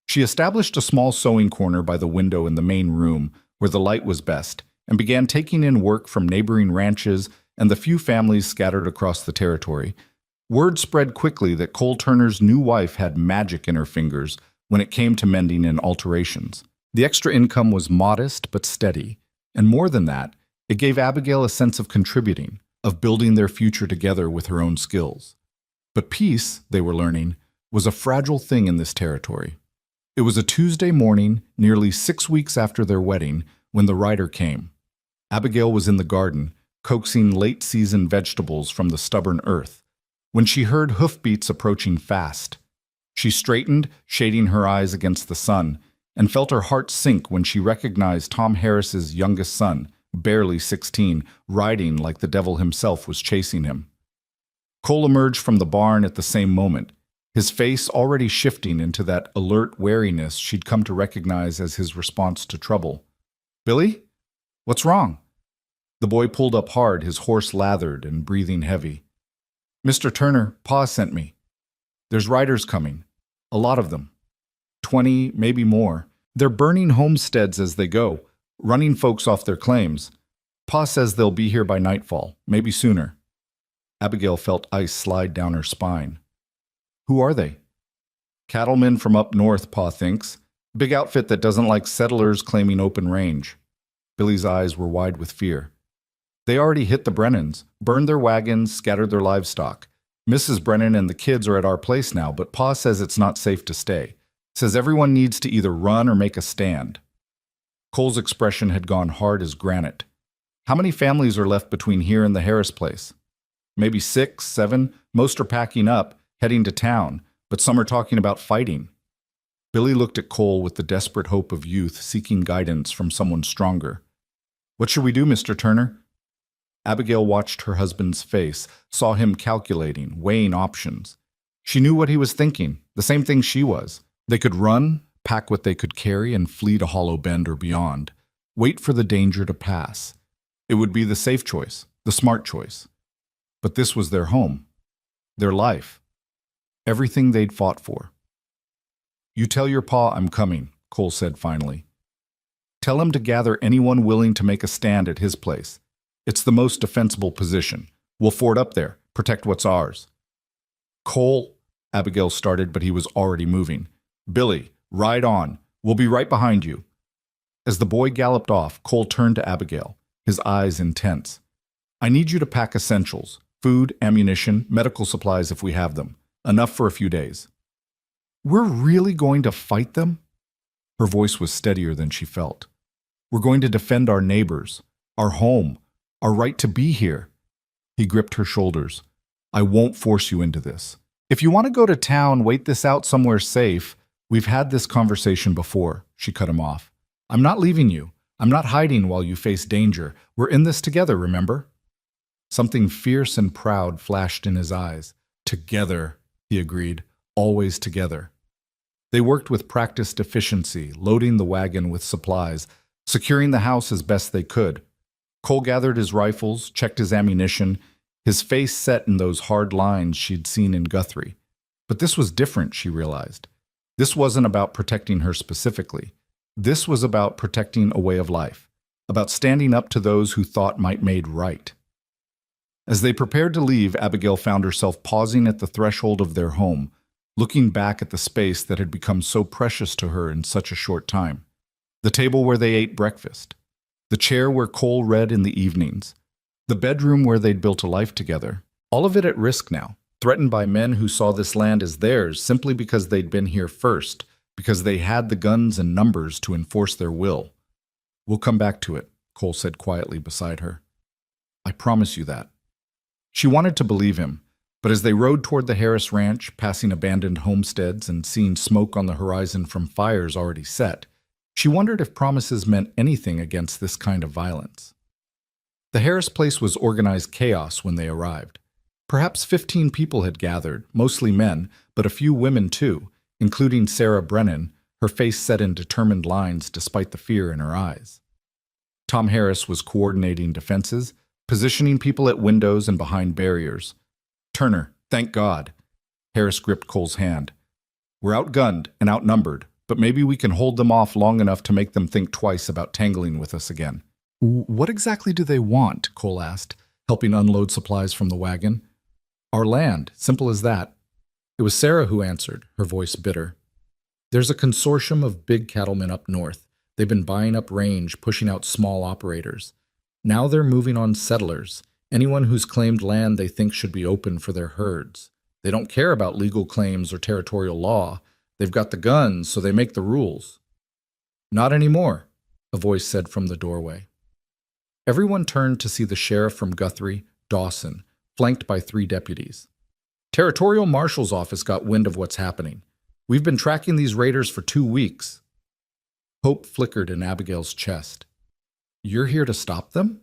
S1: She established a small sewing corner by the window in the main room where the light was best and began taking in work from neighboring ranches and the few families scattered across the territory. Word spread quickly that Cole Turner's new wife had magic in her fingers when it came to mending and alterations. The extra income was modest but steady, and more than that, it gave Abigail a sense of contributing, of building their future together with her own skills. But peace, they were learning, was a fragile thing in this territory. It was a Tuesday morning, nearly 6 weeks after their wedding, when the rider came. Abigail was in the garden, coaxing late-season vegetables from the stubborn earth, when she heard hoofbeats approaching fast. She straightened, shading her eyes against the sun, and felt her heart sink when she recognized Tom Harris's youngest son, barely 16, riding like the devil himself was chasing him. Cole emerged from the barn at the same moment, his face already shifting into that alert wariness she'd come to recognize as his response to trouble. "Billy? What's wrong?" The boy pulled up hard, his horse lathered and breathing heavy. "Mr. Turner, Pa sent me. There's riders coming. A lot of them. 20, maybe more. They're burning homesteads as they go, running folks off their claims. Pa says they'll be here by nightfall, maybe sooner." Abigail felt ice slide down her spine. "Who are they?" "Cattlemen from up north, Pa thinks. Big outfit that doesn't like settlers claiming open range." Billy's eyes were wide with fear. "They already hit the Brennans, burned their wagons, scattered their livestock. Mrs. Brennan and the kids are at our place now, but Pa says it's not safe to stay. Says everyone needs to either run or make a stand." Cole's expression had gone hard as granite. "How many families are left between here and the Harris place?" "Maybe 6, 7. Most are packing up, heading to town, but some are talking about fighting." Billy looked at Cole with the desperate hope of youth seeking guidance from someone stronger. "What should we do, Mr. Turner?" Abigail watched her husband's face, saw him calculating, weighing options. She knew what he was thinking, the same thing she was. They could run, pack what they could carry, and flee to Hollow Bend or beyond. Wait for the danger to pass. It would be the safe choice, the smart choice. But this was their home, their life, everything they'd fought for. "You tell your pa I'm coming," Cole said finally. "Tell him to gather anyone willing to make a stand at his place. It's the most defensible position. We'll fort up there, protect what's ours." "Cole," Abigail started, but he was already moving. "Billy, ride on. We'll be right behind you." As the boy galloped off, Cole turned to Abigail, his eyes intense. I need you to pack essentials, food, ammunition, medical supplies if we have them. Enough for a few days. We're really going to fight them? Her voice was steadier than she felt. We're going to defend our neighbors, our home, our right to be here. He gripped her shoulders. I won't force you into this. If you want to go to town, wait this out somewhere safe. We've had this conversation before, she cut him off. I'm not leaving you. I'm not hiding while you face danger. We're in this together, remember? Something fierce and proud flashed in his eyes. Together, he agreed, always together. They worked with practiced efficiency, loading the wagon with supplies, securing the house as best they could. Cole gathered his rifles, checked his ammunition, his face set in those hard lines she'd seen in Guthrie. But this was different, she realized. This wasn't about protecting her specifically. This was about protecting a way of life, about standing up to those who thought might made right. As they prepared to leave, Abigail found herself pausing at the threshold of their home, looking back at the space that had become so precious to her in such a short time. The table where they ate breakfast, the chair where Cole read in the evenings, the bedroom where they'd built a life together, all of it at risk now, threatened by men who saw this land as theirs simply because they'd been here first, because they had the guns and numbers to enforce their will. We'll come back to it, Cole said quietly beside her. I promise you that. She wanted to believe him, but as they rode toward the Harris Ranch, passing abandoned homesteads and seeing smoke on the horizon from fires already set, she wondered if promises meant anything against this kind of violence. The Harris place was organized chaos when they arrived. Perhaps 15 people had gathered, mostly men, but a few women too, including Sarah Brennan, her face set in determined lines despite the fear in her eyes. Tom Harris was coordinating defenses, positioning people at windows and behind barriers. Turner, thank God. Harris gripped Cole's hand. We're outgunned and outnumbered, but maybe we can hold them off long enough to make them think twice about tangling with us again. What exactly do they want? Cole asked, helping unload supplies from the wagon. Our land, simple as that. It was Sarah who answered, her voice bitter. There's a consortium of big cattlemen up north. They've been buying up range, pushing out small operators. Now they're moving on settlers, anyone who's claimed land they think should be open for their herds. They don't care about legal claims or territorial law. They've got the guns, so they make the rules. Not anymore, a voice said from the doorway. Everyone turned to see the sheriff from Guthrie, Dawson, flanked by 3 deputies. Territorial Marshal's office got wind of what's happening. We've been tracking these raiders for 2 weeks. Hope flickered in Abigail's chest. You're here to stop them?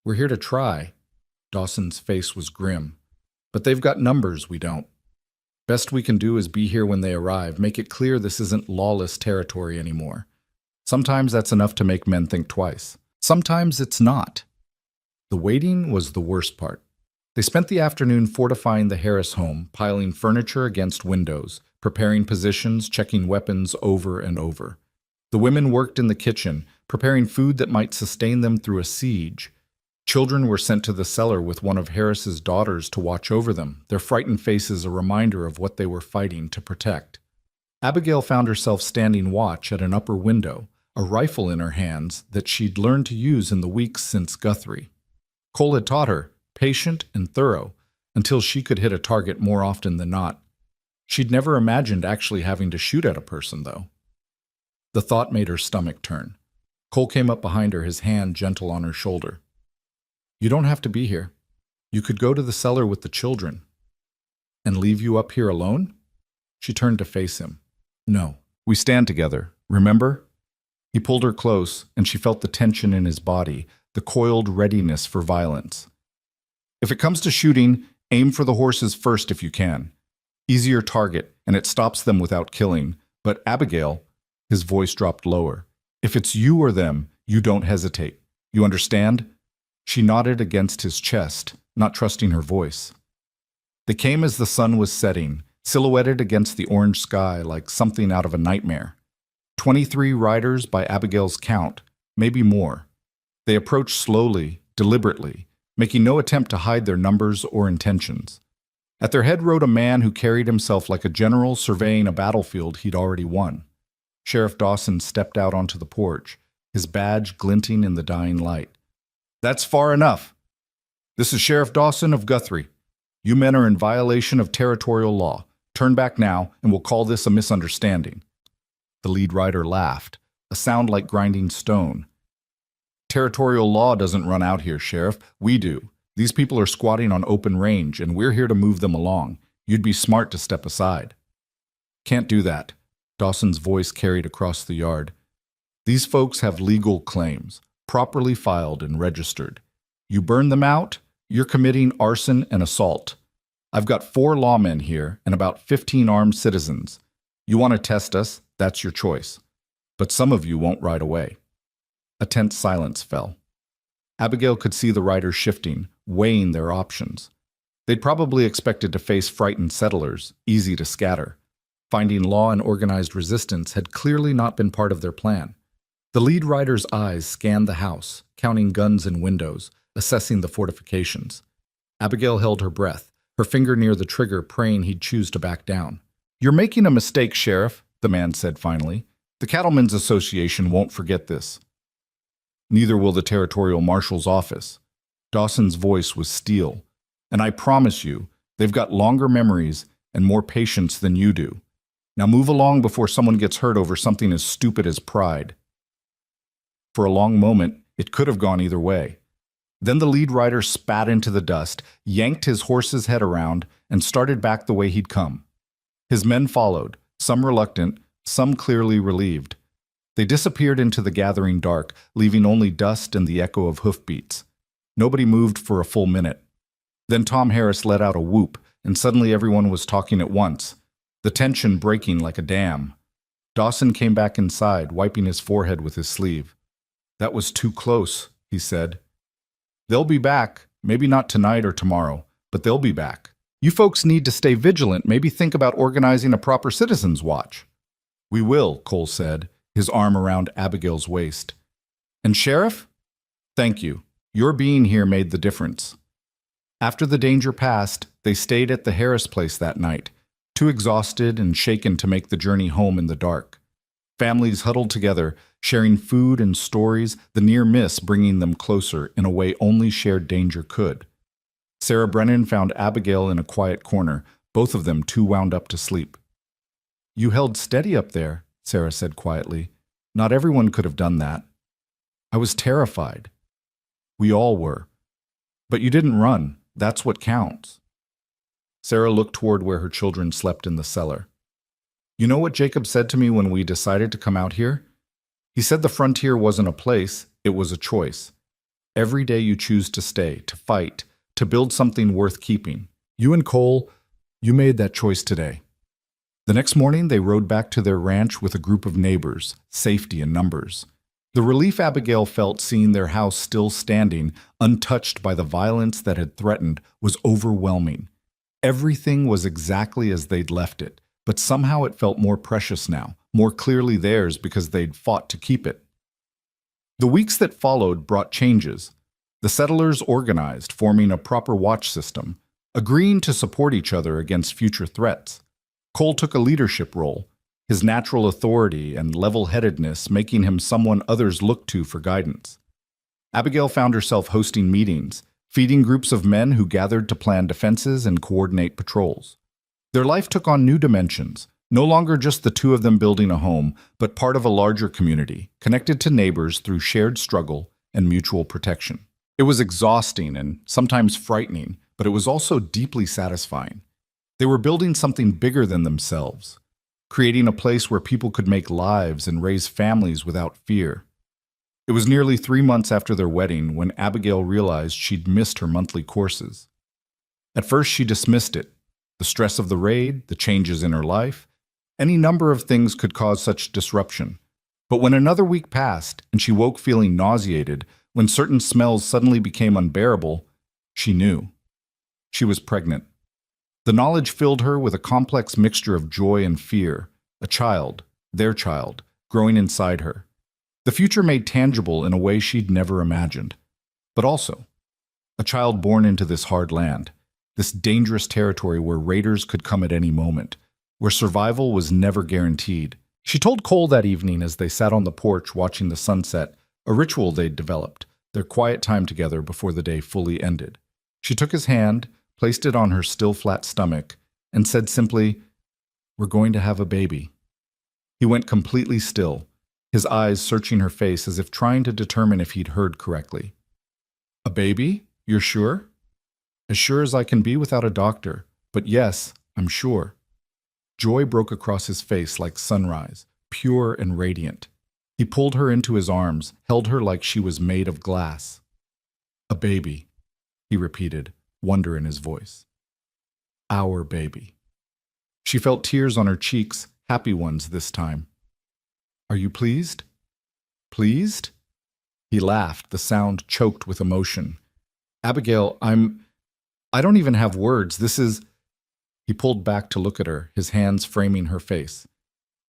S1: We're here to try. Dawson's face was grim. But they've got numbers, we don't. Best we can do is be here when they arrive, make it clear this isn't lawless territory anymore. Sometimes that's enough to make men think twice. Sometimes it's not. The waiting was the worst part. They spent the afternoon fortifying the Harris home, piling furniture against windows, preparing positions, checking weapons over and over. The women worked in the kitchen, preparing food that might sustain them through a siege. Children were sent to the cellar with one of Harris's daughters to watch over them, their frightened faces a reminder of what they were fighting to protect. Abigail found herself standing watch at an upper window, a rifle in her hands that she'd learned to use in the weeks since Guthrie. Cole had taught her, patient and thorough, until she could hit a target more often than not. She'd never imagined actually having to shoot at a person, though. The thought made her stomach turn. Cole came up behind her, his hand gentle on her shoulder. You don't have to be here. You could go to the cellar with the children. And leave you up here alone? She turned to face him. No, we stand together, remember? He pulled her close, and she felt the tension in his body, the coiled readiness for violence. If it comes to shooting, aim for the horses first if you can. Easier target, and it stops them without killing. But Abigail, his voice dropped lower. If it's you or them, you don't hesitate. You understand? She nodded against his chest, not trusting her voice. They came as the sun was setting, silhouetted against the orange sky like something out of a nightmare. 23 riders by Abigail's count, maybe more. They approached slowly, deliberately, making no attempt to hide their numbers or intentions. At their head rode a man who carried himself like a general surveying a battlefield he'd already won. Sheriff Dawson stepped out onto the porch, his badge glinting in the dying light. That's far enough. This is Sheriff Dawson of Guthrie. You men are in violation of territorial law. Turn back now, and we'll call this a misunderstanding. The lead rider laughed, a sound like grinding stone. Territorial law doesn't run out here, Sheriff. We do. These people are squatting on open range, and we're here to move them along. You'd be smart to step aside. Can't do that. Dawson's voice carried across the yard. These folks have legal claims, properly filed and registered. You burn them out, you're committing arson and assault. I've got 4 lawmen here and about 15 armed citizens. You want to test us, that's your choice. But some of you won't right away. A tense silence fell. Abigail could see the riders shifting, weighing their options. They'd probably expected to face frightened settlers, easy to scatter. Finding law and organized resistance had clearly not been part of their plan. The lead rider's eyes scanned the house, counting guns and windows, assessing the fortifications. Abigail held her breath, her finger near the trigger, praying he'd choose to back down. You're making a mistake, Sheriff, the man said finally. The Cattlemen's Association won't forget this. Neither will the Territorial Marshal's office. Dawson's voice was steel. And I promise you, they've got longer memories and more patience than you do. Now move along before someone gets hurt over something as stupid as pride. For a long moment, it could have gone either way. Then the lead rider spat into the dust, yanked his horse's head around, and started back the way he'd come. His men followed, some reluctant, some clearly relieved. They disappeared into the gathering dark, leaving only dust and the echo of hoofbeats. Nobody moved for a full minute. Then Tom Harris let out a whoop, and suddenly everyone was talking at once, the tension breaking like a dam. Dawson came back inside, wiping his forehead with his sleeve. That was too close, he said. They'll be back, maybe not tonight or tomorrow, but they'll be back. You folks need to stay vigilant, maybe think about organizing a proper citizens' watch. We will, Cole said, his arm around Abigail's waist. And Sheriff? Thank you. Your being here made the difference. After the danger passed, they stayed at the Harris place that night, too exhausted and shaken to make the journey home in the dark. Families huddled together, sharing food and stories, the near miss bringing them closer in a way only shared danger could. Sarah Brennan found Abigail in a quiet corner, both of them too wound up to sleep. You held steady up there, Sarah said quietly. Not everyone could have done that. I was terrified. We all were. But you didn't run. That's what counts. Sarah looked toward where her children slept in the cellar. You know what Jacob said to me when we decided to come out here? He said the frontier wasn't a place, it was a choice. Every day you choose to stay, to fight, to build something worth keeping. You and Cole, you made that choice today. The next morning, they rode back to their ranch with a group of neighbors, safety in numbers. The relief Abigail felt seeing their house still standing, untouched by the violence that had threatened, was overwhelming. Everything was exactly as they'd left it, but somehow it felt more precious now, more clearly theirs because they'd fought to keep it. The weeks that followed brought changes. The settlers organized, forming a proper watch system, agreeing to support each other against future threats. Cole took a leadership role, his natural authority and level-headedness making him someone others looked to for guidance. Abigail found herself hosting meetings, feeding groups of men who gathered to plan defenses and coordinate patrols. Their life took on new dimensions, no longer just the two of them building a home, but part of a larger community, connected to neighbors through shared struggle and mutual protection. It was exhausting and sometimes frightening, but it was also deeply satisfying. They were building something bigger than themselves, creating a place where people could make lives and raise families without fear. It was nearly 3 months after their wedding when Abigail realized she'd missed her monthly courses. At first, she dismissed it. The stress of the raid, the changes in her life, any number of things could cause such disruption. But when another week passed and she woke feeling nauseated, when certain smells suddenly became unbearable, she knew. She was pregnant. The knowledge filled her with a complex mixture of joy and fear, a child, their child, growing inside her. The future made tangible in a way she'd never imagined. But also, a child born into this hard land, this dangerous territory where raiders could come at any moment, where survival was never guaranteed. She told Cole that evening as they sat on the porch watching the sunset, a ritual they'd developed, their quiet time together before the day fully ended. She took his hand, placed it on her still flat stomach, and said simply, "We're going to have a baby." He went completely still, his eyes searching her face as if trying to determine if he'd heard correctly. "A baby? You're sure?" "As sure as I can be without a doctor, but yes, I'm sure." Joy broke across his face like sunrise, pure and radiant. He pulled her into his arms, held her like she was made of glass. "A baby," he repeated, wonder in his voice. "Our baby." She felt tears on her cheeks, happy ones this time. "Are you pleased?" "Pleased?" He laughed, the sound choked with emotion. "Abigail, I don't even have words. This is—" He pulled back to look at her, his hands framing her face.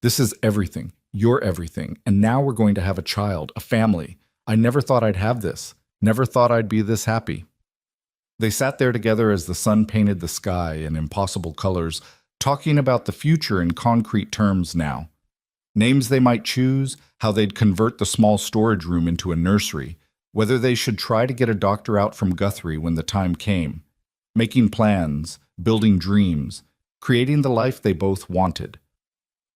S1: "This is everything. You're everything. And now we're going to have a child, a family. I never thought I'd have this. Never thought I'd be this happy." They sat there together as the sun painted the sky in impossible colors, talking about the future in concrete terms now. Names they might choose, how they'd convert the small storage room into a nursery, whether they should try to get a doctor out from Guthrie when the time came. Making plans, building dreams, creating the life they both wanted.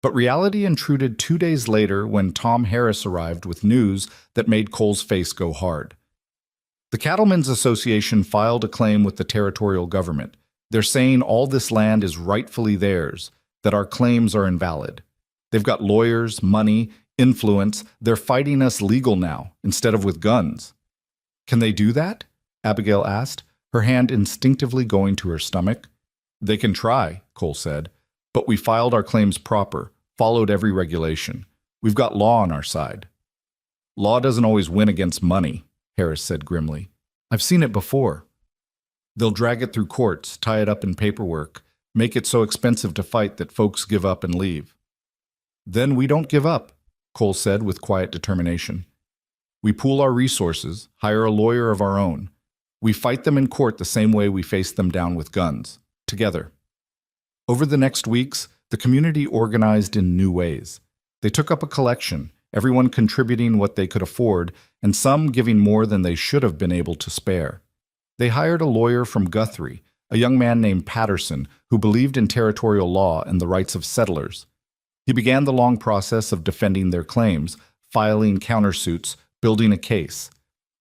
S1: But reality intruded 2 days later when Tom Harris arrived with news that made Cole's face go hard. The Cattlemen's Association filed a claim with the territorial government. They're saying all this land is rightfully theirs, that our claims are invalid. They've got lawyers, money, influence. They're fighting us legal now, instead of with guns. "Can they do that?" Abigail asked, her hand instinctively going to her stomach. "They can try," Cole said, "but we filed our claims proper, followed every regulation. We've got law on our side." "Law doesn't always win against money," Harris said grimly. "I've seen it before. They'll drag it through courts, tie it up in paperwork, make it so expensive to fight that folks give up and leave." "Then we don't give up," Cole said with quiet determination. "We pool our resources, hire a lawyer of our own. We fight them in court the same way we face them down with guns, together." Over the next weeks, the community organized in new ways. They took up a collection, everyone contributing what they could afford, and some giving more than they should have been able to spare. They hired a lawyer from Guthrie, a young man named Patterson, who believed in territorial law and the rights of settlers. He began the long process of defending their claims, filing countersuits, building a case.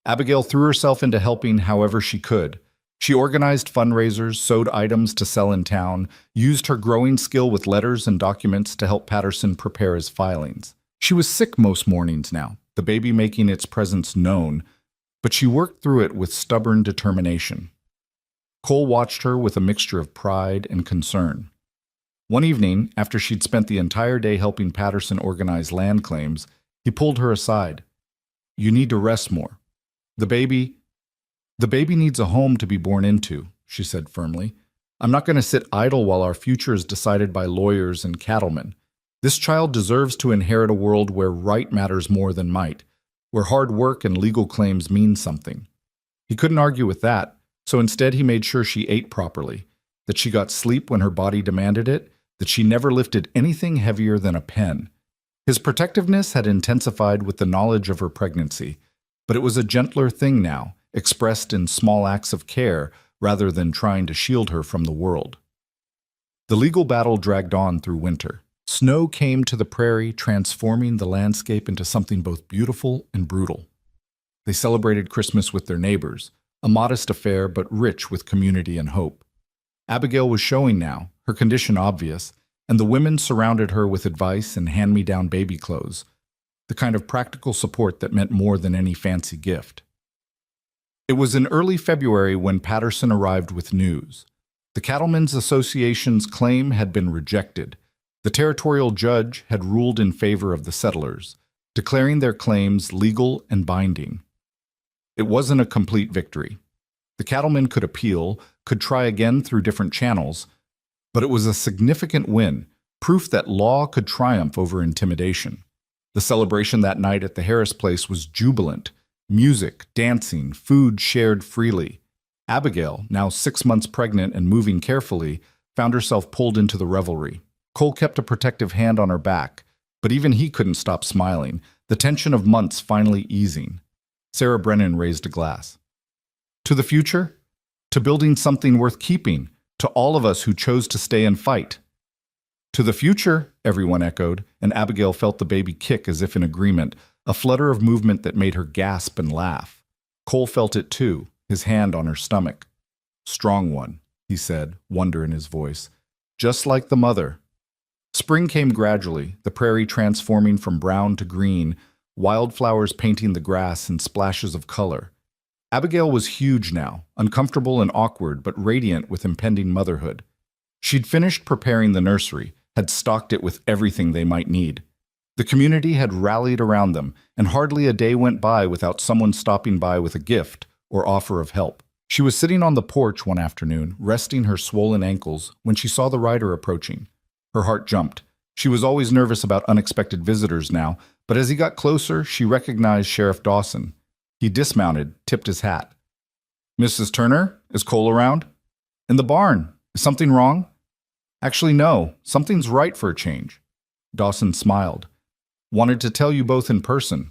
S1: Abigail threw herself into helping however she could. She organized fundraisers, sewed items to sell in town, used her growing skill with letters and documents to help Patterson prepare his filings. She was sick most mornings now, the baby making its presence known, but she worked through it with stubborn determination. Cole watched her with a mixture of pride and concern. One evening, after she'd spent the entire day helping Patterson organize land claims, he pulled her aside. "You need to rest more. The baby needs a home to be born into," she said firmly. "I'm not going to sit idle while our future is decided by lawyers and cattlemen. This child deserves to inherit a world where right matters more than might, where hard work and legal claims mean something." He couldn't argue with that, so instead he made sure she ate properly, that she got sleep when her body demanded it, that she never lifted anything heavier than a pen. His protectiveness had intensified with the knowledge of her pregnancy, but it was a gentler thing now, expressed in small acts of care rather than trying to shield her from the world. The legal battle dragged on through winter. Snow came to the prairie, transforming the landscape into something both beautiful and brutal. They celebrated Christmas with their neighbors, a modest affair but rich with community and hope. Abigail was showing now, her condition obvious, and the women surrounded her with advice and hand-me-down baby clothes, the kind of practical support that meant more than any fancy gift. It was in early February when Patterson arrived with news. The Cattlemen's Association's claim had been rejected. The territorial judge had ruled in favor of the settlers, declaring their claims legal and binding. It wasn't a complete victory. The cattlemen could appeal, could try again through different channels, but it was a significant win, proof that law could triumph over intimidation. The celebration that night at the Harris place was jubilant. Music, dancing, food shared freely. Abigail, now 6 months pregnant and moving carefully, found herself pulled into the revelry. Cole kept a protective hand on her back. But even he couldn't stop smiling, the tension of months finally easing. Sarah Brennan raised a glass. To the future? To building something worth keeping, to all of us who chose to stay and fight. To the future, everyone echoed, and Abigail felt the baby kick as if in agreement, a flutter of movement that made her gasp and laugh. Cole felt it too, his hand on her stomach. Strong one, he said, wonder in his voice. Just like the mother. Spring came gradually, the prairie transforming from brown to green, wildflowers painting the grass in splashes of color. Abigail was huge now, uncomfortable and awkward, but radiant with impending motherhood. She'd finished preparing the nursery, had stocked it with everything they might need. The community had rallied around them, and hardly a day went by without someone stopping by with a gift or offer of help. She was sitting on the porch one afternoon, resting her swollen ankles, when she saw the rider approaching. Her heart jumped. She was always nervous about unexpected visitors now, but as he got closer, she recognized Sheriff Dawson. He dismounted, tipped his hat. "Mrs. Turner, is Cole around?" "In the barn. Is something wrong?" "Actually, no. Something's right for a change." Dawson smiled. "Wanted to tell you both in person.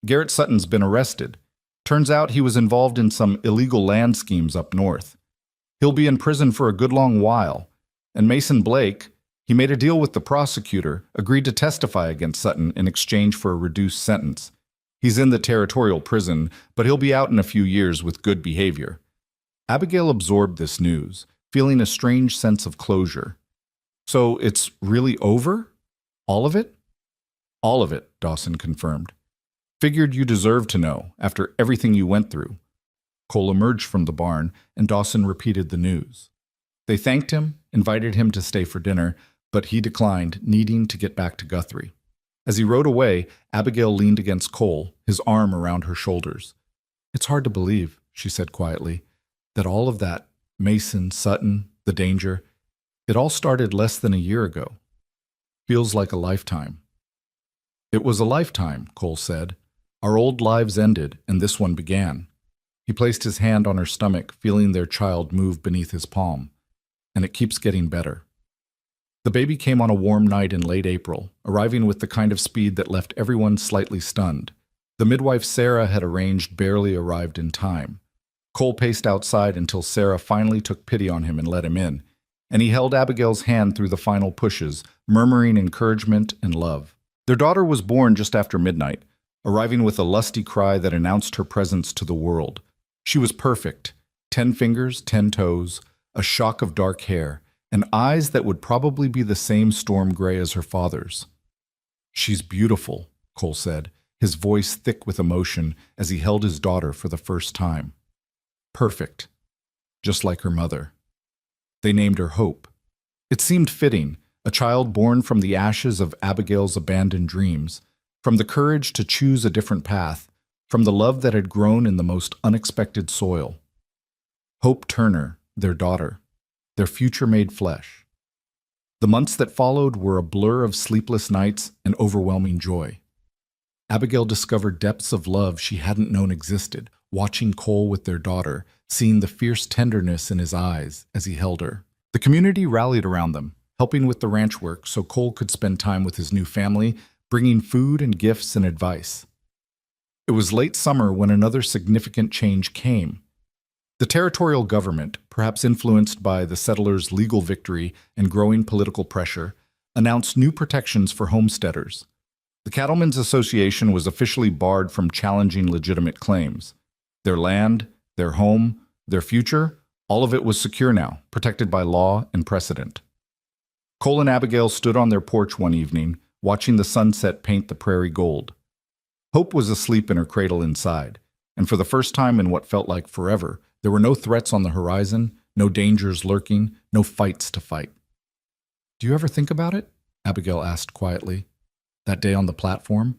S1: Garrett Sutton's been arrested. Turns out he was involved in some illegal land schemes up north. He'll be in prison for a good long while. And Mason Blake, he made a deal with the prosecutor, agreed to testify against Sutton in exchange for a reduced sentence. He's in the territorial prison, but he'll be out in a few years with good behavior." Abigail absorbed this news, feeling a strange sense of closure. "So it's really over? All of it?" "All of it," Dawson confirmed. "Figured you deserved to know, after everything you went through." Cole emerged from the barn, and Dawson repeated the news. They thanked him, invited him to stay for dinner, but he declined, needing to get back to Guthrie. As he rode away, Abigail leaned against Cole, his arm around her shoulders. "It's hard to believe," she said quietly, "that all of that, Mason, Sutton, the danger, it all started less than a year ago. Feels like a lifetime." "It was a lifetime," Cole said. "Our old lives ended, and this one began." He placed his hand on her stomach, feeling their child move beneath his palm. "And it keeps getting better." The baby came on a warm night in late April, arriving with the kind of speed that left everyone slightly stunned. The midwife Sarah had arranged barely arrived in time. Cole paced outside until Sarah finally took pity on him and let him in, and he held Abigail's hand through the final pushes, murmuring encouragement and love. Their daughter was born just after midnight, arriving with a lusty cry that announced her presence to the world. She was perfect, 10 fingers, 10 toes, a shock of dark hair, and eyes that would probably be the same storm gray as her father's. "She's beautiful," Cole said, his voice thick with emotion as he held his daughter for the first time. "Perfect, just like her mother." They named her Hope. It seemed fitting, a child born from the ashes of Abigail's abandoned dreams, from the courage to choose a different path, from the love that had grown in the most unexpected soil. Hope Turner, their daughter, their future made flesh. The months that followed were a blur of sleepless nights and overwhelming joy. Abigail discovered depths of love she hadn't known existed, watching Cole with their daughter, seeing the fierce tenderness in his eyes as he held her. The community rallied around them, helping with the ranch work so Cole could spend time with his new family, bringing food and gifts and advice. It was late summer when another significant change came. The territorial government, perhaps influenced by the settlers' legal victory and growing political pressure, announced new protections for homesteaders. The Cattlemen's Association was officially barred from challenging legitimate claims. Their land, their home, their future, all of it was secure now, protected by law and precedent. Cole and Abigail stood on their porch one evening, watching the sunset paint the prairie gold. Hope was asleep in her cradle inside, and for the first time in what felt like forever, there were no threats on the horizon, no dangers lurking, no fights to fight. "Do you ever think about it?" Abigail asked quietly. "That day on the platform?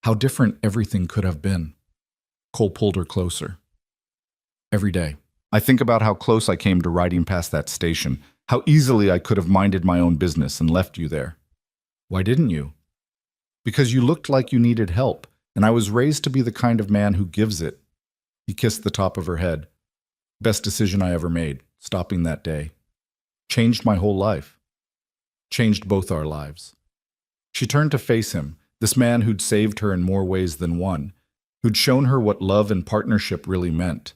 S1: How different everything could have been." Cole pulled her closer. "Every day. I think about how close I came to riding past that station, how easily I could have minded my own business and left you there." "Why didn't you?" "Because you looked like you needed help, and I was raised to be the kind of man who gives it." He kissed the top of her head. "Best decision I ever made, stopping that day. Changed my whole life. Changed both our lives." She turned to face him, this man who'd saved her in more ways than one, who'd shown her what love and partnership really meant.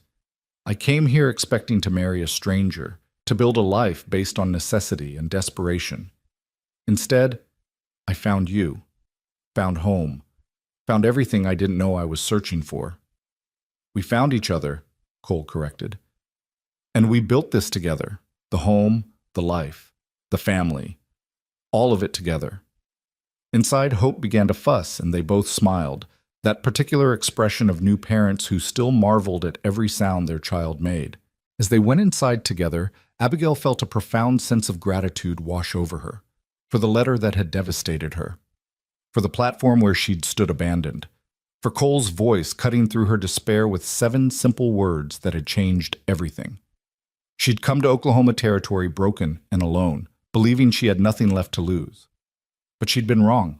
S1: I came here expecting to marry a stranger, to build a life based on necessity and desperation. Instead, I found you, found home, found everything I didn't know I was searching for. We found each other, Cole corrected. And we built this together, the home, the life, the family, all of it together. Inside, Hope began to fuss, and they both smiled, that particular expression of new parents who still marveled at every sound their child made. As they went inside together, Abigail felt a profound sense of gratitude wash over her, for the letter that had devastated her, for the platform where she'd stood abandoned, for Cole's voice cutting through her despair with 7 simple words that had changed everything. She'd come to Oklahoma Territory broken and alone, believing she had nothing left to lose. But she'd been wrong.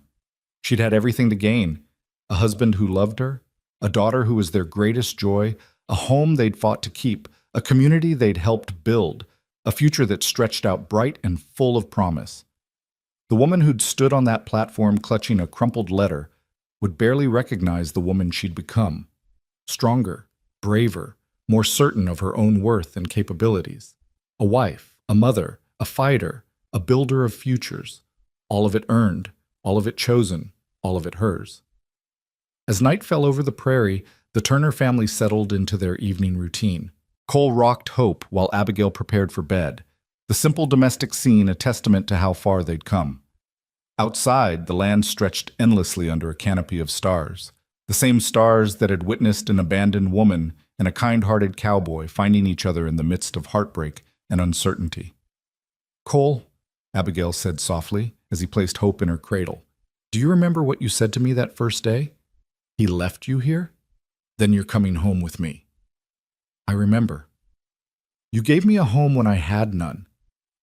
S1: She'd had everything to gain: a husband who loved her, a daughter who was their greatest joy, a home they'd fought to keep, a community they'd helped build, a future that stretched out bright and full of promise. The woman who'd stood on that platform clutching a crumpled letter would barely recognize the woman she'd become. Stronger, braver, more certain of her own worth and capabilities. A wife, a mother, a fighter, a builder of futures. All of it earned, all of it chosen, all of it hers. As night fell over the prairie, the Turner family settled into their evening routine. Cole rocked Hope while Abigail prepared for bed, the simple domestic scene a testament to how far they'd come. Outside, the land stretched endlessly under a canopy of stars, the same stars that had witnessed an abandoned woman and a kind-hearted cowboy finding each other in the midst of heartbreak and uncertainty. "Cole," Abigail said softly as he placed Hope in her cradle, "do you remember what you said to me that first day? He left you here? Then you're coming home with me." "I remember. You gave me a home when I had none.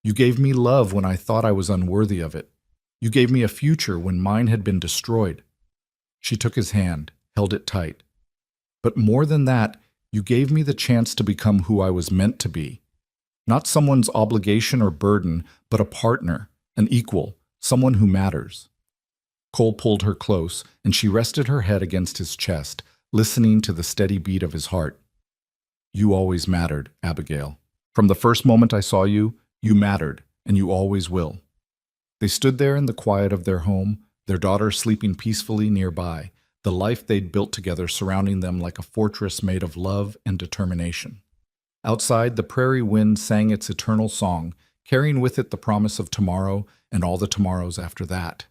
S1: You gave me love when I thought I was unworthy of it. You gave me a future when mine had been destroyed." She took his hand, held it tight. "But more than that, you gave me the chance to become who I was meant to be. Not someone's obligation or burden, but a partner, an equal, someone who matters." Cole pulled her close, and she rested her head against his chest, listening to the steady beat of his heart. "You always mattered, Abigail. From the first moment I saw you, you mattered, and you always will." They stood there in the quiet of their home, their daughter sleeping peacefully nearby, the life they'd built together surrounding them like a fortress made of love and determination. Outside, the prairie wind sang its eternal song, carrying with it the promise of tomorrow and all the tomorrows after that.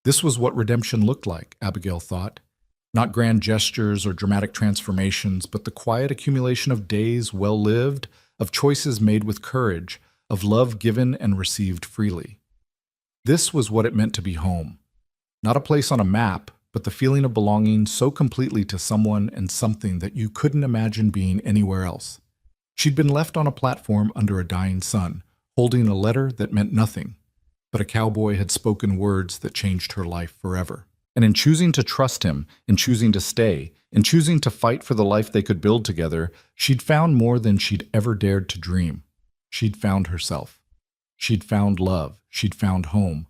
S1: This was what redemption looked like, Abigail thought. Not grand gestures or dramatic transformations, but the quiet accumulation of days well lived, of choices made with courage, of love given and received freely. This was what it meant to be home. Not a place on a map, but the feeling of belonging so completely to someone and something that you couldn't imagine being anywhere else. She'd been left on a platform under a dying sun, holding a letter that meant nothing, but a cowboy had spoken words that changed her life forever. And in choosing to trust him, in choosing to stay, in choosing to fight for the life they could build together, she'd found more than she'd ever dared to dream. She'd found herself. She'd found love. She'd found home.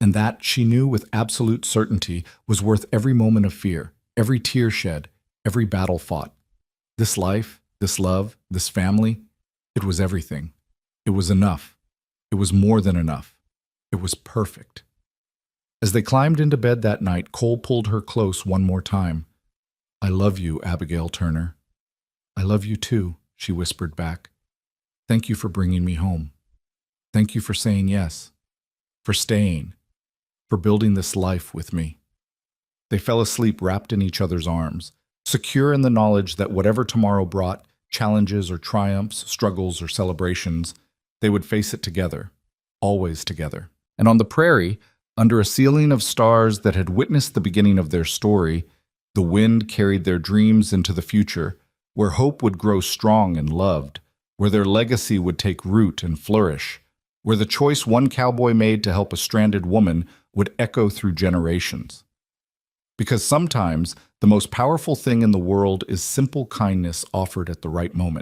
S1: And that, she knew with absolute certainty, was worth every moment of fear, every tear shed, every battle fought. This life, this love, this family, it was everything. It was enough. It was more than enough. It was perfect. As they climbed into bed that night, Cole pulled her close one more time. "I love you, Abigail Turner." "I love you too," she whispered back. "Thank you for bringing me home. Thank you for saying yes, for staying, for building this life with me." They fell asleep wrapped in each other's arms, secure in the knowledge that whatever tomorrow brought, challenges or triumphs, struggles or celebrations, they would face it together, always together. And on the prairie, under a ceiling of stars that had witnessed the beginning of their story, the wind carried their dreams into the future, where hope would grow strong and loved, where their legacy would take root and flourish, where the choice one cowboy made to help a stranded woman would echo through generations. Because sometimes the most powerful thing in the world is simple kindness offered at the right moment.